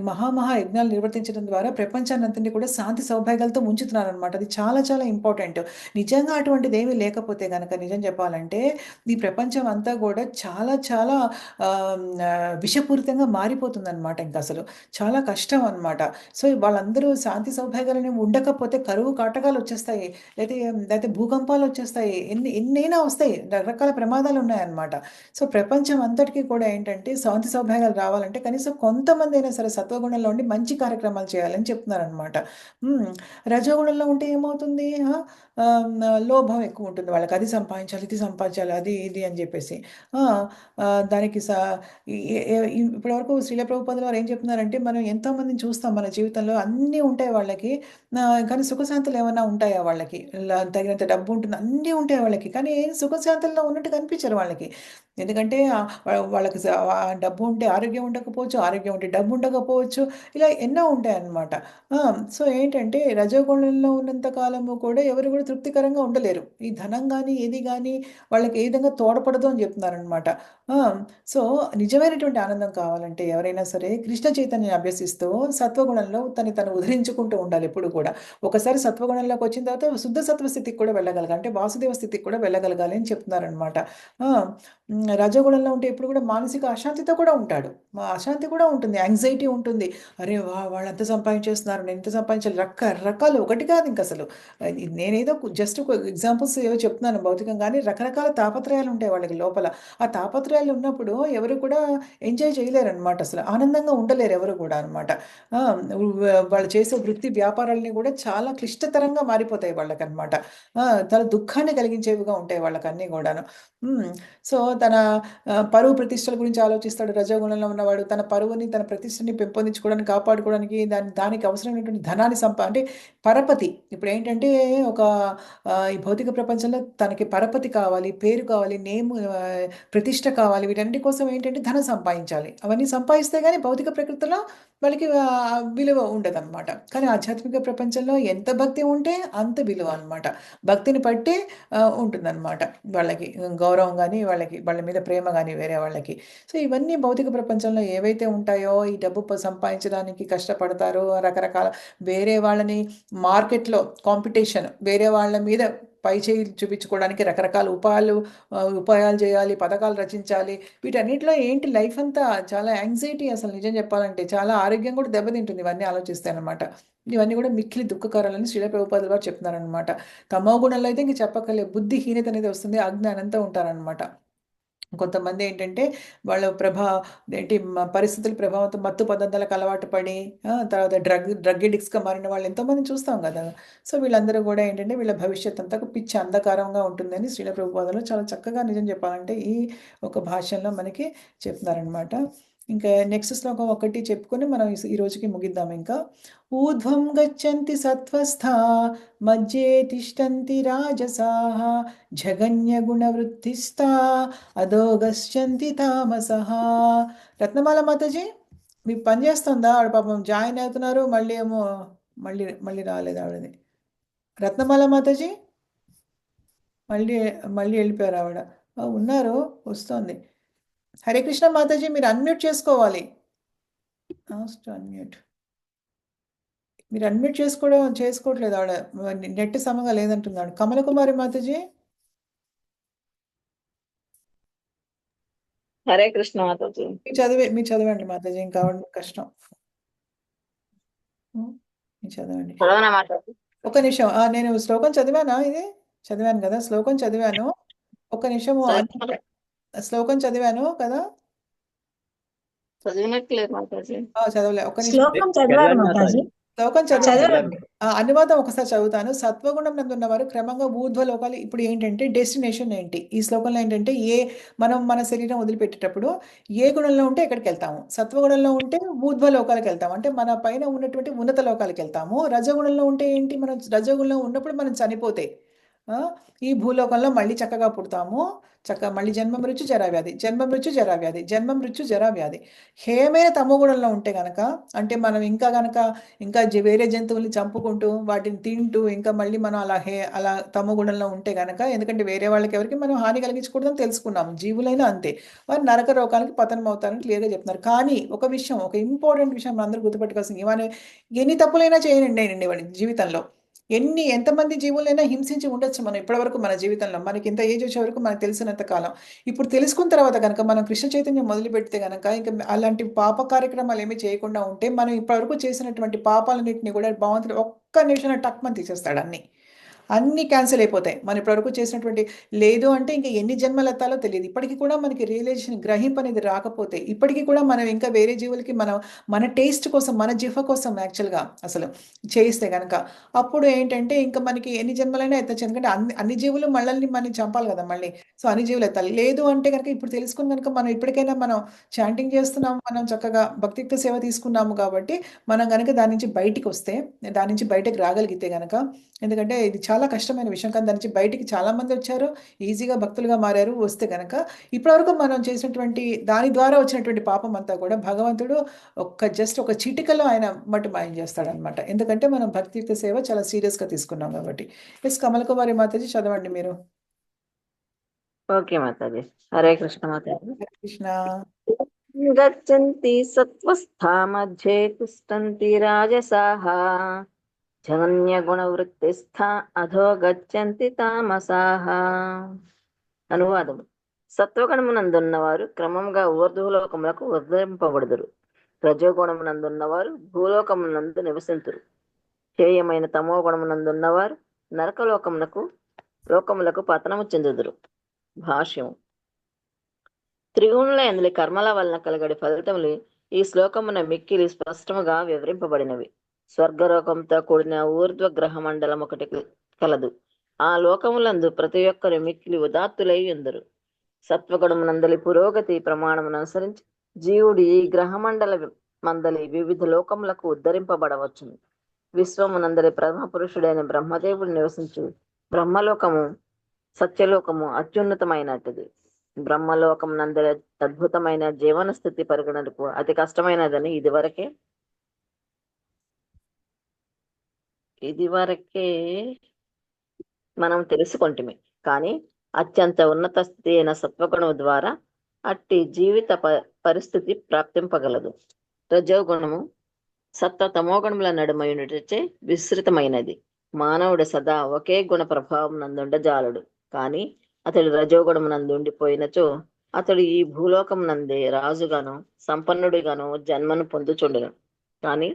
మహా యజ్ఞాలు నిర్వర్తించడం ద్వారా ప్రపంచాన్నంతటిని కూడా శాంతి సౌభాగ్యాలతో ఉంచుతున్నారనమాట. అది చాలా చాలా ఇంపార్టెంట్. నిజంగా అటువంటిదేమీ లేకపోతే గనక నిజం చెప్పాలంటే, ఈ ప్రపంచం అంతా గూడా చాలా చాలా విషపూరితంగా మారిపోతుందనమాట ఇంకసలు. చాలా కష్టం అనమాట. సో, వాళ్ళందరూ శాంతి సౌభాగ్యాలనేవి ఉండకపోతే కరువు కాటకాలొచ్చేస్తాయి. లేతే భూకంపాలొచ్చేస్తాయి. ఎన్నైనా వస్తాయి. రకరకాల ప్రమాదాలున్నాయన్నమాట. సో, ప్రపంచం అంతటికి కూడా ఏంటంటే శాంతి సౌభాగ్యాలు రావాలంటే కనీసం కొంతమందైనా సరే సత్వగుణంలో ఉండి మంచి కార్యక్రమాలు చేయాలని చెప్తున్నారనమాట. హ్మ్. రజోగుణంలో ఉంటే ఏమవుతుంది? లోభం ఎక్కువుంటుంది వాళ్ళకి. అది సంపాదించాలి, ఇది సంపాదించాలి, అది ఇది అని జెప్పేసి. ఆ! దానికి ఎ ఎ ఇప్పటివరకు శ్రీల ప్రభుపాదుల వారు ఏం చెప్తున్నారంటే, మనం ఎంతోమందిని చూస్తాం మన జీవితంలో అన్నీ ఉంటాయి వాళ్ళకి. కానీ సుఖశాంతులు ఏమన్నా ఉంటాయా వాళ్ళకి? తగినంత డబ్బు ఉంటుంది. అన్నీ ఉంటాయి వాళ్ళకి. కానీ సుఖశాంతుల్లో ఉన్నట్టు కనిపించరు వాళ్ళకి. ఎందుకంటే వాళ్ళకి డబ్బు ఉంటే ఆరోగ్యం ఉండకపోవచ్చు, ఆరోగ్యం ఉంటే డబ్బు ఉండకపోవచ్చు. ఇలా ఎన్నో ఉంటాయన్నమాట. ఆ! సో, ఏంటంటే రజోగుణంలో ఉన్నంత కాలము కూడా ఎవరు కూడా తృప్తికరంగా ఉండలేరు. ఈ ధనం గాని, ఏది గాని వాళ్ళకి ఏ విధంగా తోడ్పడదు అని చెప్తున్నారనమాట. ఆ! సో, నిజమైనటువంటి ఆనందం కావాలంటే ఎవరైనా సరే కృష్ణ చైతన్యాన్ని అభ్యసిస్తూ సత్వగుణంలో తను ఉద్ధరించుకుంటూ ఉండాలి ఎప్పుడు కూడా. ఒకసారి సత్వగుణంలోకి వచ్చిన తర్వాత శుద్ధ సత్వ స్థితికి కూడా వెళ్ళగలగాలి. అంటే వాసుదేవ స్థితికి కూడా వెళ్ళగలగాలి అని చెప్తున్నారనమాట. ఆ! రజోగుణంలో ఉంటే ఎప్పుడు కూడా మానసిక అశాంతితో కూడా ఉంటాడు. అశాంతి కూడా ఉంటుంది. యాంగ్జైటీ ఉంటుంది. అరే వాళ్ళంత సంపాదించేస్తున్నారు. నేను ఇంత సంపాదించాలి. రకరకాలు ఒకటి కాదు ఇంకసలు. నేనేదో జస్ట్ ఒక ఎగ్జాంపుల్స్ ఏవో చెప్తున్నాను భౌతికంగా. కానీ రకరకాల తాపత్రయాలు ఉంటాయి వాళ్ళకి లోపల. ఆ తాపత్రయాలు ఉన్నప్పుడు ఎవరు కూడా ఎంజాయ్ చేయలేరనమాట అసలు. ఆనందంగా ఉండలేరు ఎవరు కూడా అనమాట. ఆ! వాళ్ళు చేసే వృత్తి వ్యాపారాలన్నీ కూడా చాలా క్లిష్టతరంగా మారిపోతాయి వాళ్ళకనమాట. ఆ! చాలా దుఃఖాన్ని కలిగించేవిగా ఉంటాయి వాళ్ళకన్నీ గూడాను. హ్మ్. సో, తన పరువు ప్రతిష్టల గురించి ఆలోచిస్తాడు రజోగుణంలో ఉన్నవాడు. తన పరువుని, తన ప్రతిష్టని పెంపొందించుకోవడానికి, కాపాడుకోవడానికి దానికి అవసరమైనటువంటి ధనాన్ని అంటే పరపతి. ఇప్పుడేంటంటే ఒక ఈ భౌతిక ప్రపంచంలో తనకి పరపతి కావాలి, పేరు కావాలి, ప్రతిష్ట కావాలి. వీటన్నిటి కోసం ఏంటంటే ధనం సంపాదించాలి. అవన్నీ సంపాదిస్తే గాని భౌతిక ప్రకృతిలో వాళ్ళకి విలువ ఉండదనమాట. కానీ ఆధ్యాత్మిక ప్రపంచంలో ఎంత భక్తి ఉంటే అంత విలువ అనమాట. భక్తిని బట్టి ఉంటుందనమాట వాళ్ళకి. గౌరవం గాని, వాళ్ళ మీద ప్రేమ గాని వేరే వాళ్ళకి. సో, ఇవన్నీ భౌతిక ప్రపంచంలో ఏవైతే ఉంటాయో, ఈ డబ్బు సంపాదించడానికి కష్టపడతారో, రకరకాల వేరే వాళ్ళని మార్కెట్‌లో కాంపిటీషన్ వేరే వాళ్ళ మీద పై చేయి చూపించుకోవడానికి రకరకాల ఉపాయాలు చేయాలి, పథకాలు రచించాలి. వీటన్నిటిలో ఏంటి లైఫ్ అంతా చాలా యాంగ్జైటీ, అసలు నిజం చెప్పాలంటే. చాలా ఆరోగ్యం కూడా దెబ్బతింటుంది ఇవన్నీ ఆలోచిస్తే అనమాట. ఇవన్నీ కూడా మిక్కిలి దుఃఖకరాలని శ్రీల ప్రభుపాదుల వారు చెప్తున్నారనమాట. తమో గుణంలో అయితే ఇంక చెప్పక్కర్లేదు. బుద్ధిహీనత అనేది వస్తుంది. అజ్ఞానంతో ఉంటారనమాట. కొంతమంది ఏంటంటే వాళ్ళ పరిస్థితుల ప్రభావంతో మత్తు పదార్థాలకు అలవాటు పడి తర్వాత డ్రగ్ ఎడిక్ట్స్గా మారిన వాళ్ళు ఎంతోమంది చూస్తాం కదా. సో వీళ్ళందరూ కూడా ఏంటంటే వీళ్ళ భవిష్యత్ అంతా పిచ్చి అంధకారంగా ఉంటుందని శ్రీల ప్రభుపాదులు చాలా చక్కగా నిజం చెప్పాలంటే ఈ ఒక భాషల్లో మనకి చెప్తున్నారనమాట. ఇంకా నెక్స్ట్ శ్లోకం ఒకటి చెప్పుకొని మనం ఈ రోజుకి ముగిద్దాం. ఇంకా ఊర్ధ్వం గచ్చంతి సత్వస్థా మధ్యే తిష్టంతి రాజసాః జగన్యగుణవృత్తిస్థా అదో గచ్చంతి తామసః. రత్నమాల మాతాజీ మీకు పని చేస్తుందా? ఆవిడ పాపం జాయిన్ అవుతున్నారు, మళ్ళీ ఏమో మళ్ళీ మళ్ళీ రాలేదు ఆవిడది. రత్నమాల మాతాజీ మళ్ళీ మళ్ళీ వెళ్ళిపోయారు ఆవిడ. ఉన్నారు, వస్తుంది. హరే కృష్ణ మాతాజీ మీరు అన్మ్యూట్ చేసుకోవాలి. అన్మ్యూట్ మీరు అన్మ్యూట్ చేసుకోవట్లేదు ఆవిడ. నెట్ సమంగా లేదంటున్నాడు. కమల కుమారి మాతాజీ హరే కృష్ణ మాతాజీ. మీరు చదవండి మాతాజీ. ఇంకా ఆవిడ కష్టం. మీరు చదవండి. చదవనా మాతాజీ? ఒక నిమిషం. నేను శ్లోకం చదివానా? ఇది చదివాను కదా, శ్లోకం చదివాను. ఒక నిమిషము. శ్లోకం చదివాను కదా, చదివినట్లేదు మాతాజీ. చదవలే. ఒక నిమిషం. శ్లోకం చదివారు చదవండి మాతాజీ. మాతాజీ. శ్లోకం చదివాను. చదవండి. అనువాదం ఒకసారి చదువుతాను. సత్వగుణం నందున్నవారు క్రమంగా ఊర్ధ్వ లోకాలు. ఇప్పుడు ఏంటంటే డెస్టినేషన్ ఏంటి ఈ శ్లోకంలో ఏంటంటే, మనం మన శరీరం వదిలిపెట్టేటప్పుడు ఏ గుణంలో ఉంటే ఎక్కడికి వెళ్తాము? సత్వగుణంలో ఉంటే ఊర్ధ్వ లోకాలకు వెళ్తాము, అంటే మన పైన ఉన్నటువంటి ఉన్నత లోకాలకు వెళ్తాము. రజగుణంలో ఉంటే ఏంటి? మనం రజగుణంలో ఉన్నప్పుడు మనం చనిపోతే ఈ భూలోకంలో మళ్ళీ చక్కగా పుడతాము. మళ్ళీ జన్మ మృత్యు జరావ్యాధి, జన్మ మృత్యు జరావ్యాధి, జన్మ మృత్యు జరావ్యాధి. హేమైన తమోగుణంలో ఉంటే గనక, అంటే మనం ఇంకా వేరే జంతువుల్ని చంపుకుంటూ వాటిని తింటూ ఇంకా మళ్ళీ మనం అలా తమోగుణంలో ఉంటే గనక, ఎందుకంటే వేరే వాళ్ళకి ఎవరికి మనం హాని కలిగించకూడదని తెలుసుకున్నాం. జీవులైనా అంతే, వారు నరక రోగాలకి పతనం అవుతారని క్లియర్గా చెప్తున్నారు. కానీ ఒక ఇంపార్టెంట్ విషయం అందరూ గుర్తుపెట్టుకోవాల్సింది, ఇవన్నీ ఎన్ని తప్పులైనా చేయనండి వాడి జీవితంలో. ఎంతమంది జీవులైనా హింసించి ఉండొచ్చు మనం ఇప్పటివరకు మన జీవితంలో. మనకి ఇంత ఏజ్ వచ్చే వరకు మనకు తెలిసినంత కాలం. ఇప్పుడు తెలుసుకున్న తర్వాత కనుక మనం కృష్ణ చైతన్యం మొదలు పెడితే కనుక ఇంకా అలాంటి పాప కార్యక్రమాలు ఏమీ చేయకుండా ఉంటే, మనం ఇప్పటివరకు చేసినటువంటి పాపాలన్నింటినీ కూడా భగవంతుడు ఒక్క నిమిషంలో టక్మని తీసేస్తాడు. అన్నీ క్యాన్సిల్ అయిపోతాయి. మనం ఇప్పటివరకు చేసినటువంటి లేదు అంటే ఇంకా ఎన్ని జన్మలు ఎత్తాలో తెలియదు. ఇప్పటికీ కూడా మనకి రియలైజేషన్, గ్రహింపు అనేది రాకపోతే, ఇప్పటికీ కూడా మనం ఇంకా వేరే జీవులకి మన టేస్ట్ కోసం, మన జిహ్వ కోసం యాక్చువల్గా అసలు చేయిస్తే కనుక, అప్పుడు ఏంటంటే ఇంకా మనకి ఎన్ని జన్మలైనా ఎత్తచ్చు. ఎందుకంటే అన్ని జీవులు మనం చంపాలి కదా మళ్ళీ. సో అన్ని జీవులు ఎత్తాలి. లేదు అంటే కనుక ఇప్పుడు తెలుసుకుని కనుక మనం ఇప్పటికైనా మనం చాంటింగ్ చేస్తున్నాము, మనం చక్కగా భక్తియుక్త సేవ తీసుకున్నాము కాబట్టి మనం కనుక దాని నుంచి బయటికి వస్తే, దాని నుంచి బయటకు రాగలిగితే కనుక, ఎందుకంటే ఇది చాలా కష్టమైన విషయం. కానీ దాని నుంచి బయటికి చాలా మంది వచ్చారు, ఈజీగా భక్తులుగా మారారు. వస్తే కనుక ఇప్పటివరకు మనం చేసినటువంటి దాని ద్వారా వచ్చినటువంటి పాపం అంతా కూడా భగవంతుడు జస్ట్ ఒక చిటికలో ఆయన మట్టు మాయం చేస్తాడనమాట. ఎందుకంటే మనం భక్తియుక్త సేవ చాలా సీరియస్గా తీసుకున్నాం కాబట్టి. కమల కుమారి మాతాజీ చదవండి మీరు. ఓకే మాతాజీ. హరే కృష్ణ మాతాజీ. హరే కృష్ణ. గచ్చంతి సత్వస్థా మధ్యే తిష్టంతి రాజసాః జగన్యగుణవృత్తిస్థ అధో గచ్చంతి తామసాః. అనువాదము. సత్వగుణమునందున్నవారు క్రమంగా ఊర్ధ్వలోకములకు ఉద్ధరింపబడుదురు. రజోగుణమునందున్నవారు భూలోకమునందు నివసింతురు. హేయమైన తమో గుణమునందున్నవారు లోకములకు పతనము చెందుదురు. భాష్యము. త్రిగుణుల యందలి కర్మల వలన కలగడి ఫలితములు ఈ శ్లోకమున మిక్కిలి స్పష్టముగా వివరింపబడినవి. స్వర్గలోకంతో కూడిన ఊర్ధ్వ గ్రహ మండలం ఒకటి కలదు. ఆ లోకములందు ప్రతి ఒక్కరు మిక్కిలి ఉదాత్తులై ఉందరు. సత్వగుణమునందలి పురోగతి ప్రమాణమును అనుసరించి జీవుడు ఈ గ్రహమండల మందలి వివిధ లోకములకు ఉద్ధరింపబడవచ్చును. విశ్వమునందలి ప్రథమ పురుషుడైన బ్రహ్మదేవుడు నివసించు బ్రహ్మలోకము సత్యలోకము అత్యున్నతమైనటిది. బ్రహ్మలోకం నందలి అద్భుతమైన జీవన స్థితి పరిగణకు అతి కష్టమైనదని ఇదివరకే ఇది వరకే మనం తెలుసుకొంటిమి. కానీ అత్యంత ఉన్నత స్థితి అయిన సత్వగుణము ద్వారా అట్టి జీవిత పరిస్థితి ప్రాప్తింపగలదు. రజోగుణము సత్వ తమోగుణముల నడుమయునిటచే విస్తృతమైనది. మానవుడు సదా ఒకే గుణ ప్రభావం నందుండజాలడు. కానీ అతడు రజోగుణము ఉండిపోయినచో అతడు ఈ భూలోకం నందే రాజుగాను సంపన్నుడిగాను జన్మను పొందుచుండును. కానీ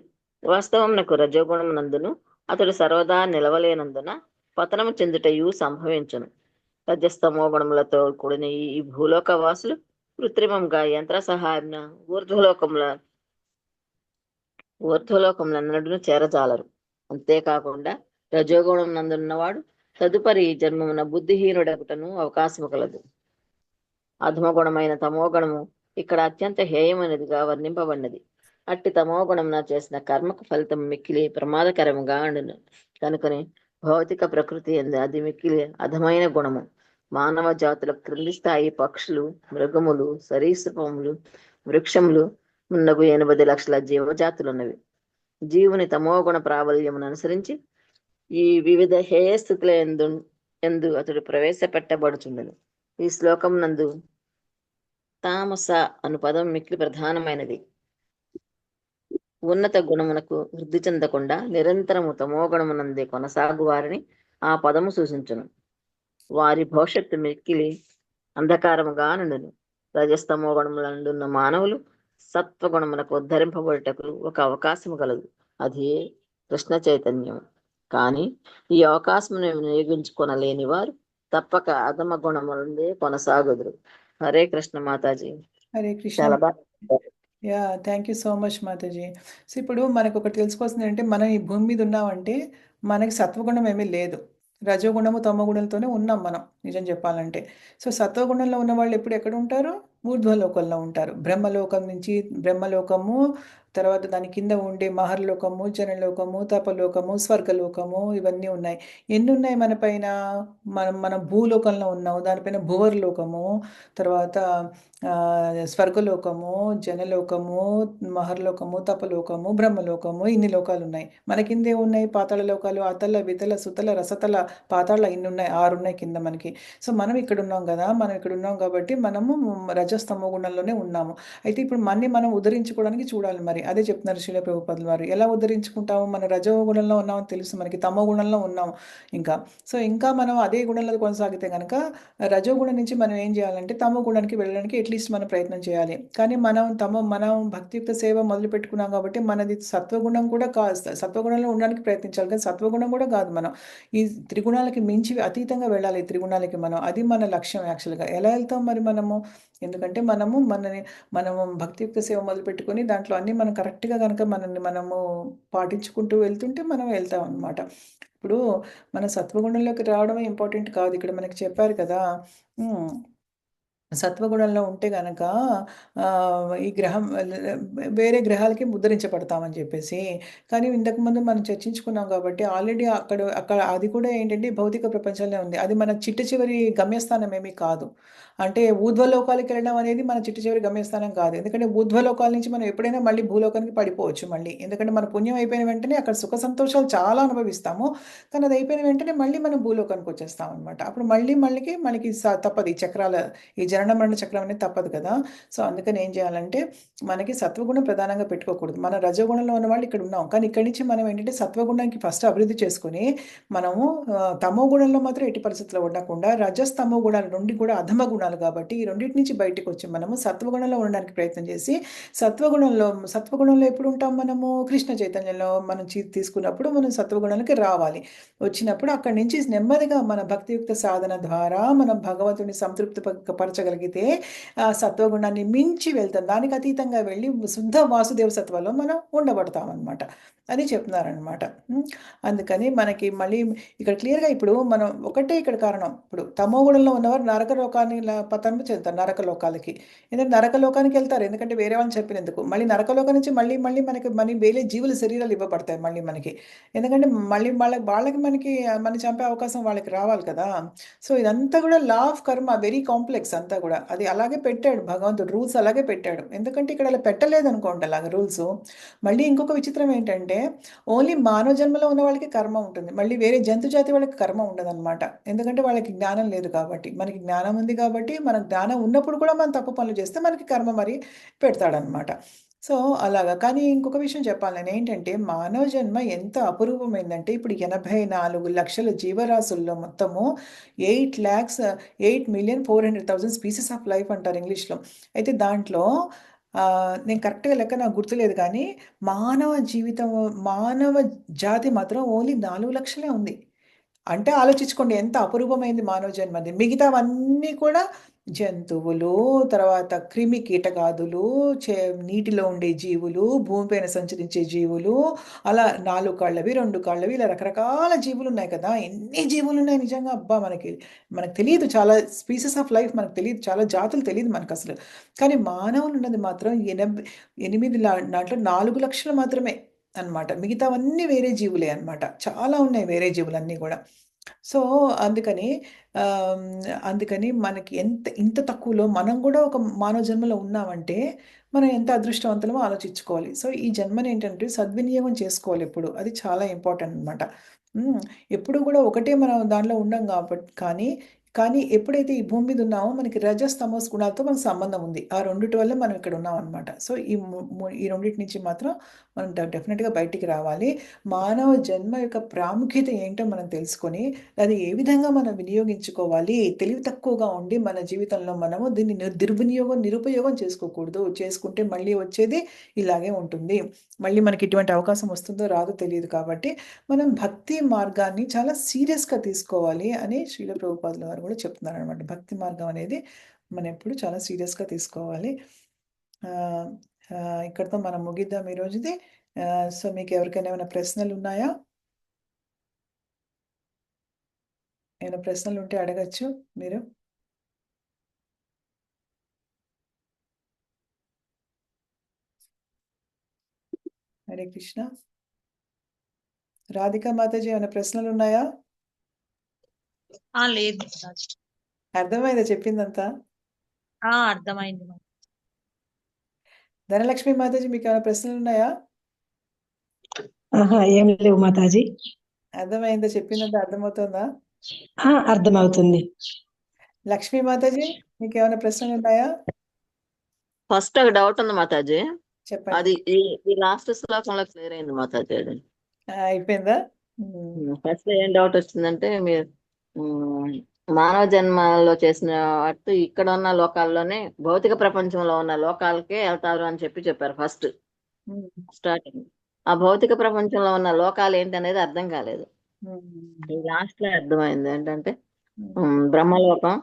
వాస్తవమునకు రజోగుణము నందును అతడు సర్వదా నిలవలేనందున పతనము చెందుటయు సంభవించును. రజస్తమో గుణములతో కూడిన ఈ భూలోక వాసులు కృత్రిమంగా యంత్ర సహాయం ఊర్ధ్వలోకములన్నడును చేరజాలరు. అంతేకాకుండా రజోగుణం నందున్నవాడు తదుపరి జన్మమున బుద్ధిహీనుడగుటను అవకాశము కలదు. అధమగుణమైన తమోగుణము ఇక్కడ అత్యంత హేయమైనదిగా వర్ణింపబడినది. అట్టి తమోగుణమున చేసిన కర్మకు ఫలితం మిక్కిలి ప్రమాదకరముగా ఉండును. కనుకని భౌతిక ప్రకృతి ఎందు అది మిక్కిలి అధమైన గుణము. మానవ జాతుల క్రింది స్థాయి పక్షులు, మృగములు, సరీసృపములు, వృక్షములు మున్నగు 80 లక్షల జీవజాతులున్నవి. జీవుని తమోగుణ ప్రాబల్యమును అనుసరించి ఈ వివిధ హేయ స్థితుల ఎందు అతడు ప్రవేశపెట్టబడుచుండెను. ఈ శ్లోకం నందు తామస అను పదం మిక్కిలి ప్రధానమైనది. ఉన్నత గుణమునకు వృద్ధి చెందకుండా నిరంతరము తమోగుణమునందే కొనసాగు వారిని ఆ పదము సూచించును. వారి భవిష్యత్తు మిక్కిలి అంధకారముగా నుండును. రజస్తమో గుణములందున్న మానవులు సత్వగుణమునకు ఉద్ధరింపబడుటకు ఒక అవకాశము కలదు. అది కృష్ణ చైతన్యం. కానీ ఈ అవకాశమును వినియోగించుకొనలేని వారు తప్పక అధమ గుణములందే కొనసాగుదురు. హరే కృష్ణ మాతాజీ. హరే కృష్ణ. చాలా బాగా yeah, thank you so much Mataji. So ఇప్పుడు మనకు ఒకటి తెలుసుకోవాల్సింది ఏంటంటే, మనం ఈ భూమి మీద ఉన్నామంటే మనకి సత్వగుణం ఏమీ లేదు. రజోగుణము తమోగుణంతోనే ఉన్నాం మనం, నిజం చెప్పాలంటే. సో సత్వగుణంలో ఉన్న వాళ్ళు ఎప్పుడు ఎక్కడ ఉంటారు? ఊర్ధ్వలోకంలో ఉంటారు. బ్రహ్మలోకం నుంచి బ్రహ్మలోకము, తర్వాత దాని కింద ఉండే మహర్లోకము, జనలోకము, తపలోకము, స్వర్గలోకము, ఇవన్నీ ఉన్నాయి. ఎన్ని ఉన్నాయి మన పైన? మనం భూలోకంలో ఉన్నాము, దానిపైన భువర్లోకము, తర్వాత స్వర్గలోకము, జనలోకము, మహర్లోకము, తపలోకము, బ్రహ్మలోకము, ఇన్ని లోకాలు ఉన్నాయి. మన కిందే ఉన్నాయి పాతాళ లోకాలు, అతల వితల సుతల రసతల పాతాళ, ఇన్ని ఉన్నాయి, 6 ఉన్నాయి కింద మనకి. సో మనం ఇక్కడ ఉన్నాం కదా, మనం ఇక్కడ ఉన్నాం కాబట్టి మనము రజస్తమో గుణంలోనే ఉన్నాము. అయితే ఇప్పుడు మనం ఉద్ధరించుకోవడానికి చూడాలి. మరి అదే చెప్తున్నారు శ్రీల ప్రభుపాదుల వారు. ఎలా ఉద్ధరించుకుంటాము? మన రజో గుణంలో ఉన్నామని తెలుసు మనకి, తమో గుణంలో ఉన్నాము ఇంకా. సో ఇంకా మనం అదే గుణంలో కొనసాగితే కనుక రజో గుణం నుంచి మనం ఏం చేయాలంటే తమో గుణానికి వెళ్ళడానికి అట్లీస్ట్ మనం ప్రయత్నం చేయాలి. కానీ మనం భక్తియుక్త సేవ మొదలు పెట్టుకున్నాం కాబట్టి మనది సత్వగుణం కూడా సత్వగుణంలో ఉండడానికి ప్రయత్నించాలి. కానీ సత్వగుణం కూడా కాదు, మనం ఈ త్రిగుణాలకి మించి అతీతంగా వెళ్ళాలి. త్రిగుణాలకి అది మన లక్ష్యం యాక్చువల్గా. ఎలా వెళ్తాం మరి మనము? ఎందుకంటే మనము భక్తియుక్త సేవ మొదలు పెట్టుకొని దాంట్లో అన్నీ మనం కరెక్ట్గా కనుక మనము పాటించుకుంటూ వెళ్తుంటే మనం వెళ్తాం అనమాట. ఇప్పుడు మన సత్వగుణంలోకి రావడమే ఇంపార్టెంట్ కాదు. ఇక్కడ మనకి చెప్పారు కదా, సత్వగుణంలో ఉంటే గనక ఈ గ్రహం వేరే గ్రహాలకి ముద్రించబడతామని చెప్పేసి. కానీ ఇంతకుముందు మనం చర్చించుకున్నాం కాబట్టి ఆల్రెడీ అక్కడ అది కూడా ఏంటంటే భౌతిక ప్రపంచంలో ఉంది. అది మన చివరి గమ్యస్థానం ఏమీ కాదు. అంటే ఊర్ధ్వలోకాలకి వెళ్ళడం అనేది మన చివరి గమ్యస్థానం కాదు. ఎందుకంటే ఊర్ధ్వలోకాల నుంచి మనం ఎప్పుడైనా మళ్ళీ భూలోకానికి పడిపోవచ్చు మళ్ళీ. ఎందుకంటే మన పుణ్యం అయిపోయిన వెంటనే అక్కడ సుఖ సంతోషాలు చాలా అనుభవిస్తాము. కానీ అది అయిపోయిన వెంటనే మళ్ళీ మనం భూలోకానికి వచ్చేస్తాం అనమాట. అప్పుడు మనకి తప్పదు ఈ జనన మరణ చక్రం అనేది తప్పదు కదా. సో అందుకని ఏం చేయాలంటే మనకి సత్వగుణం ప్రధానంగా పెట్టుకోకూడదు. మన రజోగుణంలో ఉన్న వాళ్ళు ఇక్కడ ఉన్నాం, కానీ ఇక్కడి నుంచి మనం ఏంటంటే సత్వగుణానికి ఫస్ట్ అభివృద్ధి చేసుకుని మనము తమో గుణంలో మాత్రం ఎట్టి పరిస్థితుల్లో ఉండకుండా రజస్తమో గుణాల నుండి కూడా అధమ గుణాలు కాబట్టి ఈ రెండింటి నుంచి బయటకు వచ్చి మనము సత్వగుణంలో ఉండడానికి ప్రయత్నం చేసి సత్వగుణంలో ఎప్పుడు ఉంటాం? మనము కృష్ణ చైతన్యంలో మనం తీసుకున్నప్పుడు మనం సత్వగుణానికి రావాలి. వచ్చినప్పుడు అక్కడి నుంచి నెమ్మదిగా మన భక్తియుక్త సాధన ద్వారా మనం భగవంతుని సంతృప్తి పరచగలిగితే ఆ సత్వగుణాన్ని మించి వెళ్తాం. దానికి అతీతంగా వెళ్ళి శుద్ధ వాసుదేవ సత్వంలో మనం ఉండబడతాం అనమాట. అది చెప్తున్నారనమాట. అందుకని మనకి మళ్ళీ ఇక్కడ క్లియర్గా ఇప్పుడు మనం ఒకటే ఇక్కడ కారణం. ఇప్పుడు తమోగుణంలో ఉన్నవారు నరకలోకాన్ని పతనం చెందుతారు, నరకలోకాలకి. ఎందుకంటే నరకలోకానికి వెళ్తారు, ఎందుకంటే వేరే వాళ్ళని చెప్పినందుకు. మళ్ళీ నరకలోకం నుంచి మళ్ళీ మనకి వేరే జీవుల శరీరాలు ఇవ్వబడతాయి మళ్ళీ మనకి. ఎందుకంటే మళ్ళీ మనకి చంపే అవకాశం వాళ్ళకి రావాలి కదా. సో ఇదంతా కూడా లా ఆఫ్ కర్మ, వెరీ కాంప్లెక్స్ అంతా కూడా. అది అలాగే పెట్టాడు భగవంతుడు. రూల్స్ అలాగే పెట్టాడు. ఎందుకంటే ఇక్కడ అలా పెట్టలేదనుకోండి అలాగ రూల్స్. మళ్ళీ ఇంకొక విచిత్రం ఏంటంటే ఓన్లీ మానవ జన్మలో ఉన్న వాళ్ళకి కర్మ ఉంటుంది. మళ్ళీ వేరే జంతు జాతి వాళ్ళకి కర్మ ఉండదనమాట. ఎందుకంటే వాళ్ళకి జ్ఞానం లేదు కాబట్టి. మనకి జ్ఞానం ఉంది కాబట్టి, మన జ్ఞానం ఉన్నప్పుడు కూడా మనం తప్పు పనులు చేస్తే మనకి కర్మ మరి పెడతాడనమాట. సో, అలాగా. కానీ ఇంకొక విషయం చెప్పాలి నేనేంటంటే, మానవ జన్మ ఎంత అపురూపమైందంటే, ఇప్పుడు 84,00,000 జీవరాశుల్లో మొత్తము 8,400,000 స్పీసీస్ ఆఫ్ లైఫ్ అంటారు ఇంగ్లీష్‌లో. అయితే దాంట్లో నేను కరెక్ట్‌గా లెక్క నాకు గుర్తులేదు కానీ, మానవ జాతి మాత్రం ఓన్లీ 4,00,000 ఉంది. అంటే ఆలోచించుకోండి ఎంత అపురూపమైంది మానవ జన్మది. మిగతావన్నీ కూడా జంతువులు, తర్వాత క్రిమి కీటకాదులు, నీటిలో ఉండే జీవులు, భూమిపైన సంచరించే జీవులు, అలా 4 కాళ్ళవి, 2 కాళ్ళవి ఇలా రకరకాల జీవులున్నాయి కదా! ఎన్ని జీవులున్నాయి నిజంగా అబ్బా! మనకు తెలీదు చాలా స్పీసీస్ ఆఫ్ లైఫ్ మనకు తెలీదు. చాలా జాతులు తెలీదు మనకసలు. కానీ మానవులున్నది మాత్రం 8 దాంట్లో 4,00,000 మాత్రమే అన్నమాట. మిగతావన్నీ వేరే జీవులే అన్నమాట. చాలా ఉన్నాయి వేరే జీవులన్నీ గూడా. సో, అందుకని ఆహ్, అందుకని మనకి ఇంత తక్కువలో మనం గూడా ఒక మానవ జన్మలో ఉన్నామంటే, మనం ఎంత అదృష్టవంతులమో ఆలోచించుకోవాలి. సో, ఈ జన్మనేంటంటే సద్వినియోగం చేసుకోవాలెప్పుడు. అది చాలా ఇంపార్టెంట్ అన్నమాట. ఎప్పుడు గూడా ఒకటే మనం దాంట్లో ఉండం కానీ ఎప్పుడైతే ఈ భూమి మీద ఉన్నామో మనకి రజస్, తమోస్ గుణాలతో మనకు సంబంధం ఉంది. ఆ రెండిటి వల్ల మనం ఇక్కడ ఉన్నామన్నమాట. సో, ఈ రెండిటి నుంచి మాత్రం మనం డెఫినిట్‌గా బయటికి రావాలి. మానవ జన్మ యొక్క ప్రాముఖ్యత ఏంటో మనం తెలుసుకొని, అది ఏ విధంగా మనం వినియోగించుకోవాలి, తెలివి తక్కువగా ఉండి మన జీవితంలో మనము దీన్ని నిరుపయోగం చేసుకోకూడదు. చేసుకుంటే మళ్ళీ వచ్చేది ఇలాగే ఉంటుంది. మళ్ళీ మనకి ఇటువంటి అవకాశం వస్తుందో రాదో తెలీదు కాబట్టి, మనం భక్తి మార్గాన్ని చాలా సీరియస్‌గా తీసుకోవాలి అని శ్రీల ప్రభుపాదుల వారు కూడా చెప్తున్నారనమాట. భక్తి మార్గం అనేది మనం ఎప్పుడు చాలా సీరియస్‌గా తీసుకోవాలి. ఆహ్, ఇక్కడితో మనం ముగిద్దాం ఈ రోజుది. సో, మీకు ఎవరికైనా ఏమైనా ప్రశ్నలున్నాయా? ఏమైనా ప్రశ్నలుంటే అడగొచ్చు మీరు. హరే కృష్ణ. రాధికా మాతాజీ ఏమైనా ప్రశ్నలున్నాయా? లేదు మాతాజీ. అర్థమైందా చెప్పిందంతా? అర్థమైంది. ధనలక్ష్మి మాతాజీ మీకేమైనా ప్రశ్నలున్నాయా? ఏం లేవు మాతాజీ. అర్థమైందా చెప్పిందంతా అర్థమవుతుందా? అర్థమవుతుంది. లక్ష్మీ మాతాజీ మీకేమైనా ప్రశ్నలున్నాయా? ఫస్ట్ ఒక డౌట్ ఉంది మాతాజీ. చెప్పండి. అది ఈ లాస్ట్ శ్లోకంలో క్లియర్ అయింది మాతాజీ. అది అయిపోయిందా? ఫస్ట్ ఏం డౌట్ వచ్చిందంటే మీరు మానవ జన్మలో చేసిన వాటి ఇక్కడ ఉన్న లోకాల్లోనే భౌతిక ప్రపంచంలో ఉన్న లోకాలకే వెళ్తారు అని చెప్పారు ఫస్ట్ స్టార్టింగ్. ఆ భౌతిక ప్రపంచంలో ఉన్న లోకాలు ఏంటి అనేది అర్థం కాలేదు. ఈ లాస్ట్ లో అర్థమైంది ఏంటంటే బ్రహ్మలోకం,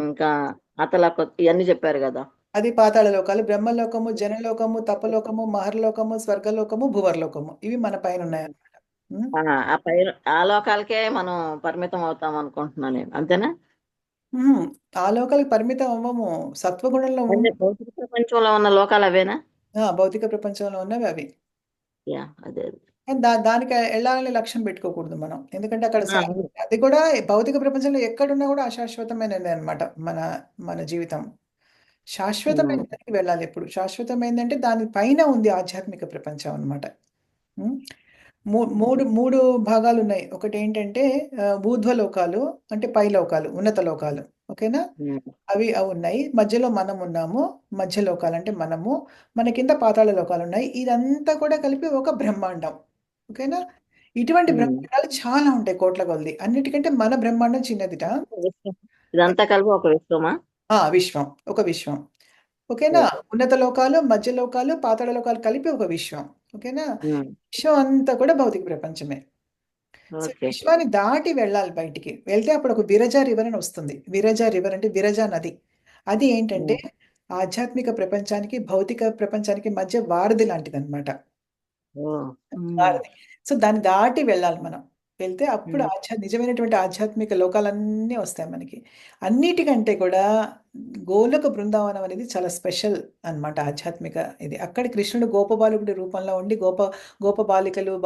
ఇంకా అతలోకం ఇవన్నీ చెప్పారు కదా. అది పాతాళ లోకాలు, బ్రహ్మలోకము, జనలోకము, తపలోకము, మహర్లోకము, స్వర్గలోకము, భువర్లోకము ఇవి మన పైన ఉన్నాయన్నమాట. ఆ పై ఆ లోకాలకే మనం పరిమితం అవుతాం అనుకుంటున్నాను నేను, అంతేనా? ఆ లోకాలకు పరిమితం అవ్వము. సత్వగుణంలో అంటే భౌతిక ప్రపంచంలో ఉన్న లోకాలు అవేనా? భౌతిక ప్రపంచంలో ఉన్నవి అవి. అదే దానికి వెళ్ళాలని లక్ష్యం పెట్టుకోకూడదు మనం. ఎందుకంటే అక్కడ అది కూడా భౌతిక ప్రపంచంలో ఎక్కడున్నా కూడా అశాశ్వతమైనది అనమాట మన జీవితం. శాశ్వతమైన దానికి వెళ్ళాలి ఎప్పుడు. శాశ్వతమైందంటే దాని పైన ఉంది ఆధ్యాత్మిక ప్రపంచం అనమాట. మూడు భాగాలు ఉన్నాయి. ఒకటి ఏంటంటే ఊర్ధ్వలోకాలు అంటే పై లోకాలు, ఉన్నత లోకాలు. ఓకేనా? అవి ఉన్నాయి. మధ్యలో మనం ఉన్నాము. మధ్య లోకాలు అంటే మనము. మన కింద పాతాళ లోకాలు ఉన్నాయి. ఇదంతా కూడా కలిపి ఒక బ్రహ్మాండం. ఓకేనా? ఇటువంటి బ్రహ్మాండాలు చాలా ఉంటాయి కోట్ల కొలది. అన్నిటికంటే మన బ్రహ్మాండం చిన్నదిట. ఇదంతా కలిపి ఒక విశ్వమా? విశ్వం. ఒక విశ్వం. ఓకేనా? ఉన్నత లోకాలు, మధ్య లోకాలు, పాతాళ లోకాలు కలిపి ఒక విశ్వం. ఓకేనా? విశ్వం అంతా కూడా భౌతిక ప్రపంచమే. సో విశ్వాన్ని దాటి వెళ్ళాలి బయటికి. వెళ్తే అప్పుడు ఒక విరజా రివర్ అని వస్తుంది. విరజా రివర్ అంటే విరజా నది. అది ఏంటంటే ఆధ్యాత్మిక ప్రపంచానికి, భౌతిక ప్రపంచానికి మధ్య వారధి లాంటిది అనమాట. వారధి. సో దాన్ని దాటి వెళ్ళాలి మనం. వెళ్తే అప్పుడు నిజమైనటువంటి ఆధ్యాత్మిక లోకాలన్నీ వస్తాయి మనకి. అన్నిటికంటే కూడా గోలోక బృందావనం అనేది చాలా స్పెషల్ అన్నమాట ఆధ్యాత్మిక ఇది. అక్కడ కృష్ణుడు గోపబాలకుడి రూపంలో ఉండి గోప బాలికలు,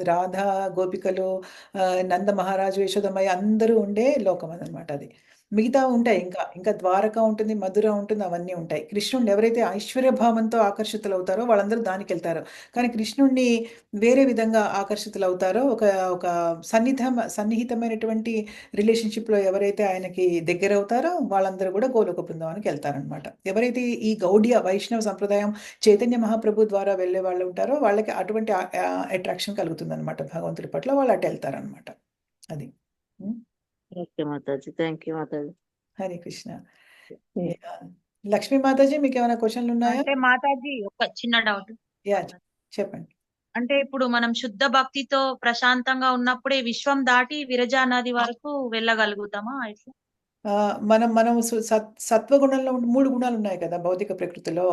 రాధ గోపికలు, నంద మహారాజు, యశోదమయ్య అందరూ ఉండే లోకం అన్నమాట అది. మిగతా ఉంటాయి ఇంకా ద్వారక ఉంటుంది, మధుర ఉంటుంది, అవన్నీ ఉంటాయి. కృష్ణుడిని ఎవరైతే ఐశ్వర్య భావంతో ఆకర్షితులవుతారో వాళ్ళందరూ దానికెళ్తారు. కానీ కృష్ణుడిని వేరే విధంగా ఆకర్షితులవుతారో ఒక ఒక సన్నిహితమైనటువంటి రిలేషన్‌షిప్‌లో ఎవరైతే ఆయనకి దగ్గరవుతారో వాళ్ళందరూ కూడా గోలోక బృందావనానికి వెళ్తారనమాట. ఎవరైతే ఈ గౌడీయ వైష్ణవ సంప్రదాయం చైతన్య మహాప్రభు ద్వారా వెళ్ళే వాళ్ళు ఉంటారో వాళ్ళకి అటువంటి అట్రాక్షన్ కలుగుతుందనమాట భగవంతుడి పట్ల. వాళ్ళు అటు వెళ్తారనమాట. అది. హ్మ్. Okay Mataji, thank you Mataji. Hare Krishna. Yeah! Lakshmi Mataji మీకేమైనా క్వెషన్‌లున్నాయా? అంటే మాతాజీ ఒక చిన్న డౌట్. యాహ్! చెప్పండి. అంటే ఇప్పుడు మనం శుద్ధ భక్తితో ప్రశాంతంగా ఉన్నప్పుడే విశ్వం దాటి విరజా నది వరకు వెళ్ళగలుగుతామా ఎట్లా? మనం మనం సత్వగుణంలో 3 గుణాలున్నాయి కదా భౌతిక ప్రకృతిలో.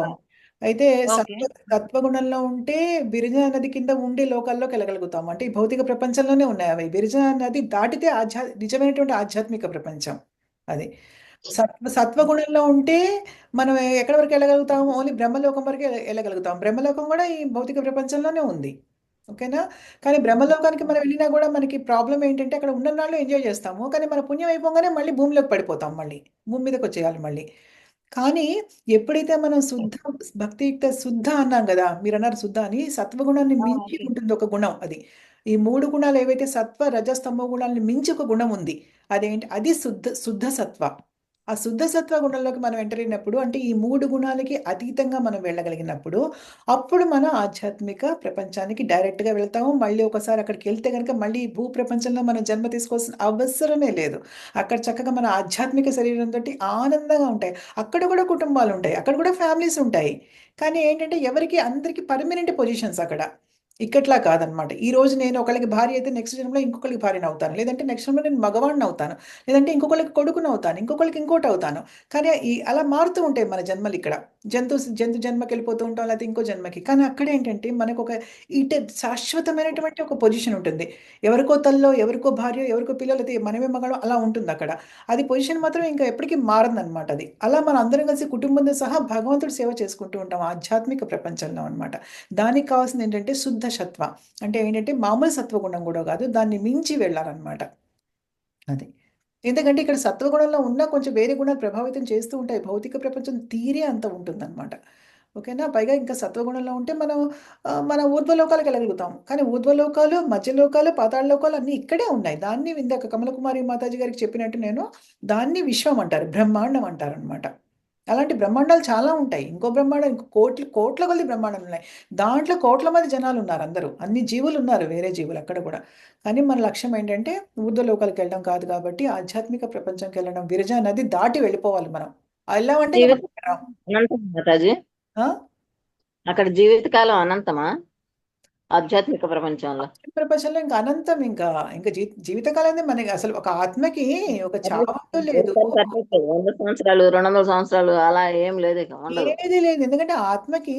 అయితే ఓకే. సత్వగుణంలో ఉంటే విరజా నది కింద ఉండే లోకాల్లోకి వెళ్ళగలుగుతాం. అంటే ఈ భౌతిక ప్రపంచంలోనే ఉన్నాయి అవి. విరజా నది దాటితే నిజమైనటువంటి ఆధ్యాత్మిక ప్రపంచం అది. సత్వగుణంలో ఉంటే మనం ఎక్కడి వరకు వెళ్ళగలుగుతాం? ఓన్లీ బ్రహ్మలోకం వరకే వెళ్ళగలుగుతాం. బ్రహ్మలోకం కూడా ఈ భౌతిక ప్రపంచంలోనే ఉంది. ఓకేనా? కానీ బ్రహ్మలోకానికి మనం వెళ్ళినా కూడా మనకి ప్రాబ్లమ్ ఏంటంటే అక్కడ ఉన్నన్నాళ్ళు ఎంజాయ్ చేస్తాము. కానీ మన పుణ్యం అయిపోగానే మళ్ళీ భూమిలోకి పడిపోతాం మళ్ళీ. భూమి మీదకొచ్చేయాలి మళ్ళీ. కానీ ఎప్పుడైతే మనం భక్తియుక్త శుద్ధ అన్నాం గదా! మీరన్నారు శుద్ధ అని. సత్వగుణాన్ని మించి ఓకే. ఉంటుంది ఒక గుణం అది. ఈ 3 గుణాలు ఏవైతే సత్వ, రజస్, తమో గుణాలను మించి ఒక గుణం ఉంది. అదేంటి? అది శుద్ధ సత్వ. ఆ శుద్ధ సత్వ గుణంలోకి మనం ఎంటర్ అయినప్పుడు అంటే ఈ 3 గుణాలకి అతీతంగా మనం వెళ్ళగలిగినప్పుడు అప్పుడు మనం ఆధ్యాత్మిక ప్రపంచానికి డైరెక్ట్‌గా వెళ్తాము. మళ్ళీ ఒకసారి అక్కడికెళ్తే గనక మళ్ళీ ఈ భూ ప్రపంచంలో మనం జన్మ తీసుకోవాల్సిన అవసరమే లేదు. అక్కడ చక్కగా మన ఆధ్యాత్మిక శరీరంతోటి ఆనందంగా ఉంటాయి. అక్కడ కూడా కుటుంబాలుంటాయి. అక్కడ కూడా ఫ్యామిలీస్ ఉంటాయి. కానీ ఏంటంటే అందరికి పర్మనెంట్ పొజిషన్స్ అక్కడ. ఇక్కట్లా కాదనమాట. ఈరోజు నేను ఒకళ్ళకి భార్య అయితే నెక్స్ట్ జన్మలో ఇంకొకళ్ళకి భార్యనవుతాను. లేదంటే నెక్స్ట్ జన్మలో నేను మగవాడినవుతాను. లేదంటే ఇంకొకళ్ళకి కొడుకునవుతాను. ఇంకొకళ్ళకి ఇంకోటవుతాను. కానీ అలా మారుతూ ఉంటాయి మన జన్మలిక్కడ. జంతు జన్మకెళ్ళిపోతూ ఉంటాం. లేకపోతే ఇంకో జన్మకి. కానీ అక్కడేంటంటే మనకొక శాశ్వతమైనటువంటి ఒక పొజిషన్ ఉంటుంది. ఎవరికో తల్లో, ఎవరికో భార్యో, ఎవరికో పిల్లలు అయితే మనమే మగళం అలా ఉంటుందక్కడ. అది పొజిషన్ మాత్రం ఇంకా ఎప్పటికీ మారదనమాట అది. అలా మనం అందరం కలిసి కుటుంబంతో సహా భగవంతుడి సేవ చేసుకుంటూ ఉంటాం ఆధ్యాత్మిక ప్రపంచంలో అనమాట. దానికి కావాల్సింది ఏంటంటే శుద్ధ సత్వ. అంటే ఏంటంటే మామూలు సత్వగుణం కూడా కాదు. దాన్ని మించి వెళ్ళాలనమాట. అది. ఎందుకంటే ఇక్కడ సత్వగుణంలో ఉన్న కొంచెం వేరే గుణాలు ప్రభావితం చేస్తూ ఉంటాయి. భౌతిక ప్రపంచం తీరే అంత ఉంటుందనమాట. ఓకేనా? పైగా ఇంకా సత్వగుణంలో ఉంటే మన ఊర్ధ్వలోకాలకు వెళ్ళగలుగుతాం. కానీ ఊర్ధ్వలోకాలు, మధ్యలోకాలు, పాతాళ లోకాలు అన్నీ ఇక్కడే ఉన్నాయి. దాన్ని ఇందాక కమలకుమారి మాతాజీ గారికి చెప్పినట్టు నేను దాన్ని విశ్వం అంటారు. బ్రహ్మాండం అంటారనమాట. అలాంటి బ్రహ్మాండాలు చాలా ఉంటాయి. ఇంకో బ్రహ్మాండం ఇంకో కోట్ల కొలది బ్రహ్మాండాలున్నాయి. దాంట్లో కోట్ల మంది జనాలున్నారు అందరూ. అన్ని జీవులున్నారు వేరే జీవులు అక్కడ కూడా. కానీ మన లక్ష్యం ఏంటంటే ఊర్ధ్వలోకాలకు వెళ్ళడం కాదు కాబట్టి ఆధ్యాత్మిక ప్రపంచంకి వెళ్ళడం. విరజా నది దాటి వెళ్ళిపోవాలి మనం. వెళ్ళామంటే ఇక జీవిత మనం రాం. అనంతం మాతాజీ, ఆ? అక్కడ జీవితకాలం అనంతమా ఆధ్యాత్మిక ప్రపంచంలో? ప్రపంచంలో ఇంకా అనంతం ఇంకా జీవితకాలం మనకి అసలు ఒక ఆత్మకి ఒక చావంటూ లేదు. 100 సంవత్సరాలు, 200 సంవత్సరాలు అలా ఏం లేదు, ఇక ఉండదు. ఏది లేదు. ఎందుకంటే ఆత్మకి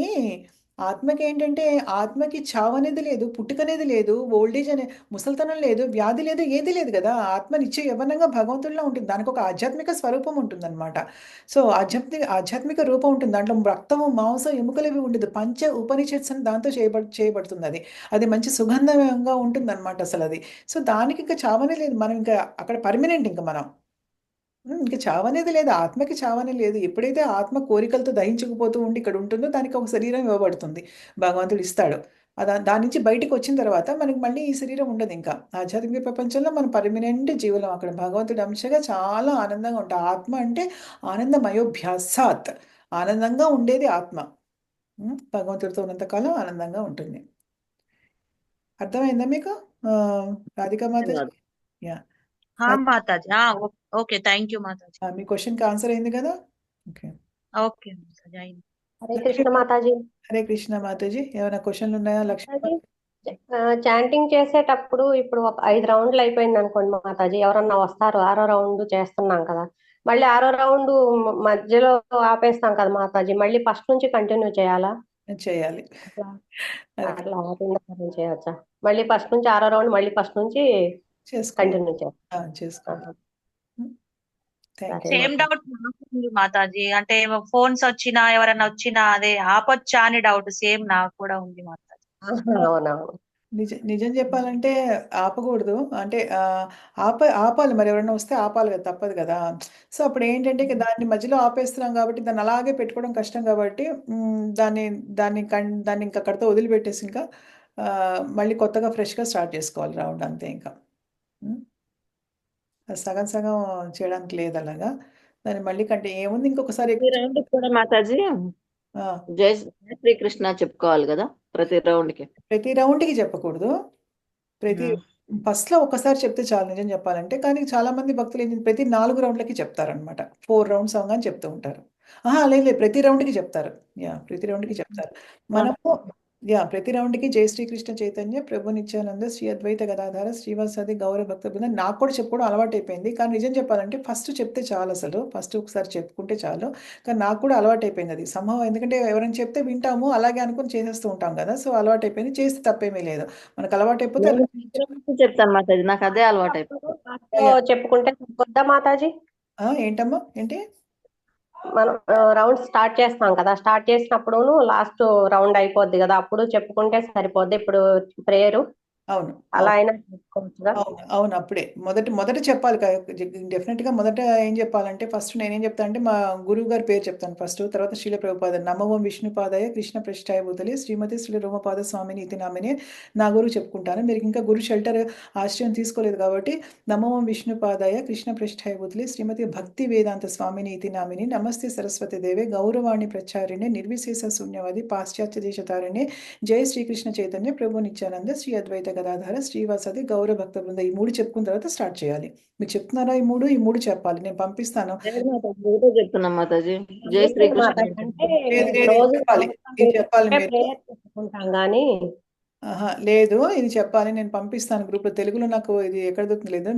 ఆత్మకి చావనేది లేదు, పుట్టుకనేది లేదు, ఓల్డేజ్ అనే ముసలితనం లేదు, వ్యాధి లేదు, ఏది లేదు కదా! ఆత్మ నిత్య యవ్వనంగా భగవంతుడిలా ఉంటుంది. దానికొక ఆధ్యాత్మిక స్వరూపం ఉంటుందనమాట. సో, ఆధ్యాత్మిక రూపం ఉంటుంది. దాంట్లో రక్తము, మాంసం, ఎముకలు ఉండదు. పంచ ఉపనిషత్స్ అని దాంతో చేయబడుతుందది. అది మంచి సుగంధంగా ఉంటుందనమాట అసలది. సో, దానికి ఇంకా చావనే లేదు. మనం ఇంకా అక్కడ పర్మనెంట్ ఇంక మనం. ఇంక చావనేది లేదు. ఆత్మకి చావనే లేదు. ఎప్పుడైతే ఆత్మ కోరికలతో దహించుకుపోతూ ఉండి ఇక్కడ ఉంటుందో దానికి ఒక శరీరం ఇవ్వబడుతుంది. భగవంతుడు ఇస్తాడు. దాని నుంచి బయటికొచ్చిన తర్వాత మనకి మళ్ళీ ఈ శరీరం ఉండదింకా. ఆధ్యాత్మిక ప్రపంచంలో మనం పర్మనెంట్ జీవులం అక్కడ. భగవంతుడి అంశగా చాలా ఆనందంగా ఉంటాం. ఆత్మ అంటే ఆనందమయోభ్యాసాత్. ఆనందంగా ఉండేది ఆత్మ. భగవంతుడితో ఉన్నంత కాలం ఆనందంగా ఉంటుంది. అర్థమైందా మీకు? Radhika mataji? Yeah! Mataji. Okay. Thank you mataji. మీ క్వెషన్‌కి ఆన్సర్ అయింది కదా? ఓకే. ఓకే మాతాజీ, అయింది. హరే కృష్ణ మాతాజీ. హరే కృష్ణ మాతాజీ. ఏమైనా క్వెషన్లు ఉన్నాయా లక్ష్మీ? మాతాజీ, చాంటింగ్ చేసేటప్పుడు ఇప్పుడు ఒక 5 రౌండ్లు అయిపోయింది అనుకోండి మాతాజీ, ఎవరన్నా వస్తారు, 6వ రౌండ్ చేస్తున్నాం కదా, మళ్ళీ 6వ రౌండ్ మధ్యలో ఆపేస్తాం కదా మాతాజీ, మళ్ళీ ఫస్ట్ నుంచి కంటిన్యూ చేయాలా? చేయాలి. అట్లా చేయవచ్చా? మళ్ళీ ఫస్ట్ నుంచి 6వ రౌండ్ మళ్ళీ ఫస్ట్ నుంచి కంటిన్యూ చేసుకోవాలి. సేమ్ డౌట్ ఉంది మాతాజీ. అంటే ఫోన్స్ వచ్చినా ఎవరైనా వచ్చినా అదే ఆపొచ్చా అని డౌట్ సేమ్ నాకు కూడా ఉంది మాతాజీ. అవునవును. నిజం చెప్పాలంటే ఆపకూడదు. అంటే ఆపాలి మరి ఎవరైనా వస్తే ఆపాలి కదా! తప్పదు కదా! సో, అప్పుడేంటంటే ఇక దాన్ని మధ్యలో ఆపేస్తున్నాం కాబట్టి దాన్ని అలాగే పెట్టుకోవడం కష్టం కాబట్టి దాన్ని దాన్ని ఇంక అక్కడితో వదిలిపెట్టేసి ఇంకా మళ్ళీ కొత్తగా ఫ్రెష్‌గా స్టార్ట్ చేసుకోవాలి రౌండ్ అంతే ఇంకా. హ్మ్. సగం సగం చేయడానికి లేదలాగా. దాన్ని మళ్ళీ ఏముంది ఇంకొకసారి ప్రతి రౌండ్ కూడా మాతాజీ ఆ! జై శ్రీకృష్ణ చెప్పుకోవాలి కదా ప్రతి రౌండ్కి. ప్రతి రౌండ్‌కి చెప్పకూడదు. ప్రతి ఫస్ట్‌లో ఒక్కసారి చెప్తే చాలు నిజం చెప్పాలంటే. కానీ చాలామంది భక్తులు ప్రతి 4 రౌండ్‌లకి చెప్తారనమాట. 4 రౌండ్స్ అవ్వంగానే చెప్తూ ఉంటారు. లేదు లేదు. ప్రతి రౌండ్‌కి చెప్తారు. ప్రతి రౌండ్‌కి చెప్తారు. మనము ప్రతి రౌండ్‌కి జై శ్రీకృష్ణ చైతన్య ప్రభు నిత్యానంద శ్రీ అద్వైత గదాధర శ్రీవాసాది గౌర భక్త బృందం నాకు కూడా చెప్పుకోవడం అలవాటైపోయింది. కానీ నిజం చెప్పాలంటే ఫస్ట్ చెప్తే చాలసలు. ఫస్ట్ ఒకసారి చెప్పుకుంటే చాలు. కానీ నాకు కూడా అలవాటైపోయింది అది. ఎందుకంటే ఎవరైనా చెప్తే వింటాము. అలాగే అనుకుని చేసేస్తూ ఉంటాం కదా! సో, అలవాటైపోయింది. చేస్తే తప్పేమీ లేదు. మనకు అలవాటైపోతే నేను ప్రతి రౌండ్కి చెప్తాను మాతాజీ, నాకు అదే అలవాటు అయిపోయింది. చెప్పుకుంటే సరిపోద్దా మాతాజీ? ఏంటమ్మా? ఏంటి? మనం రౌండ్ స్టార్ట్ చేస్తాం కదా, స్టార్ట్ చేసినప్పుడును లాస్ట్ రౌండ్ అయిపోద్ది కదా, అప్పుడు చెప్పుకుంటే సరిపోద్ది. ఇప్పుడు ప్రేయరు అవును. అలా అవును. అయినా చేసుకోవచ్చుగా? అవును. అవును. అప్పుడే. మొదట చెప్పాలి. డెఫినిట్‌గా మొదట ఏం చెప్పాలంటే ఫస్ట్ నేనేం చెప్తా అంటే మా గురువుగారి పేరు చెప్తాను ఫస్ట్. తర్వాత శ్రీల ప్రభుపాద నమో ఓం విష్ణుపాదాయ కృష్ణ పృష్ఠాయ భూతలే శ్రీమతి శ్రీ రోమపాద స్వామిని ఇతి నామినే నా గురువు చెప్పుకుంటాను. మీరు ఇంకా గురు షెల్టర్ ఆశ్రయం తీసుకోలేదు కాబట్టి నమో ఓం విష్ణుపాదాయ కృష్ణ పృష్ఠాయ భూతలే శ్రీమతి భక్తి వేదాంత స్వామిని ఇతి నామిని నమస్తే సరస్వతి దేవే గౌరవాణి ప్రచారిణే నిర్విశేష శూన్యవాది పాశ్చాత్య దేశతారిణే జై శ్రీకృష్ణ చైతన్య ప్రభు నిత్యానంద శ్రీ అద్వైత గదాధర శ్రీవాసది గౌర భక్త బృంద ఈ 3 చెప్పుకున్న తర్వాత స్టార్ట్ చేయాలి. మీరు చెప్తున్నారా ఈ 3 చెప్పాలి. నేను పంపిస్తాను. చెప్తున్నాం మాతాజీ. జై శ్రీకృష్ణ అంటే లేదు రోజు చెప్పాలి. ఇది చెప్పాలి మీరు. ప్రేయర్ చెప్పుకుంటాం కానీ లేదు ఇది చెప్పాలి. నేను పంపిస్తాను గ్రూప్‌లో. తెలుగులో నాకు ఇది ఎక్కడ దొరుకుతలేదు.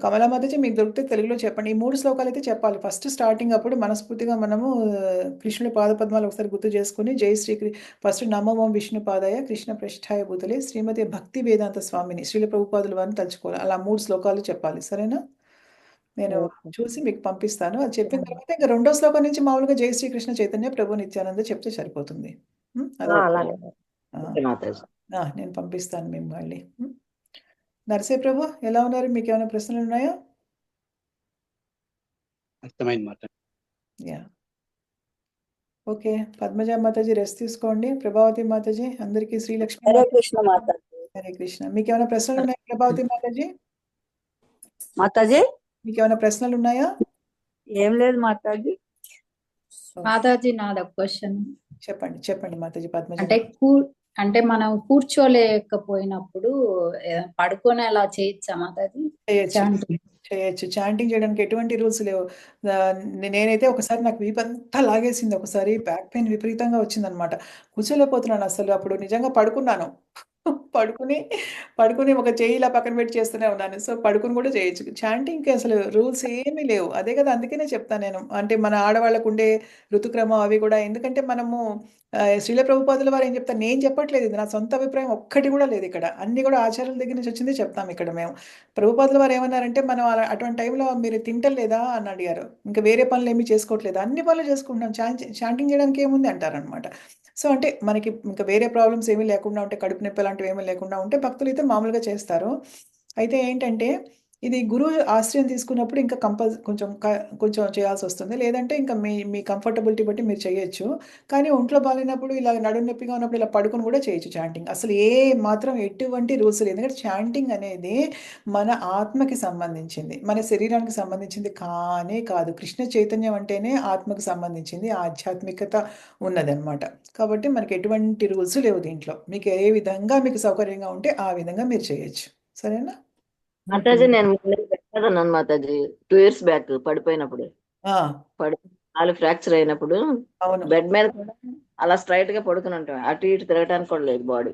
కమలా మాతాజీ మీకు దొరికితే తెలుగులో చెప్పండి. ఈ 3 శ్లోకాలైతే చెప్పాలి. ఫస్ట్ స్టార్టింగ్ అప్పుడు మనస్ఫూర్తిగా మనము కృష్ణుడి పాదపద్మాలు ఒకసారి గుర్తు చేసుకొని ఫస్ట్ నమో ఓం విష్ణుపాదాయ కృష్ణ పృష్ఠాయ భూతలే శ్రీమతి భక్తి వేదాంత స్వామిని శ్రీల ప్రభుపాదుల వారిని తలుచుకోవాలి. అలా 3 శ్లోకాలు చెప్పాలి. సరేనా? నేను చూసి మీకు పంపిస్తాను. అది చెప్పిన తర్వాత ఇంక రెండో శ్లోకం నుంచి మామూలుగా జై శ్రీకృష్ణ చైతన్య ప్రభు నిత్యానంద చెప్తే సరిపోతుంది. అలాగే మాతాజీ. నేను పంపిస్తాను మేము మళ్ళీ. నరసే ప్రభు ఎలా ఉన్నారు? మీకు ఏమైనా ప్రశ్నలు ఉన్నాయా? అర్థమైంది మాట. ఓకే. పద్మజ మాతాజీ రెస్ట్ తీసుకోండి. ప్రభావతి మాతాజీ అందరికీ శ్రీలక్ష్మి హరే కృష్ణ మాతాజీ. హరే కృష్ణ. మీకేమైనా ప్రశ్నలు ఉన్నాయా ప్రభావతి మాతాజీ? మాతాజీ మీకేమైనా ప్రశ్నలు ఉన్నాయా? ఏం లేదు మాతాజీ. మాతాజీ నాది ఒక క్వశ్చన్. చెప్పండి మాతాజీ. పద్మజ అంటే మనం కూర్చోలేకపోయినప్పుడు పడుకొని అలా చేయొచ్చా మాతాజీ? చేయొచ్చు. చాంటింగ్ చేయడానికి ఎటువంటి రూల్స్ లేవు. నేనైతే ఒకసారి నాకు వీపంతా లాగేసింది. ఒకసారి బ్యాక్ పెయిన్ విపరీతంగా వచ్చిందనమాట. కూర్చోలేకపోతున్నాను అసలు. అప్పుడు నిజంగా పడుకున్నాను. పడుకుని ఒక చెయ్యి ఇలా పక్కన పెట్టి చేస్తూనే ఉన్నాను. సో, పడుకుని కూడా చేయొచ్చు. చాంటింగ్‌కి అసలు రూల్స్ ఏమీ లేవు. అదే కదా! అందుకనే చెప్తాను నేను. అంటే మన ఆడవాళ్ళకుండే ఋతుక్రమం అవి కూడా ఎందుకంటే మనము శ్రీల ప్రభుపాదుల వారు ఏం చెప్తారు, నేను చెప్పట్లేదు ఇది. నా సొంత అభిప్రాయం ఒక్కటి కూడా లేదు ఇక్కడ. అన్నీ కూడా ఆచార్యుల దగ్గర నుంచి వచ్చిందే చెప్తాం ఇక్కడ మేము. ప్రభుపాదుల వారు ఏమన్నారంటే, మనం అటువంటి టైంలో మీరు తింటలేదా అని అడిగారు. ఇంకా వేరే పనులు ఏమీ చేసుకోవట్లేదా? అన్ని పనులు చేసుకుంటున్నాం. చాంటింగ్ చేయడానికి ఏముంది అంటారనమాట. సో, అంటే మనకి ఇంకా వేరే ప్రాబ్లమ్స్ ఏమీ లేకుండా ఉంటే, కడుపు నొప్పి లాంటివి ఏమీ లేకుండా ఉంటే భక్తులైతే మామూలుగా చేస్తారు. అయితే ఏంటంటే, ఇది గురువు ఆశ్రయం తీసుకున్నప్పుడు ఇంకా కొంచెం చేయాల్సొస్తుంది. లేదంటే ఇంకా మీ కంఫర్టబిలిటీ బట్టి మీరు చేయొచ్చు. కానీ ఒంట్లో బాలేనప్పుడు ఇలా నడుము నొప్పిగా ఉన్నప్పుడు ఇలా పడుకొని కూడా చేయొచ్చు చాంటింగ్. అసలు మాత్రం ఎటువంటి రూల్స్ లేదు. ఎందుకంటే చాంటింగ్ అనేది మన ఆత్మకి సంబంధించింది. మన శరీరానికి సంబంధించింది కానే కాదు. కృష్ణ చైతన్యం అంటేనే ఆత్మకు సంబంధించింది. ఆధ్యాత్మికత ఉన్నదనమాట. కాబట్టి మనకి ఎటువంటి రూల్స్ లేవు దీంట్లో. మీకు ఏ విధంగా మీకు సౌకర్యంగా ఉంటే ఆ విధంగా మీరు చేయొచ్చు. సరేనా? మాతాజీ నేను పెట్టాను మాతాజీ 2 years బ్యాక్ పడిపోయినప్పుడు. కాలు ఫ్రాక్చర్ అయినప్పుడు బెడ్ మీద కూడా అలా స్ట్రైట్ గా పడుకుని ఉంటాం. అటు ఇటు తిరగడానికి కూడా లేదు బాడీ.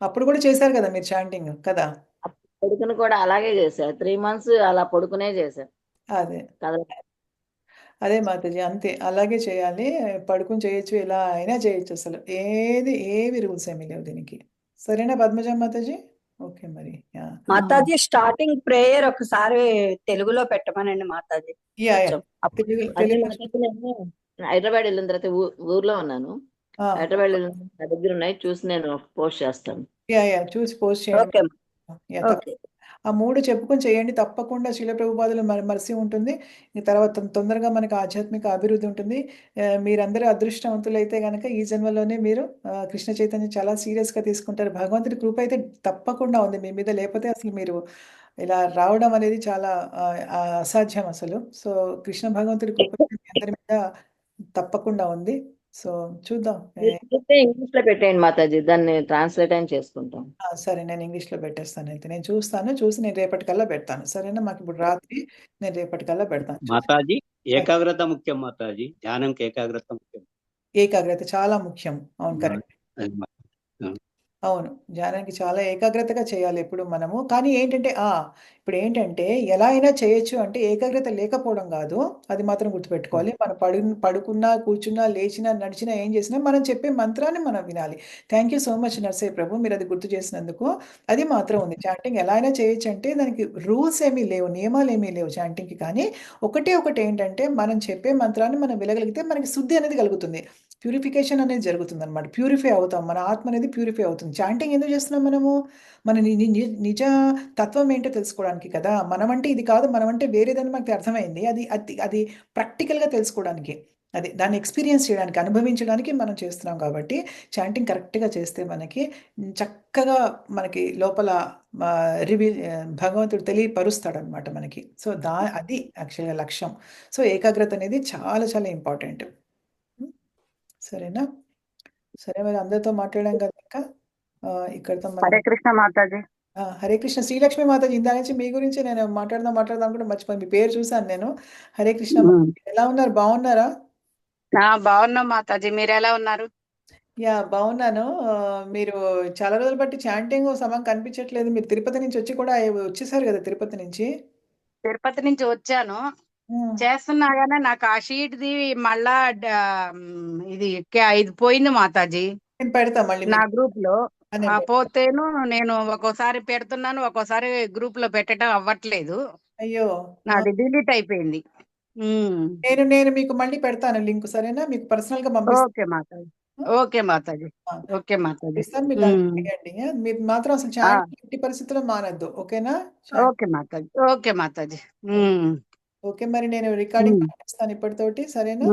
అప్పుడు కూడా చేశారు కదా మీరు చాంటింగ్ కదా? పడుకుని కూడా అలాగే చేశా. 3 months అలా పడుకునే చేశా. అదే మాతాజీ అంతే. అలాగే చేయాలి. పడుకుని చేయొచ్చు. ఎలా అయినా చేయొచ్చు అసలు. ఏవి రూల్స్ ఏమీ లేవు దీనికి. సరేనా పద్మజ మాతాజీ? ఓకే మరి. మాతాజీ స్టార్టింగ్ ప్రేయర్ ఒకసారి తెలుగులో పెట్టమనండి మాతాజీ. హైదరాబాద్ వెళ్ళిన తర్వాత ఊర్లో ఉన్నాను. హైదరాబాద్ వెళ్ళిన దగ్గర ఉన్నాయి చూసి నేను పోస్ట్ చేస్తాను. యా చూసి పోస్ట్ చేయండి. ఓకే యా ఓకే ఆ 3 చెప్పుకొని చేయండి. తప్పకుండా శిల ప్రభుపాదుల మర్సీ ఉంటుంది. ఈ తర్వాత తొందరగా మనకు ఆధ్యాత్మిక అభివృద్ధి ఉంటుంది. మీరందరూ అదృష్టవంతులైతే గనక ఈ జన్మలోనే మీరు కృష్ణ చైతన్యం చాలా సీరియస్‌గా తీసుకుంటారు. భగవంతుడి కృప అయితే తప్పకుండా ఉంది మీ మీద. లేకపోతే అసలు మీరు ఇలా రావడం అనేది చాలా అసాధ్యం అసలు. సో, కృష్ణ భగవంతుడి కృప మీ అందరి మీద తప్పకుండా ఉంది. సో, చూద్దాం. ఇంగ్లీష్ లో పెట్టేయండి మాతాజీ, దాన్ని ట్రాన్స్లేట్ అయిన చేసుకుంటాం. సరే నేను ఇంగ్లీష్‌లో పెట్టేస్తానయితే. నేను చూస్తాను. చూసి నేను రేపటికల్లా పెడతాను. సరేనా? మాకిప్పుడు రాత్రి. నేను రేపటికల్లా పెడతాను. మాతాజీ ఏకాగ్రత ముఖ్యం మాతాజీ, ధ్యానంకి ఏకాగ్రత ముఖ్యం. ఏకాగ్రత చాలా ముఖ్యం. అవును. కరెక్ట్. అది మా- అవును. ధ్యానానికి చాలా ఏకాగ్రతగా చేయాలి ఎప్పుడు మనము. కానీ ఏంటంటే ఇప్పుడేంటంటే ఎలా అయినా చేయొచ్చు అంటే ఏకాగ్రత లేకపోవడం గాదు. అది మాత్రం గుర్తుపెట్టుకోవాలి. మనం పడుకున్నా, కూర్చున్నా, లేచినా, నడిచినా, ఏం చేసినా మనం చెప్పే మంత్రాన్ని మనం వినాలి. Thank you so much Narsayya prabhu. మీరది గుర్తు చేసినందుకు. అది మాత్రం ఉంది. చాంటింగ్ ఎలా అయినా చేయొచ్చంటే దానికి రూల్స్ ఏమీ లేవు. నియమాలేమీ లేవు చాంటింగ్‌కి. కానీ ఒకటేంటంటే మనం చెప్పే మంత్రాన్ని మనం వినగలిగితే మనకి శుద్ధి అనేది కలుగుతుంది. ప్యూరిఫికేషన్ అనేది జరుగుతుందనమాట. ప్యూరిఫై అవుతాం. మన ఆత్మ అనేది ప్యూరిఫై అవుతుంది. చాంటింగ్ ఎందుకు చేస్తున్నాం మనము? మన నిజ తత్వం ఏంటో తెలుసుకోవడానికి కదా! మనమంటే ఇది కాదు, మనమంటే వేరేదని మనకు అర్థమైంది. అది ప్రాక్టికల్‌గా తెలుసుకోవడానికి. అది దాన్ని ఎక్స్‌పీరియన్స్ చేయడానికి, అనుభవించడానికి మనం చేస్తున్నాం కాబట్టి, చాంటింగ్ కరెక్ట్‌గా చేస్తే మనకి చక్కగా మనకి లోపల భగవంతుడు తెలియపరుస్తాడనమాట మనకి. సో, అది యాక్చువల్‌గా లక్ష్యం. సో, ఏకాగ్రత అనేది చాలా చాలా ఇంపార్టెంట్. సరేనా? సరే మరి అందరితో మాట్లాడాం కదా ఇంకా. ఇక్కడితో మనం హరే కృష్ణ మాతాజీ. హరే కృష్ణ. శ్రీలక్ష్మి మాతాజీ ఇందాక నుంచి మీ గురించి నేను మాట్లాడదాం అనుకుంటే మర్చిపోయాను. మీ పేరు చూసాను నేను. హరే కృష్ణ మాతాజీ. ఎలా ఉన్నారు? బాగున్నారా? బాగున్నాం మాతాజీ, మీరు ఎలా ఉన్నారు? బాగున్నాను. మీరు చాలా రోజులు బట్టి చాంటింగ్ సమం కనిపించట్లేదు. మీరు తిరుపతి నుంచి వచ్చి కూడా వచ్చేసారు కదా తిరుపతి నుంచి. తిరుపతి నుంచి వచ్చాను, హ్మ్. చేస్తున్నా గానీ నాకు ఆ షీట్ ది మళ్ళా ఇది పోయింది మాతాజీ నేను పెడతా మళ్ళీ నా మీకు. గ్రూప్ లో. నేను పెడతా. పోతేను నేను ఒక్కోసారి పెడుతున్నాను, ఒక్కోసారి గ్రూప్ లో పెట్టడం అవ్వట్లేదు. అయ్యో! నాది డిలీట్ అయిపోయింది. నేను మీకు మళ్ళీ పెడతాను లింక్. సరేనా? మీకు పర్సనల్‌గా పంపిస్తాను. ఓకే మాతాజీ. ఆ! ఓకే మాతాజీ. ఆ! ఓకే మాతాజీ. ఇస్తాను. మీరు దాన్ని చేయండి. మీరు మాత్రం అసలు చాటింగ్ ఎట్టి పరిస్థితుల్లో మానొద్దు. ఓకేనా? Okay Mataji. Okay Mataji. Okay. మరి నేను రికార్డింగ్ పంపిస్తాను ఇప్పటితోటి. సరేనా?